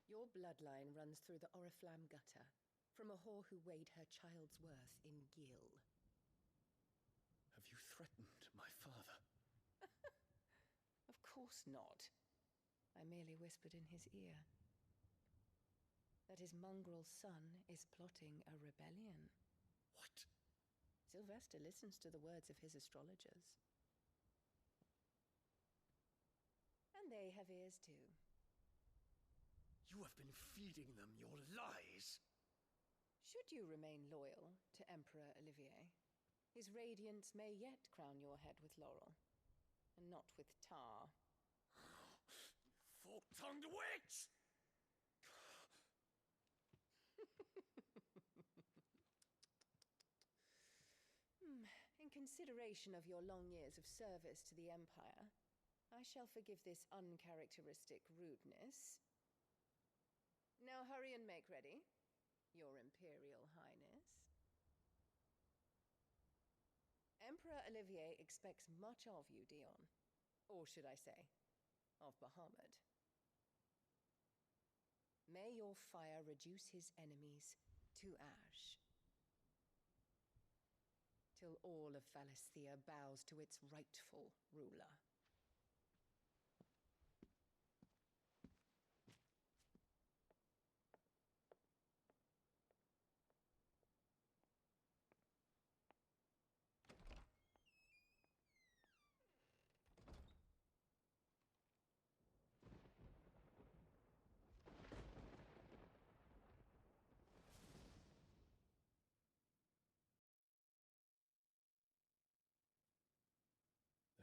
Your bloodline runs through the Oriflamme gutter, from a whore who weighed her child's worth in gil. Have you threatened my father? Of course not. I merely whispered in his ear that his mongrel son is plotting a rebellion. What? Sylvester listens to the words of his astrologers. And they have ears too. You have been feeding them your lies. Should you remain loyal to Emperor Olivier, his radiance may yet crown your head with laurel, and not with tar. Fork-tongued witch! In consideration of your long years of service to the Empire, I shall forgive this uncharacteristic rudeness. Now hurry and make ready, Your Imperial Highness. Emperor Olivier expects much of you, Dion. Or should I say, of Bahamut. May your fire reduce his enemies to ash, till all of Valisthea bows to its rightful ruler.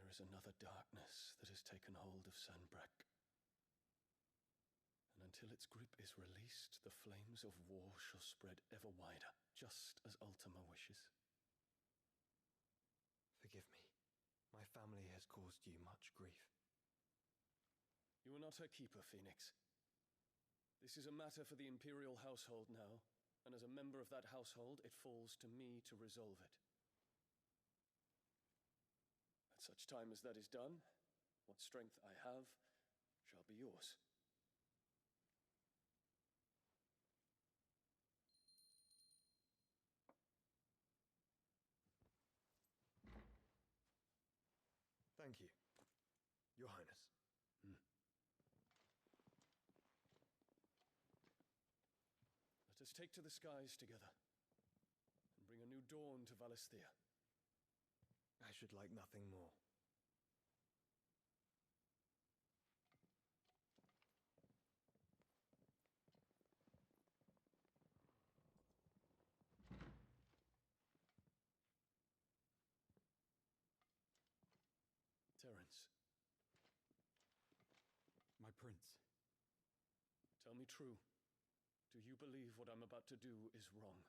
There is another darkness that has taken hold of Sanbreque. And until its grip is released, the flames of war shall spread ever wider, just as Ultima wishes. Forgive me. My family has caused you much grief. You are not her keeper, Phoenix. This is a matter for the Imperial household now, and as a member of that household, it falls to me to resolve it. At such time as that is done, what strength I have shall be yours. Thank you, Your Highness. Let us take to the skies together, and bring a new dawn to Valisthea. I should like nothing more. Terence. My prince. Tell me true. Do you believe what I'm about to do is wrong?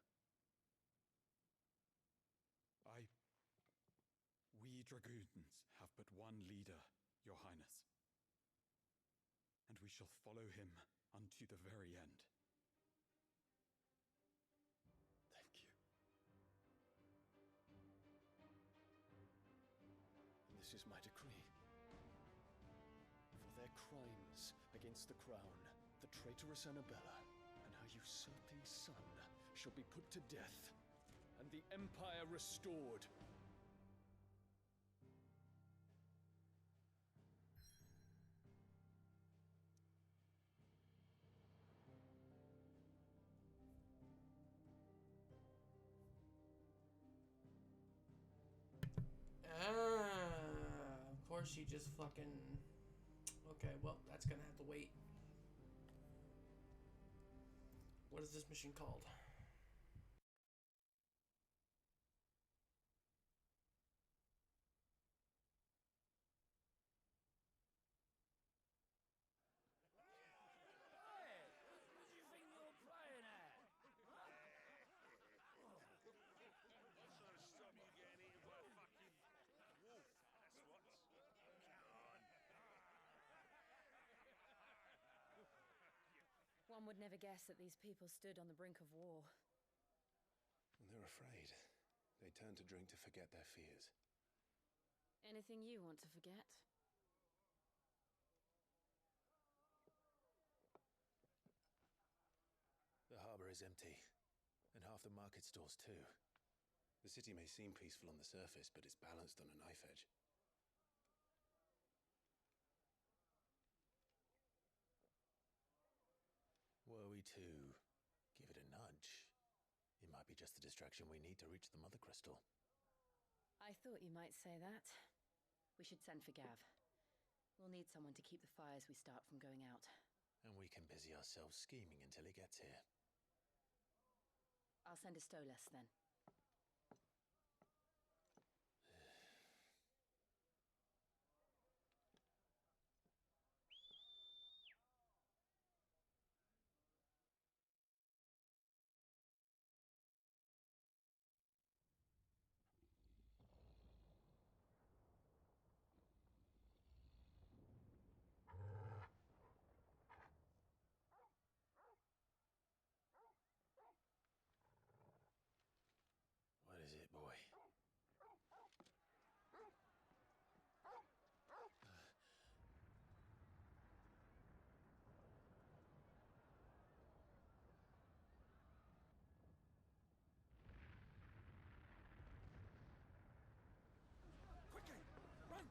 We dragoons have but one leader, Your Highness. And we shall follow him unto the very end. Thank you. And this is my decree. For their crimes against the crown, the traitorous Annabella, and her usurping son shall be put to death, and the Empire restored. Of course she just fucking... Okay, well, that's gonna have to wait. What is this mission called? One would never guess that these people stood on the brink of war. They're afraid. They turn to drink to forget their fears. Anything you want to forget? The harbor is empty, and half the market stalls too. The city may seem peaceful on the surface, but it's balanced on a knife edge. Were we to give it a nudge, it might be just the distraction we need to reach the Mother Crystal. I thought you might say that. We should send for Gav. We'll need someone to keep the fires we start from going out. And we can busy ourselves scheming until he gets here. I'll send a Stolas then. What is it, boy? Quickly! Run!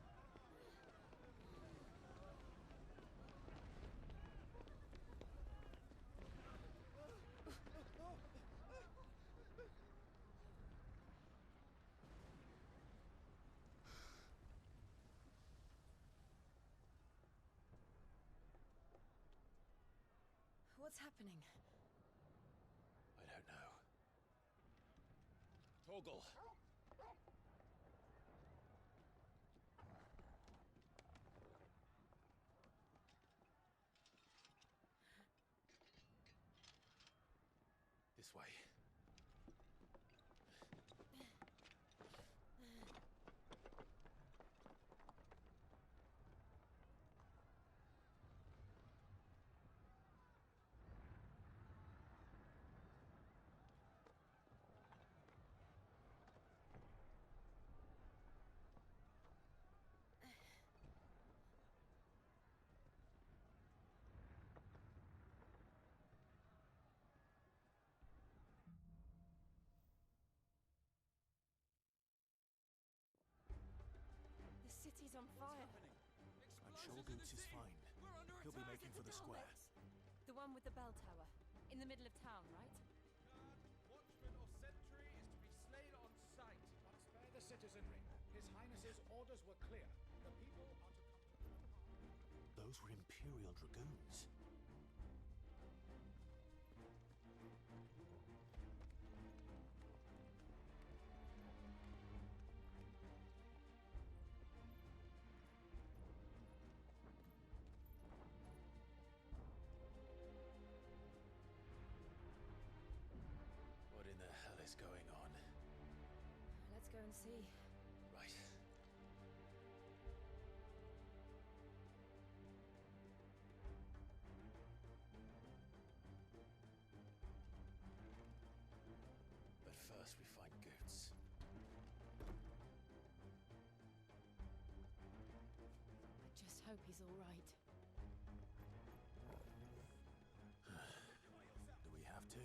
What's happening? I don't know. Torgal! This way. The city's on fire. I'm sure Goots is fine. He'll be making for the square. The one with the bell tower. In the middle of town, right? Watchman or sentry is to be slain on sight. But spare the citizenry. His Highness's orders were clear. The people are to come. Those were Imperial Dragoons. What in the hell is going on? Let's go and see. Right. But first we find Goots. I just hope he's all right. Do we have to?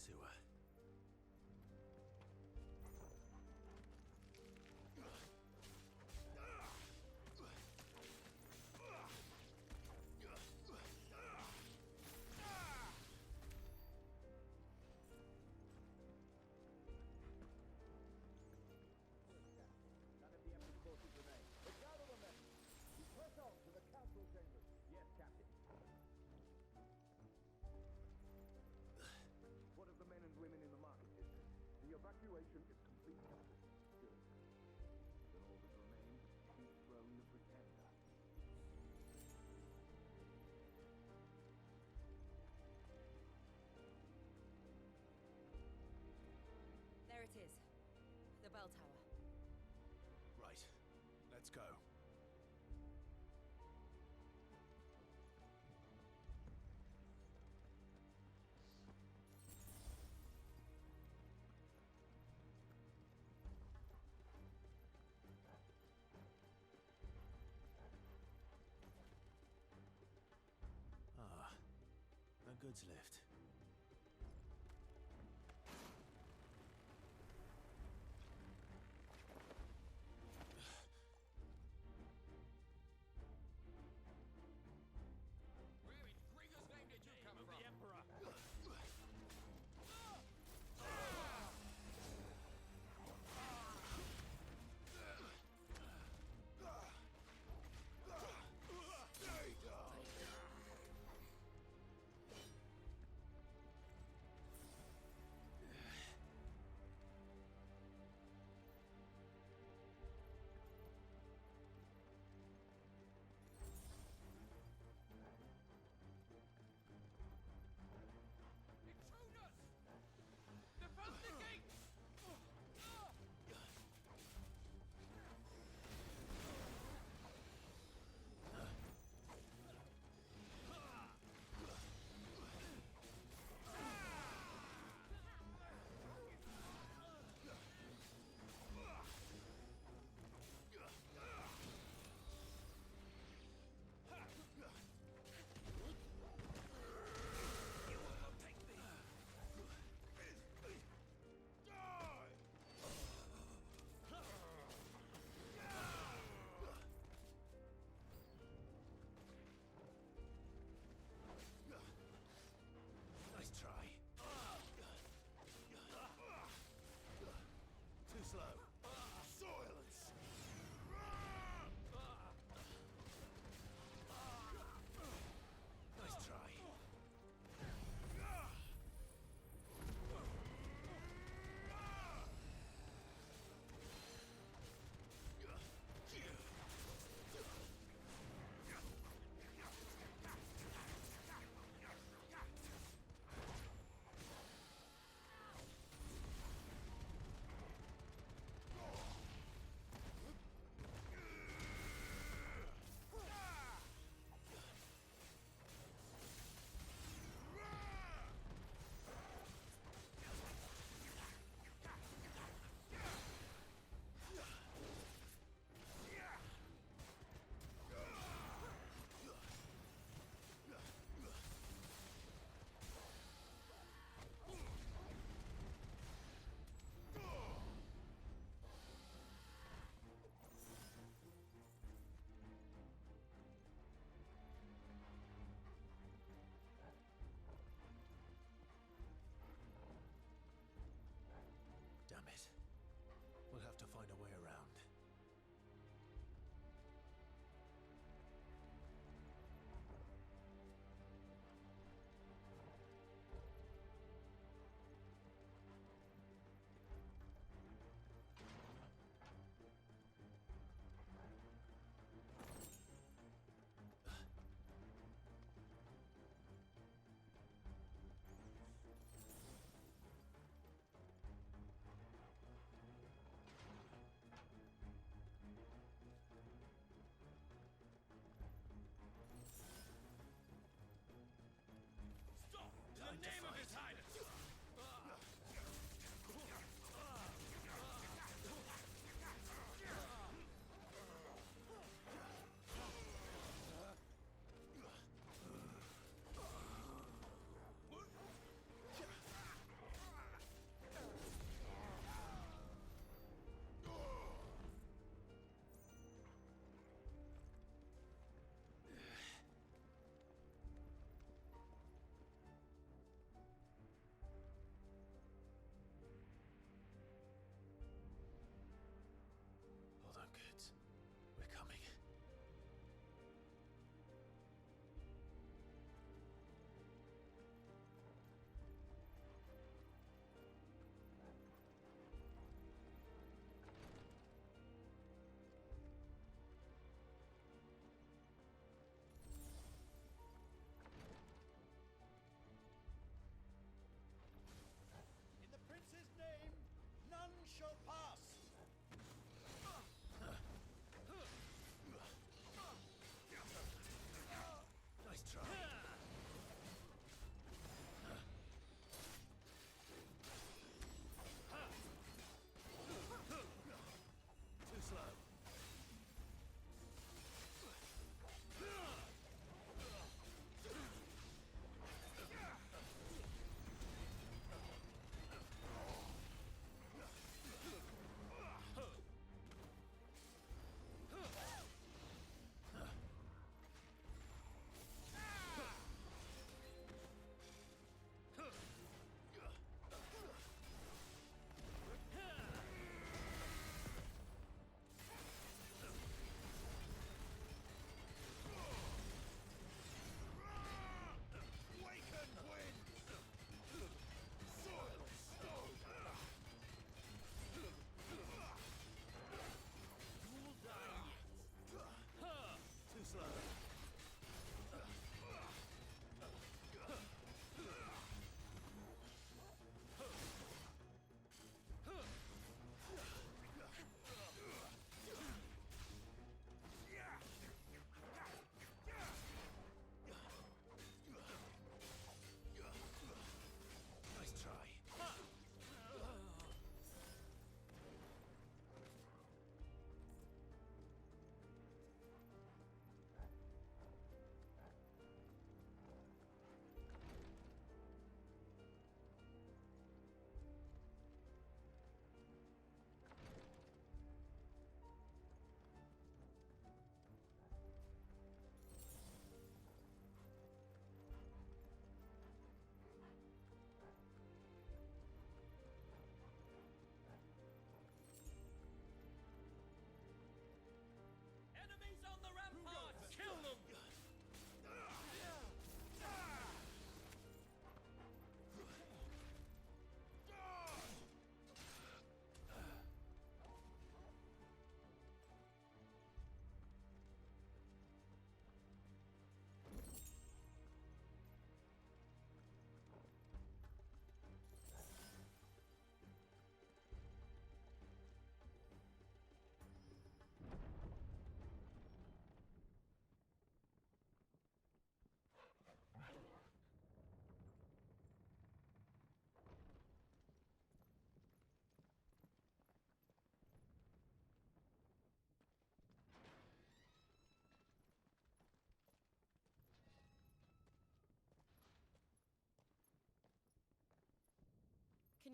sewer. None of the Emperor's forces remain. But gather them then. We press on to the council chambers. Yes, Captain. What of the men and women in the market district? The evacuation is complete, Captain. Good. Then all that remains is to dethrone the Pretender. There it is. The bell tower. Right. Let's go. Ah, a goods lift. Where in Gringer's name did you come from? The Emperor. Intruders! Defend the gate! Nice try. Too slow. Silence! Nice try. Damn it. We'll have to find a way around.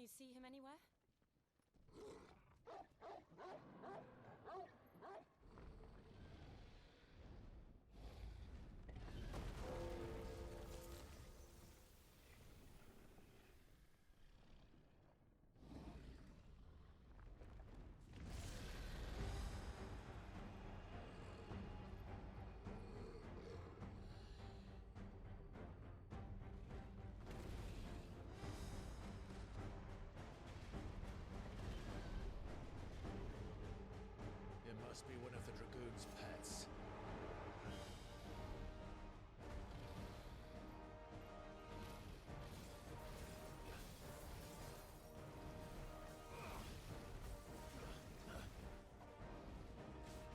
you see him anywhere? It must be one of the Dragoon's pets.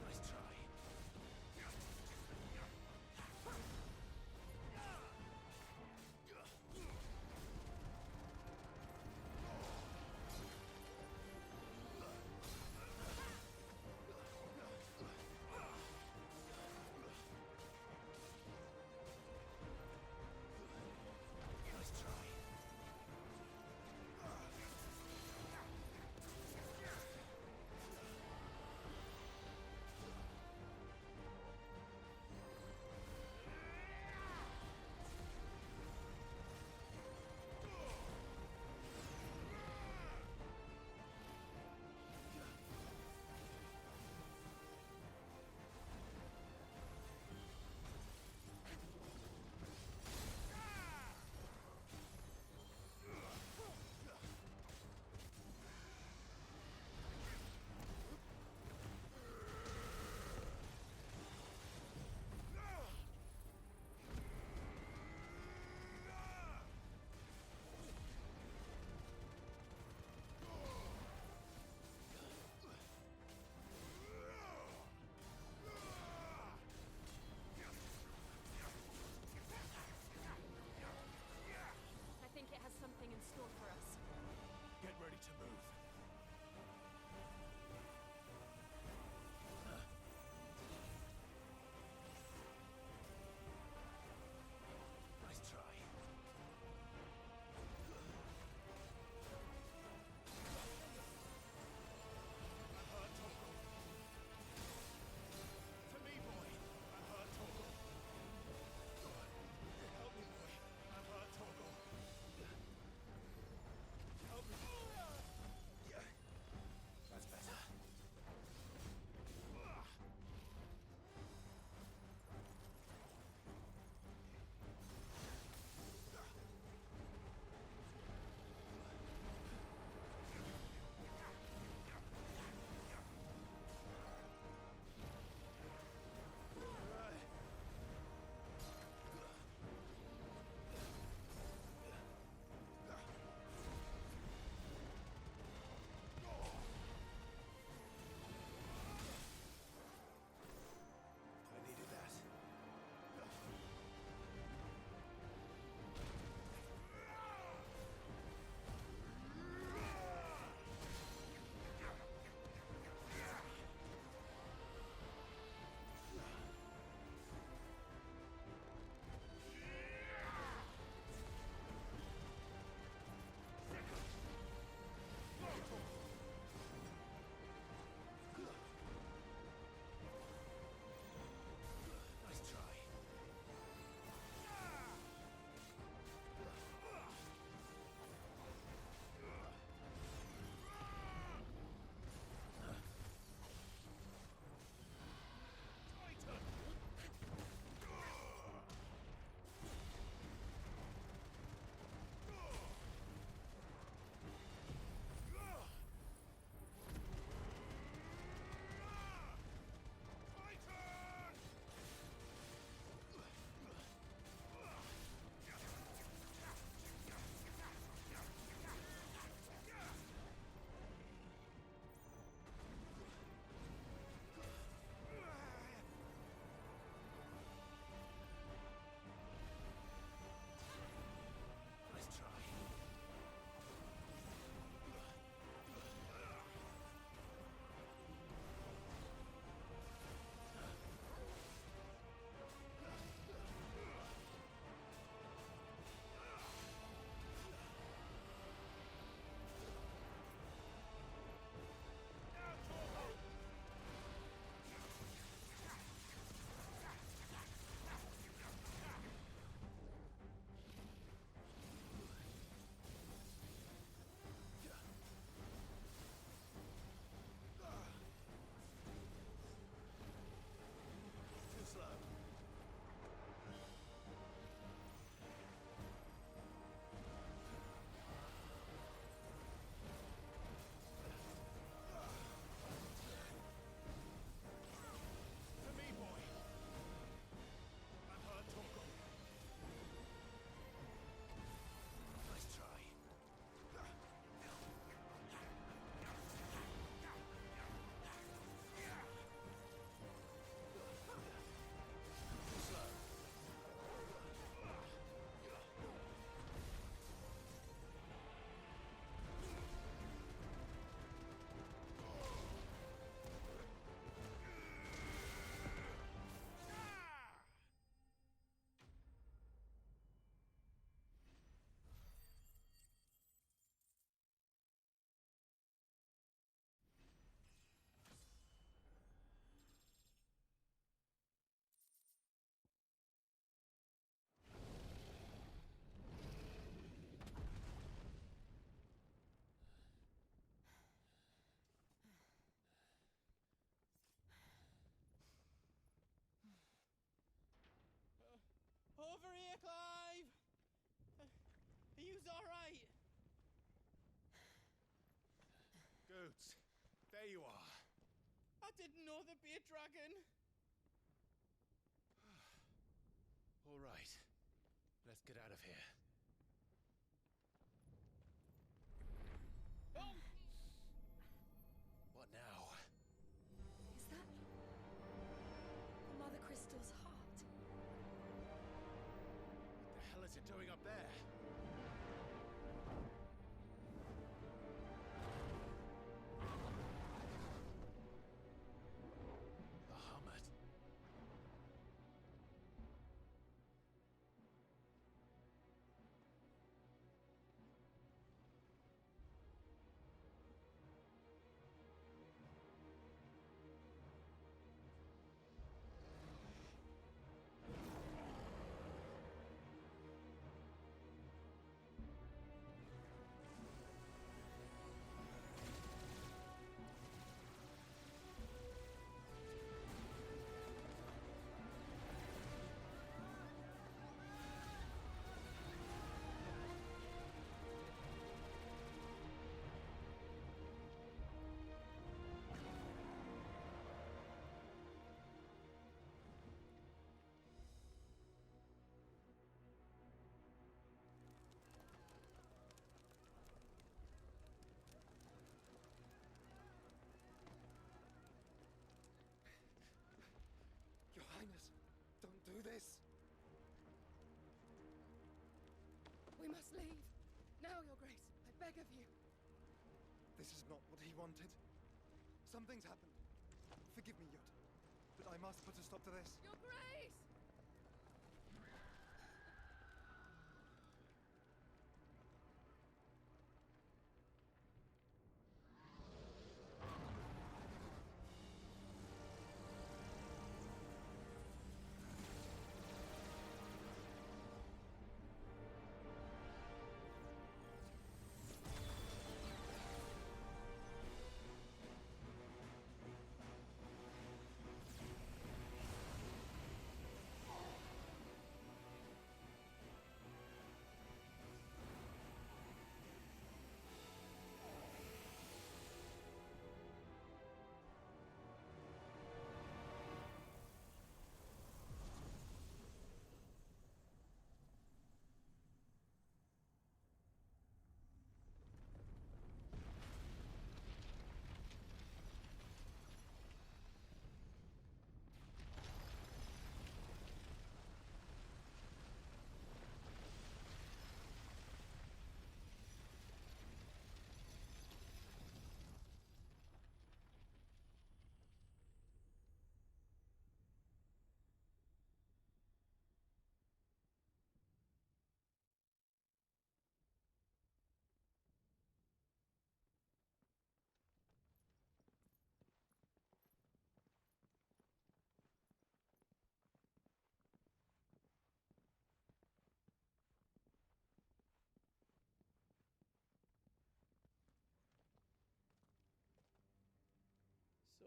Nice try. all right. Goots, there you are. I didn't know there'd be a dragon. All right, let's get out of here. Oh! What now? Is that Mother Crystal's heart? What the hell is it doing up there? Bahamut. Your Highness, don't do this. We must leave. Now, Your Grace, I beg of you. This is not what he wanted. Something's happened. Forgive me, Yod, but I must put a stop to this. Your Grace!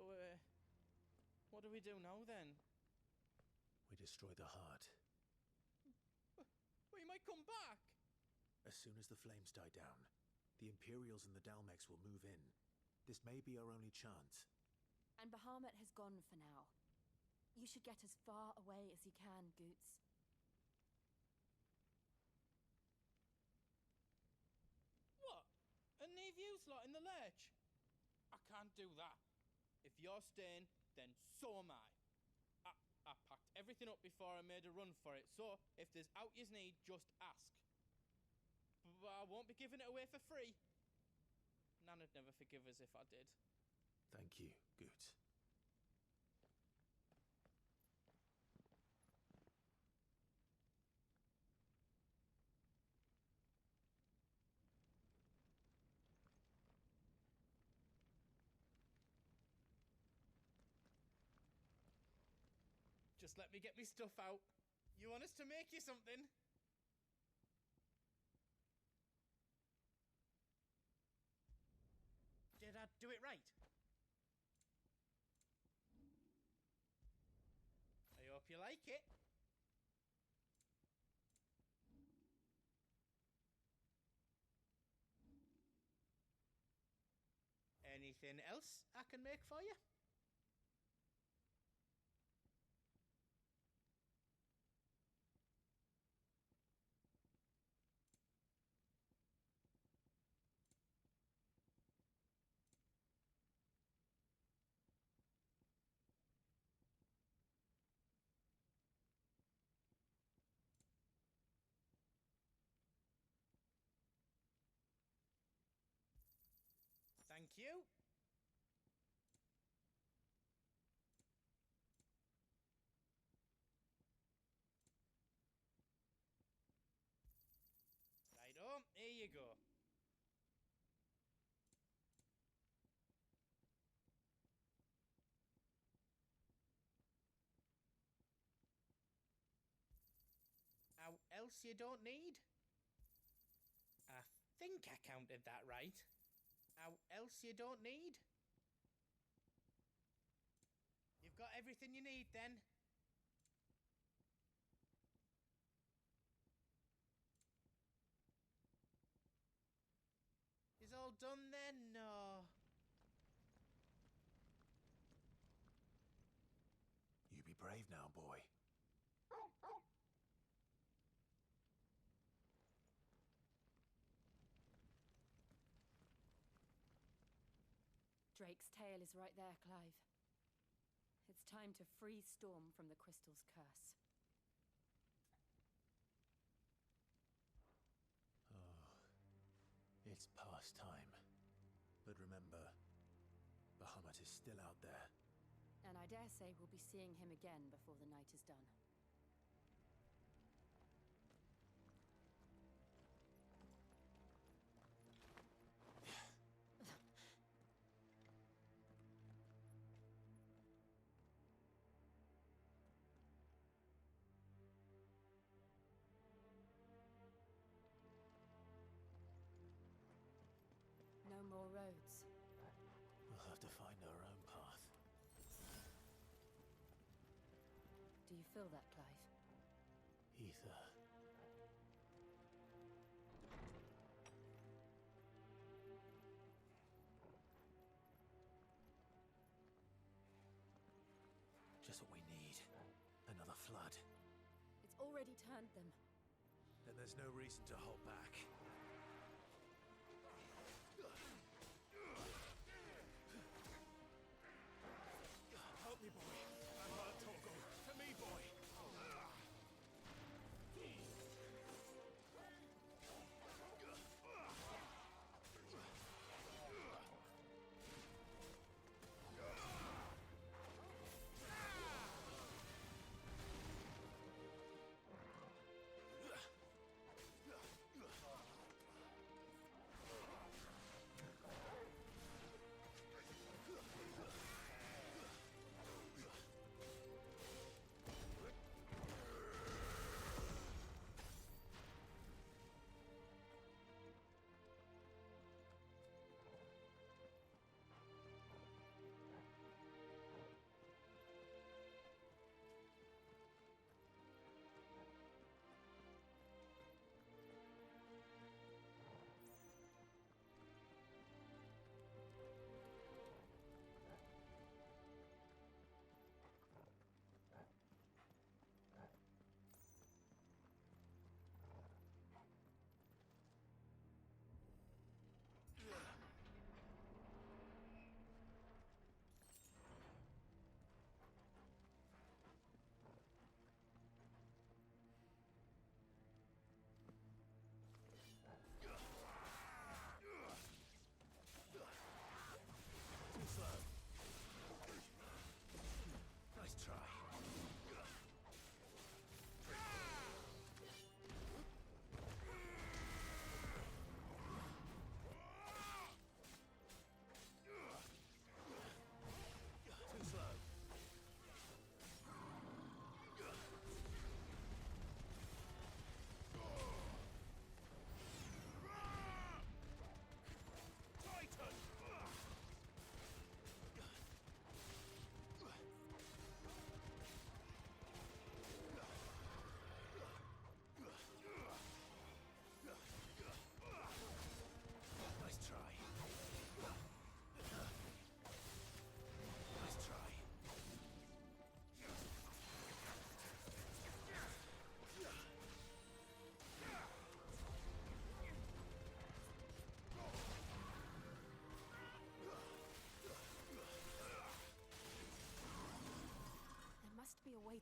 So, what do we do now then? We destroy the heart. We might come back. As soon as the flames die down, the Imperials and the Dalmex will move in. This may be our only chance. And Bahamut has gone for now. You should get as far away as you can, Goots. What? And leave you lot in the lurch? I can't do that. If you're staying, then so am I. I packed everything up before I made a run for it, so if there's out yous need, just ask. But I won't be giving it away for free. Nana'd never forgive us if I did. Thank you, Goots. Just let me get me stuff out. You want us to make you something? Did I do it right? I hope you like it. Anything else I can make for you? Thank you. Righto, here you go. How else you don't need? I think I counted that right. How else you don't need? You've got everything you need then. Is all done then? No. You be brave now, boy. Drake's tail is right there, Clive. It's time to free Storm from the crystal's curse. Oh, it's past time. But remember, Bahamut is still out there. And I dare say we'll be seeing him again before the night is done. No more roads. We'll have to find our own path. Do you feel that, Clive? Ether. Just what we need. Another flood. It's already turned them. Then there's no reason to hold back. Help me, boy. I'm hurt, Togo. To me, boy.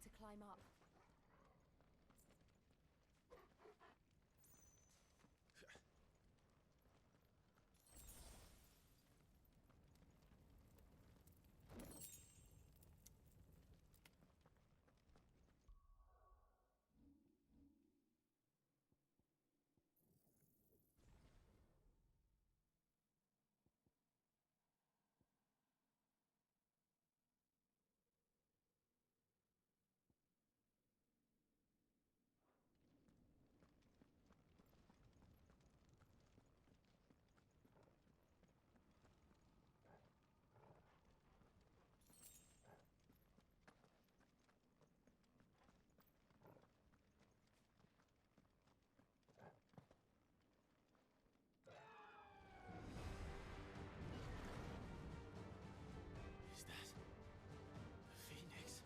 to climb up. Is that the Phoenix?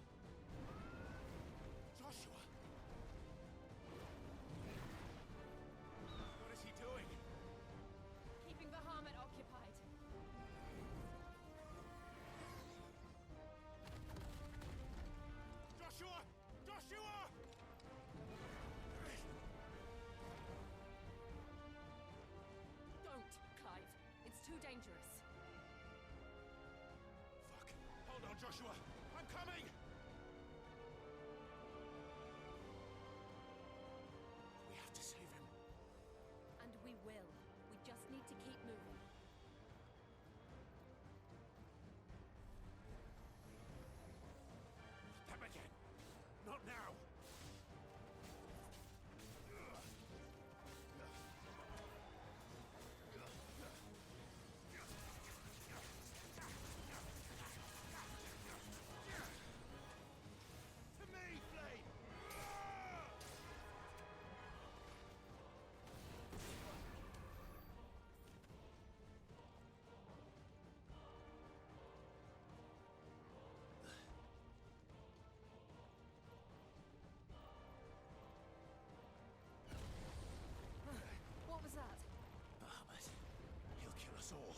Joshua! What is he doing? Keeping Bahamut occupied. Joshua! Joshua! Don't, Clive. It's too dangerous. Fuck. Hold on, Joshua. I'm coming! We have to save him. And we will. We just need to keep moving. Them again. Not now. To me, Flame! What was that? Bahamut. He'll kill us all.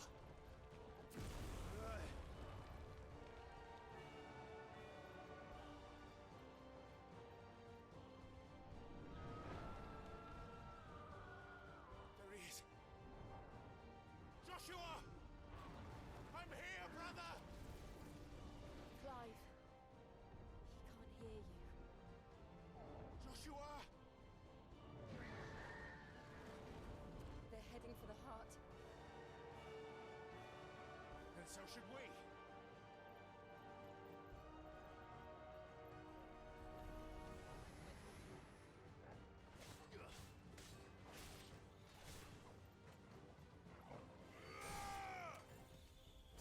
There he is. Joshua! I'm here, brother! Clive. He can't hear you. Joshua! They're heading for the heart. And so should we.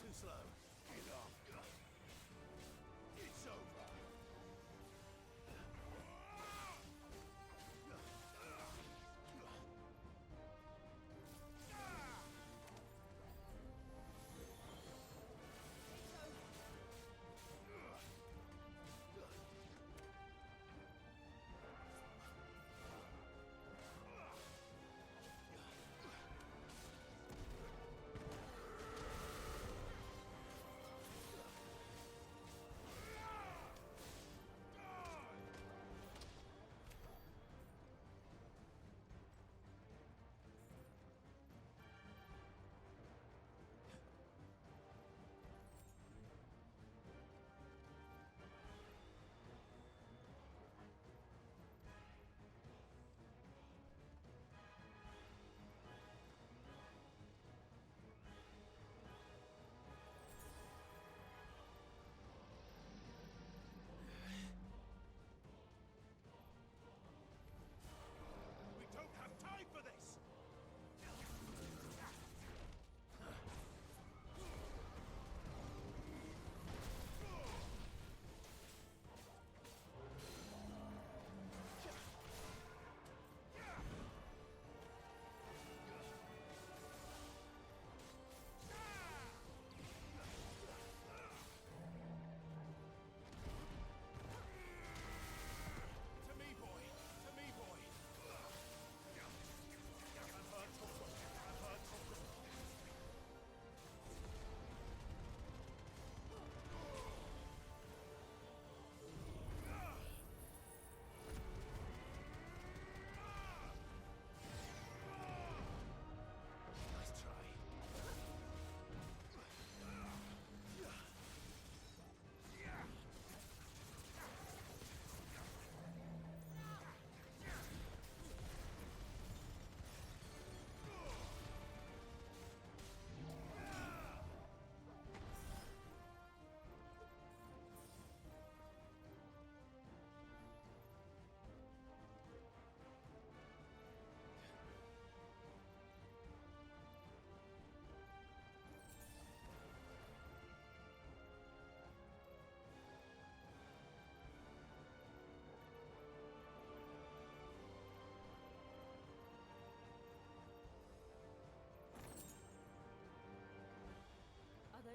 Too slow. Get off. It's over.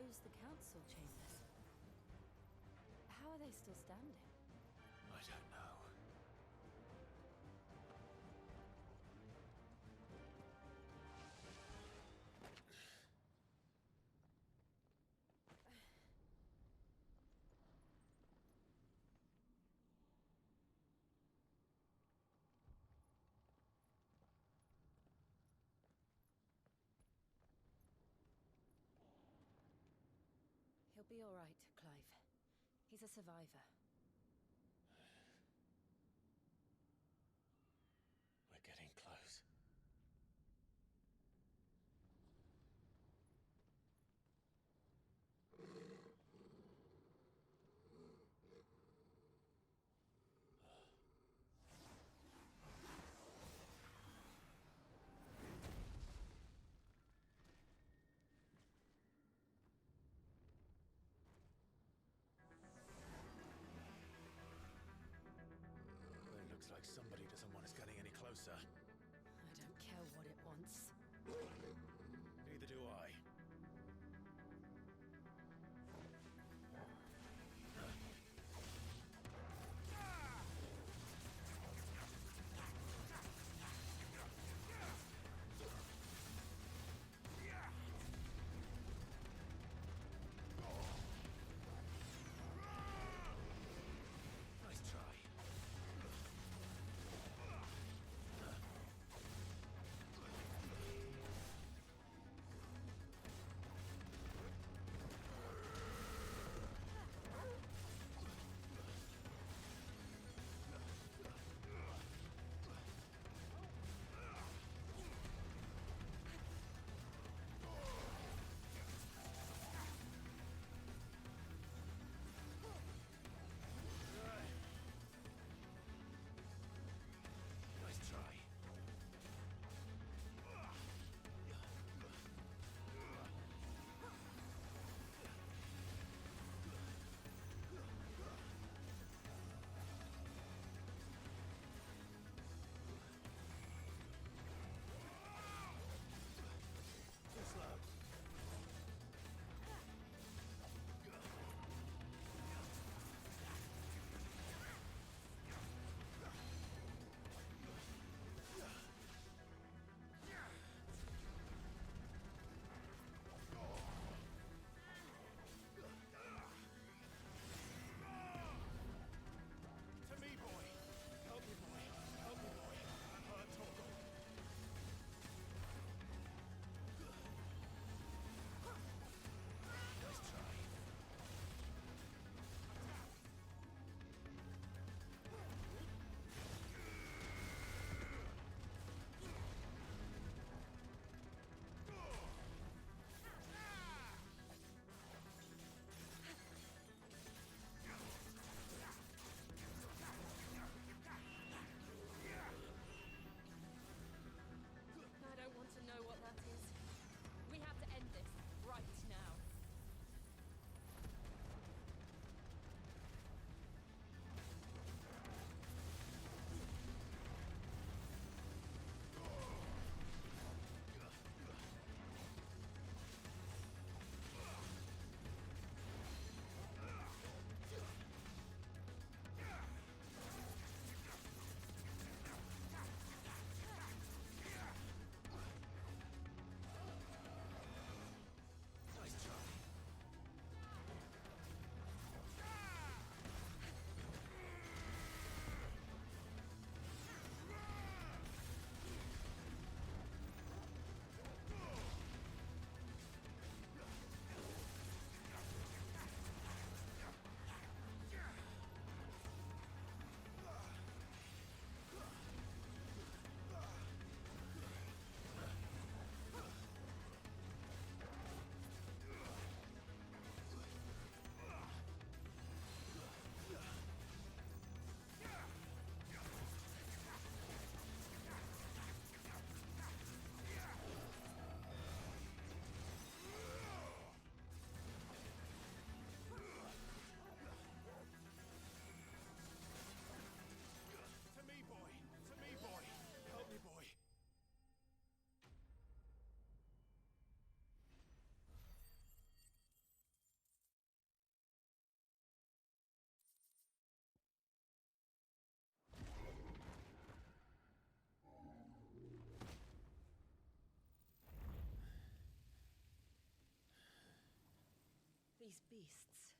Those the council chambers. How are they still standing? I don't know. He'll be all right, Clive. He's a survivor. We're getting close. These beasts...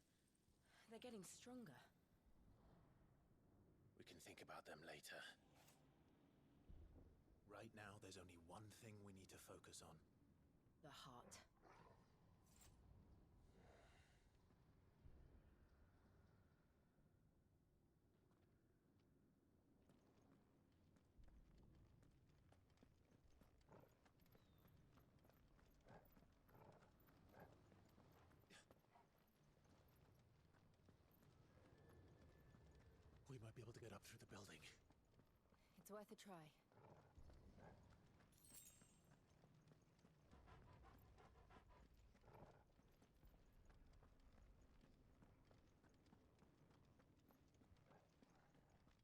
they're getting stronger. We can think about them later. Right now, there's only one thing we need to focus on. The heart. We might be able to get up through the building. It's worth a try.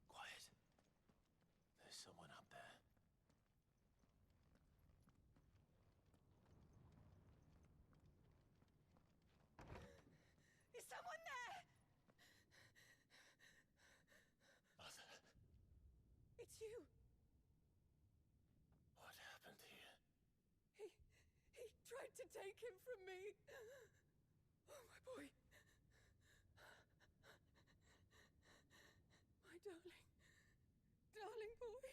Quiet. There's someone up there. Is someone there? Mother. It's you. What happened here? He tried to take him from me. Oh, my boy. My darling. Darling boy.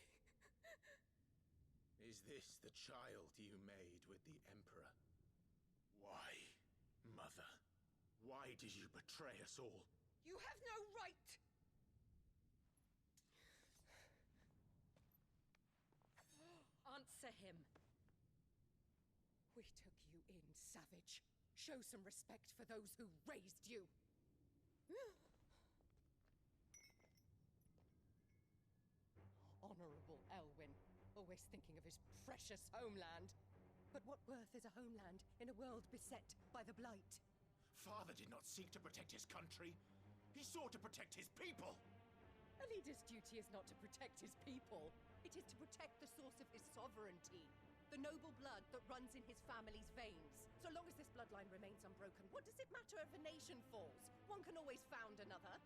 Is this the child you made with the Emperor? Why, Mother? Why did you betray us all? You have no right. Answer him. We took you in, savage. Show some respect for those who raised you. Honorable Elwyn, always thinking of his precious homeland. But what worth is a homeland in a world beset by the Blight? Father did not seek to protect his country. He sought to protect his people. A leader's duty is not to protect his people. It is to protect the source of his sovereignty. The noble blood that runs in his family's veins. So long as this bloodline remains unbroken, what does it matter if a nation falls? One can always found another.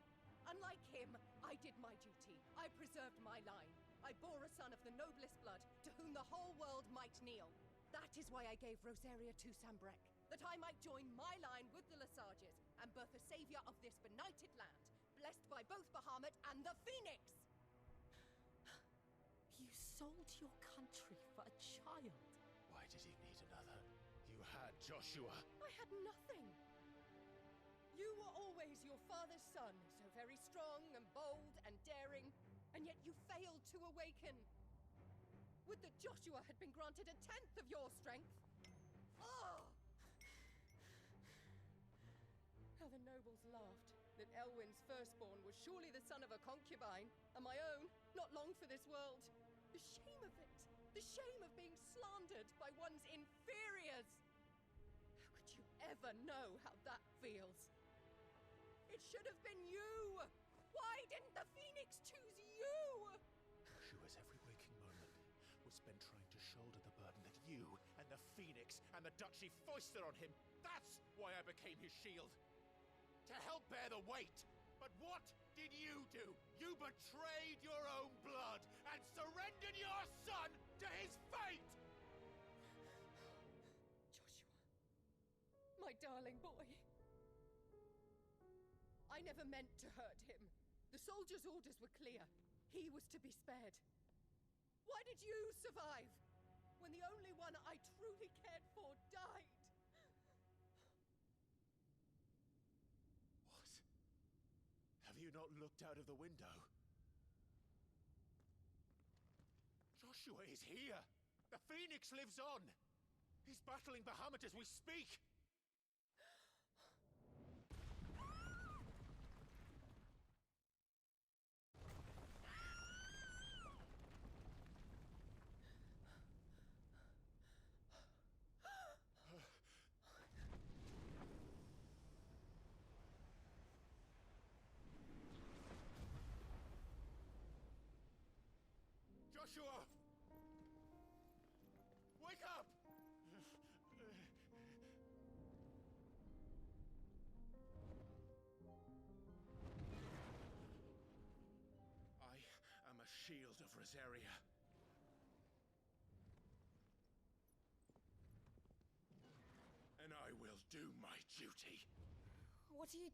Unlike him, I did my duty. I preserved my line. I bore a son of the noblest blood, to whom the whole world might kneel. That is why I gave Rosaria to Sambrek, that I might join my line with the Lesages and birth a savior of this benighted land, blessed by both Bahamut and the Phoenix! You sold your country for a child. Why did he need another? You had Joshua. I had nothing. You were always your father's son, so very strong and bold and daring, and yet you failed to awaken. Would that Joshua had been granted 1/10 of your strength. Oh! How the nobles laughed that Elwyn's firstborn was surely the son of a concubine, and my own, not long for this world. The shame of it! The shame of being slandered by one's inferiors! How could you ever know how that feels? It should have been you! Why didn't the Phoenix choose you? Joshua's every waking moment was spent trying to shoulder the burden that you and the Phoenix and the Duchy foisted on him. That's why I became his shield. To help bear the weight. But what did you do? You betrayed your own blood and surrendered your son to his fate! Joshua, my darling boy. I never meant to hurt him. The soldiers' orders were clear. He was to be spared. Why did you survive when the only one I truly cared for died? What? Have you not looked out of the window? Joshua is here! The Phoenix lives on! He's battling Bahamut as we speak! Joshua! Wake up! I am a shield of Rosaria. And I will do my duty. What are you...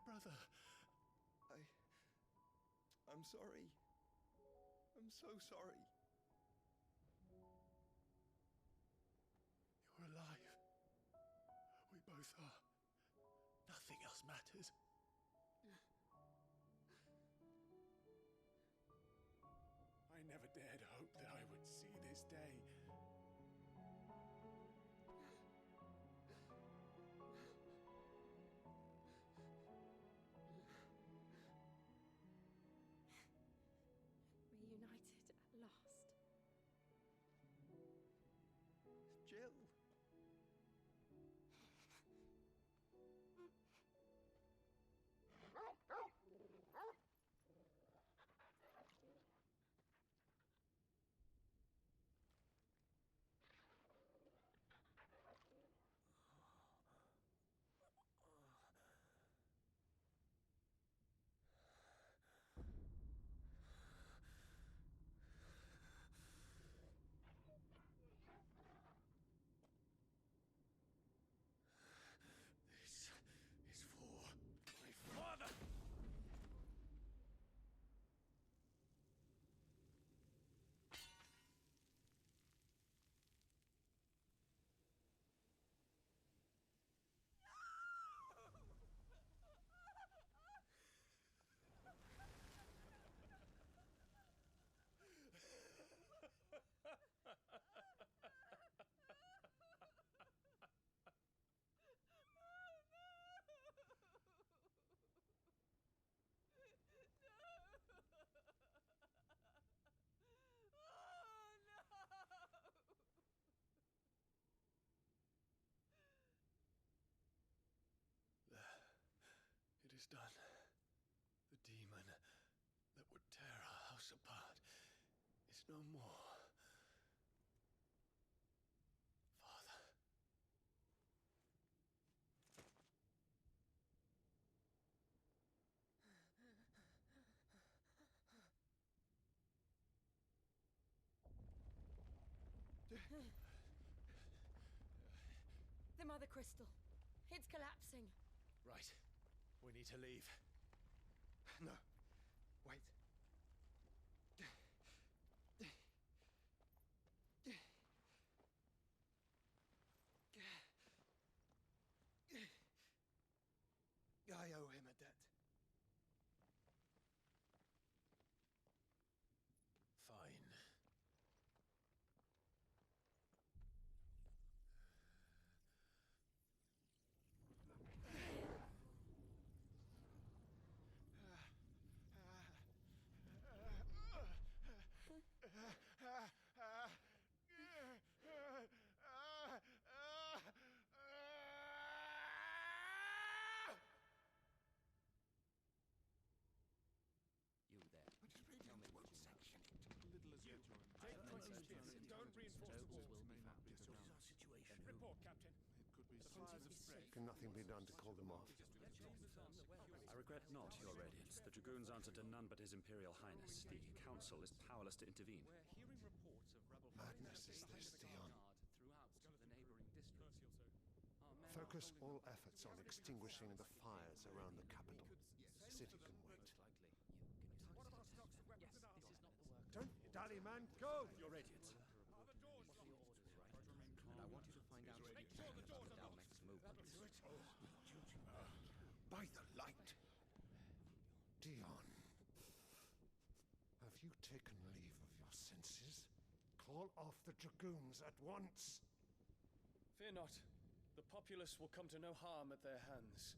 brother. I'm sorry. I'm so sorry. You're alive. We both are. Nothing else matters. I never dared hope that I would see this day. Reunited at last. Jill. This is for my father! It is done. The demon that would tear our house apart is no more. Father. The Mother Crystal. It's collapsing. Right. We need to leave. No. Wait. I owe him a debt. Fine. You there. But his radio won't sanction it. Little as you join. Take Don't reinforce the walls. Will be found. This is our situation. Report, Captain. It could be The fires have spread. Can nothing be done to call them off? I regret not, Your Radiance. The Dragoons answer to none but His Imperial Highness. The Council is powerless to intervene. We're hearing reports of rebel Madness is this, Dion. throughout the neighboring districts. Our men Focus are all efforts on extinguishing the fires around the capital. The city can wait. What about stocks of weapons and armor? This is not the work. Don't dally, man. Go! Your Radiance. Are the doors locked? And I want you to find out Make sure the doors are locked. Dalmek's movements. By the light. Dion. Have you taken leave of your senses? Call off the Dragoons at once. Fear not. The populace will come to no harm at their hands.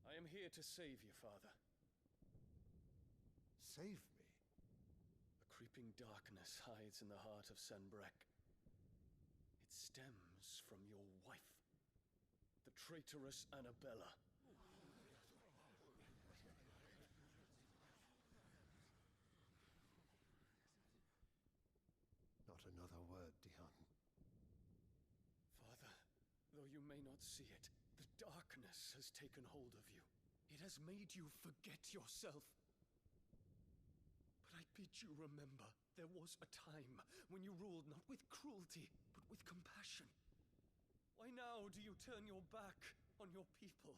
I am here to save you, Father. Save me? A creeping darkness hides in the heart of Senbrek. It stems from your wife, the traitorous Annabella. Not another word, Dion. Father, though you may not see it, the darkness has taken hold of you. It has made you forget yourself. But I Did you remember there was a time when you ruled not with cruelty, but with compassion? Why now do you turn your back on your people?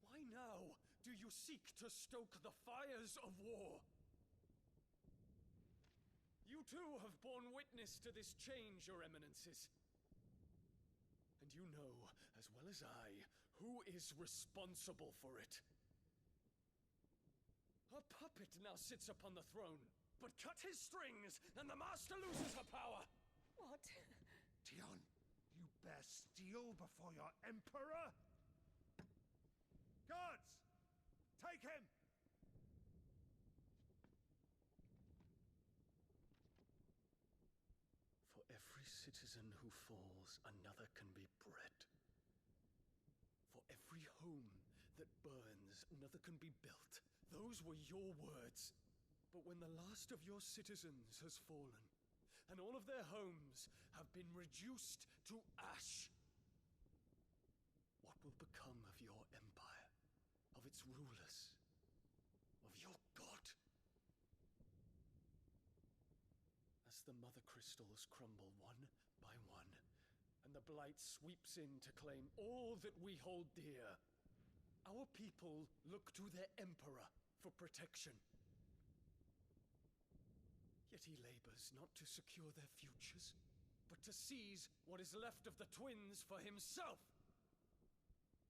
Why now do you seek to stoke the fires of war? You too have borne witness to this change, your eminences. And you know, as well as I, who is responsible for it. A puppet now sits upon the throne, but cut his strings, and the master loses her power! What? Dion, you bear steel before your emperor? Guards! Take him! For every citizen who falls, another can be bred. For every home that burns, another can be built. Those were your words. But when the last of your citizens has fallen, and all of their homes have been reduced to ash, what will become of your empire, of its rulers, of your god? As the mother crystals crumble one by one, and the blight sweeps in to claim all that we hold dear, our people look to their emperor for protection. Yet he labors not to secure their futures, but to seize what is left of the twins for himself.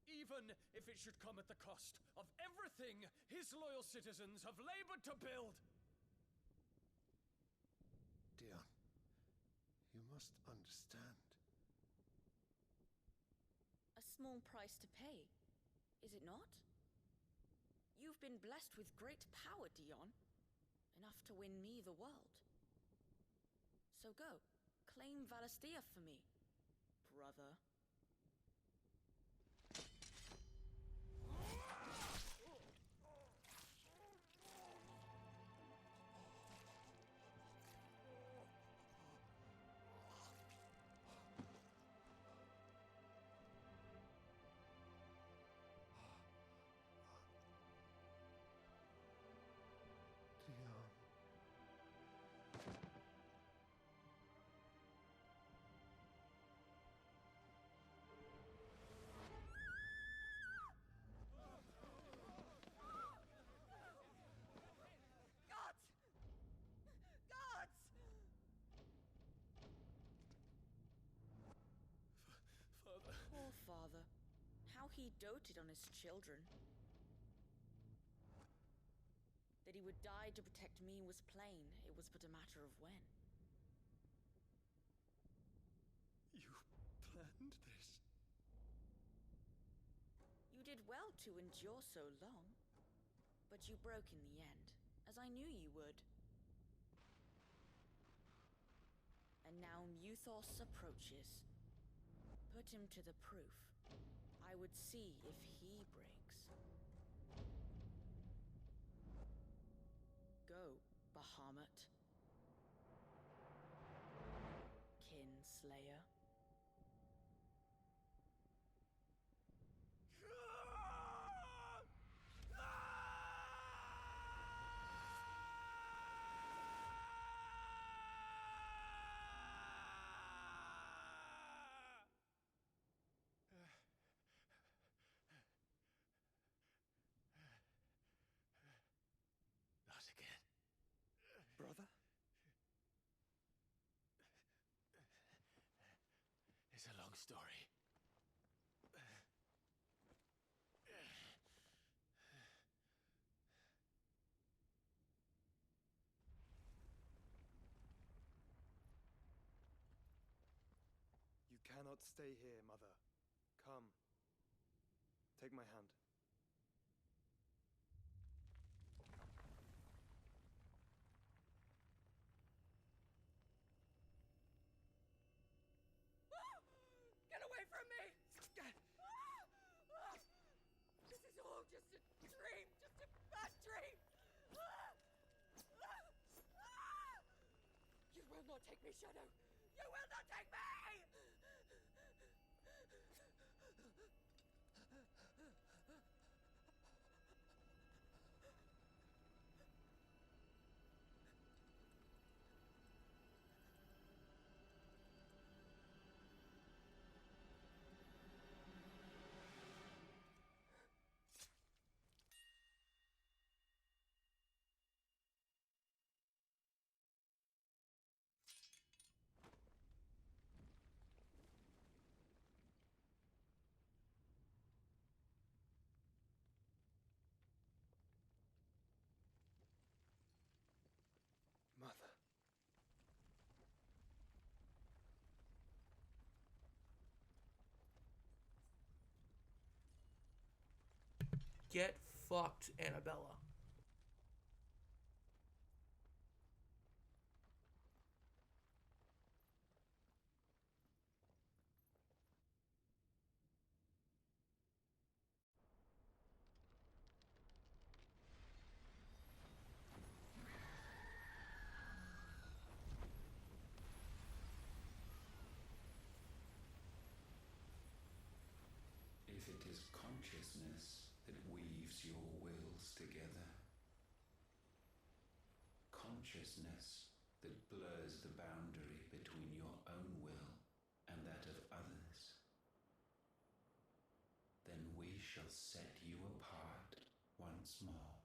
Even if it should come at the cost of everything his loyal citizens have labored to build. Dion, you must understand. A small price to pay, is it not? You've been blessed with great power, Dion. Enough to win me the world. So go, claim Valisthea for me, brother. Father, how he doted on his children. That he would die to protect me was plain. It was but a matter of when. You planned this? You did well to endure so long, but you broke in the end, as I knew you would. And now Muthos approaches. Put him to the proof. I would see if he breaks. Go, Bahamut. Kinslayer. Not again. Brother? It's a long story. You cannot stay here, Mother. Come. Take my hand. Get away from me! This is all just a dream, just a bad dream! You will not take me, Shadow! You will not take me! Get fucked, Annabella. If it is consciousness that weaves your wills together, consciousness that blurs the boundary between your own will and that of others, then we shall set you apart once more.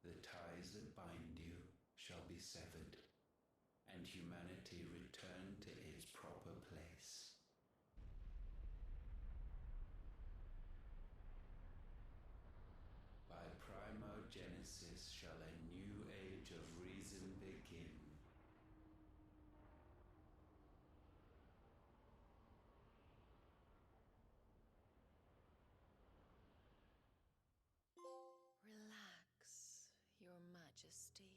The ties that bind you shall be severed, and humanity return to its proper place. By primogenesis shall a new age of reason begin. Relax, Your Majesty.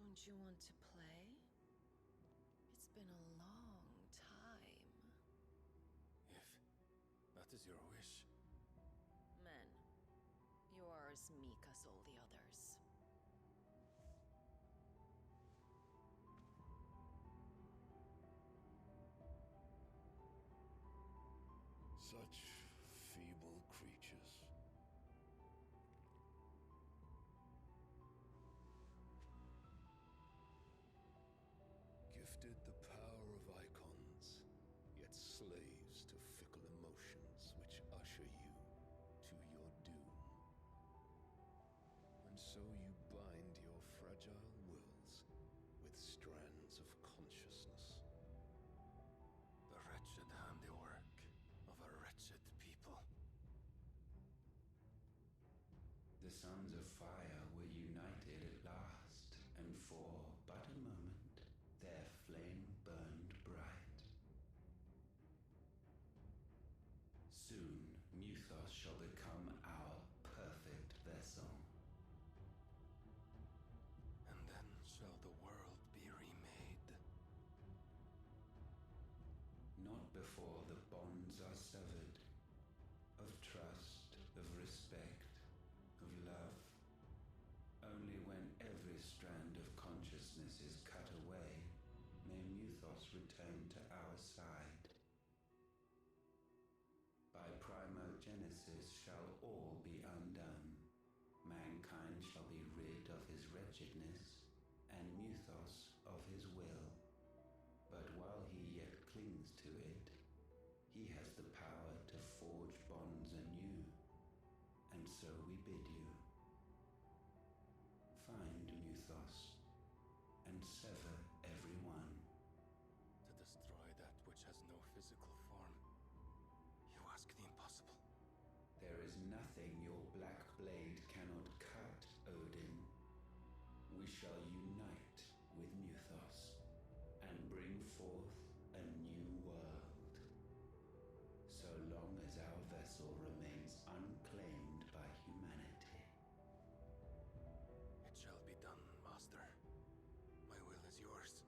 Don't you want to play? It's been a long time. If that is your wish. Men, you are as meek as all the others. Such feeble creatures. Gifted the power of icons, yet slaves to fickle emotions which usher you to your doom. And so you bind your fragile wills with strands of consciousness. The wretched handiwork of a wretched people. The sons of fire were united at last, and for but a moment their flame burned bright. Soon Muthos shall become our perfect vessel. And then shall the world be remade. Not before the bonds are severed, of trust, of respect, of love. Only when every strand of consciousness is cut away, may Muthos return to our side. By primogenesis shall all be undone. Mankind shall be rid of his wretchedness, and Muthos of his will. But while he yet clings to it, he has the power to forge bonds anew. And so we bid you, find Muthos, and sever everyone. To destroy that which has no physical form. You ask the impossible. There is nothing your black blade cannot cut, Odin. We shall unite with Muthos, and bring forth a new world. So long as our vessel remains unclaimed by humanity. It shall be done, Master. My will is yours.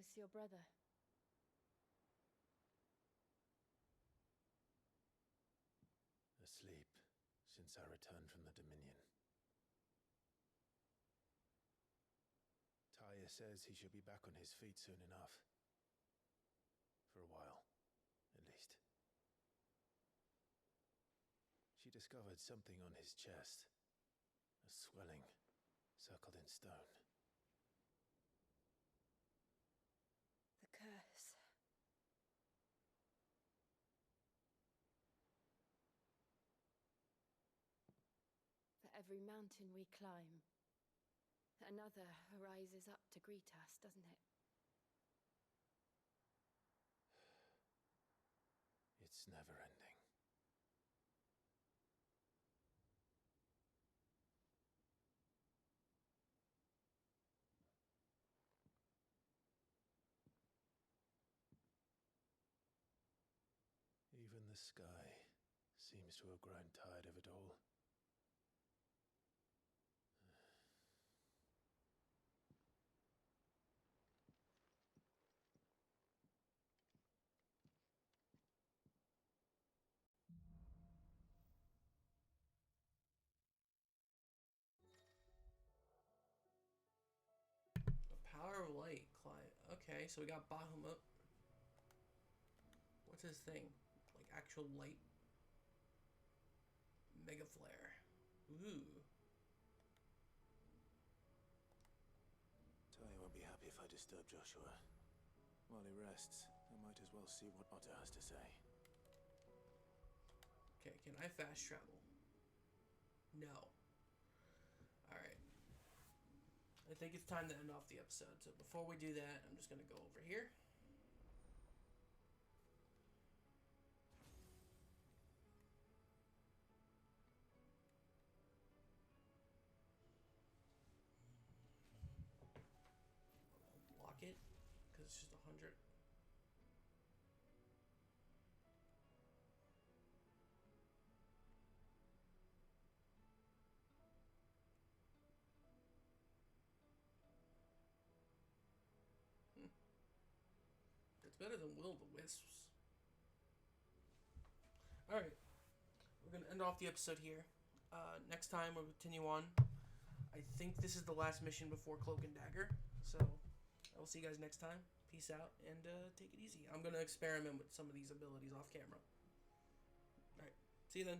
How's your brother? Asleep since I returned from the Dominion. Taya says he should be back on his feet soon enough. For a while, at least. She discovered something on his chest. A swelling, circled in stone. The curse. For every mountain we climb, another rises up to greet us, doesn't it? It's never ending. Even the sky seems to have grown tired of it all. The power of light climb. Okay, so we got Bahamut. What's his thing? Like actual light? Mega flare. Ooh. Taya won't be happy if I disturb Joshua. While he rests, I might as well see what Otter has to say. Okay, can I fast travel? No. Alright. I think it's time to end off the episode. So before we do that, I'm just going to go over here. Block it, because it's just 100. It's better than Will-o-the-Wisps. Alright. We're going to end off the episode here. Next time we'll continue on. I think this is the last mission before Cloak and Dagger. So, I will see you guys next time. Peace out and take it easy. I'm going to experiment with some of these abilities off camera. Alright. See you then.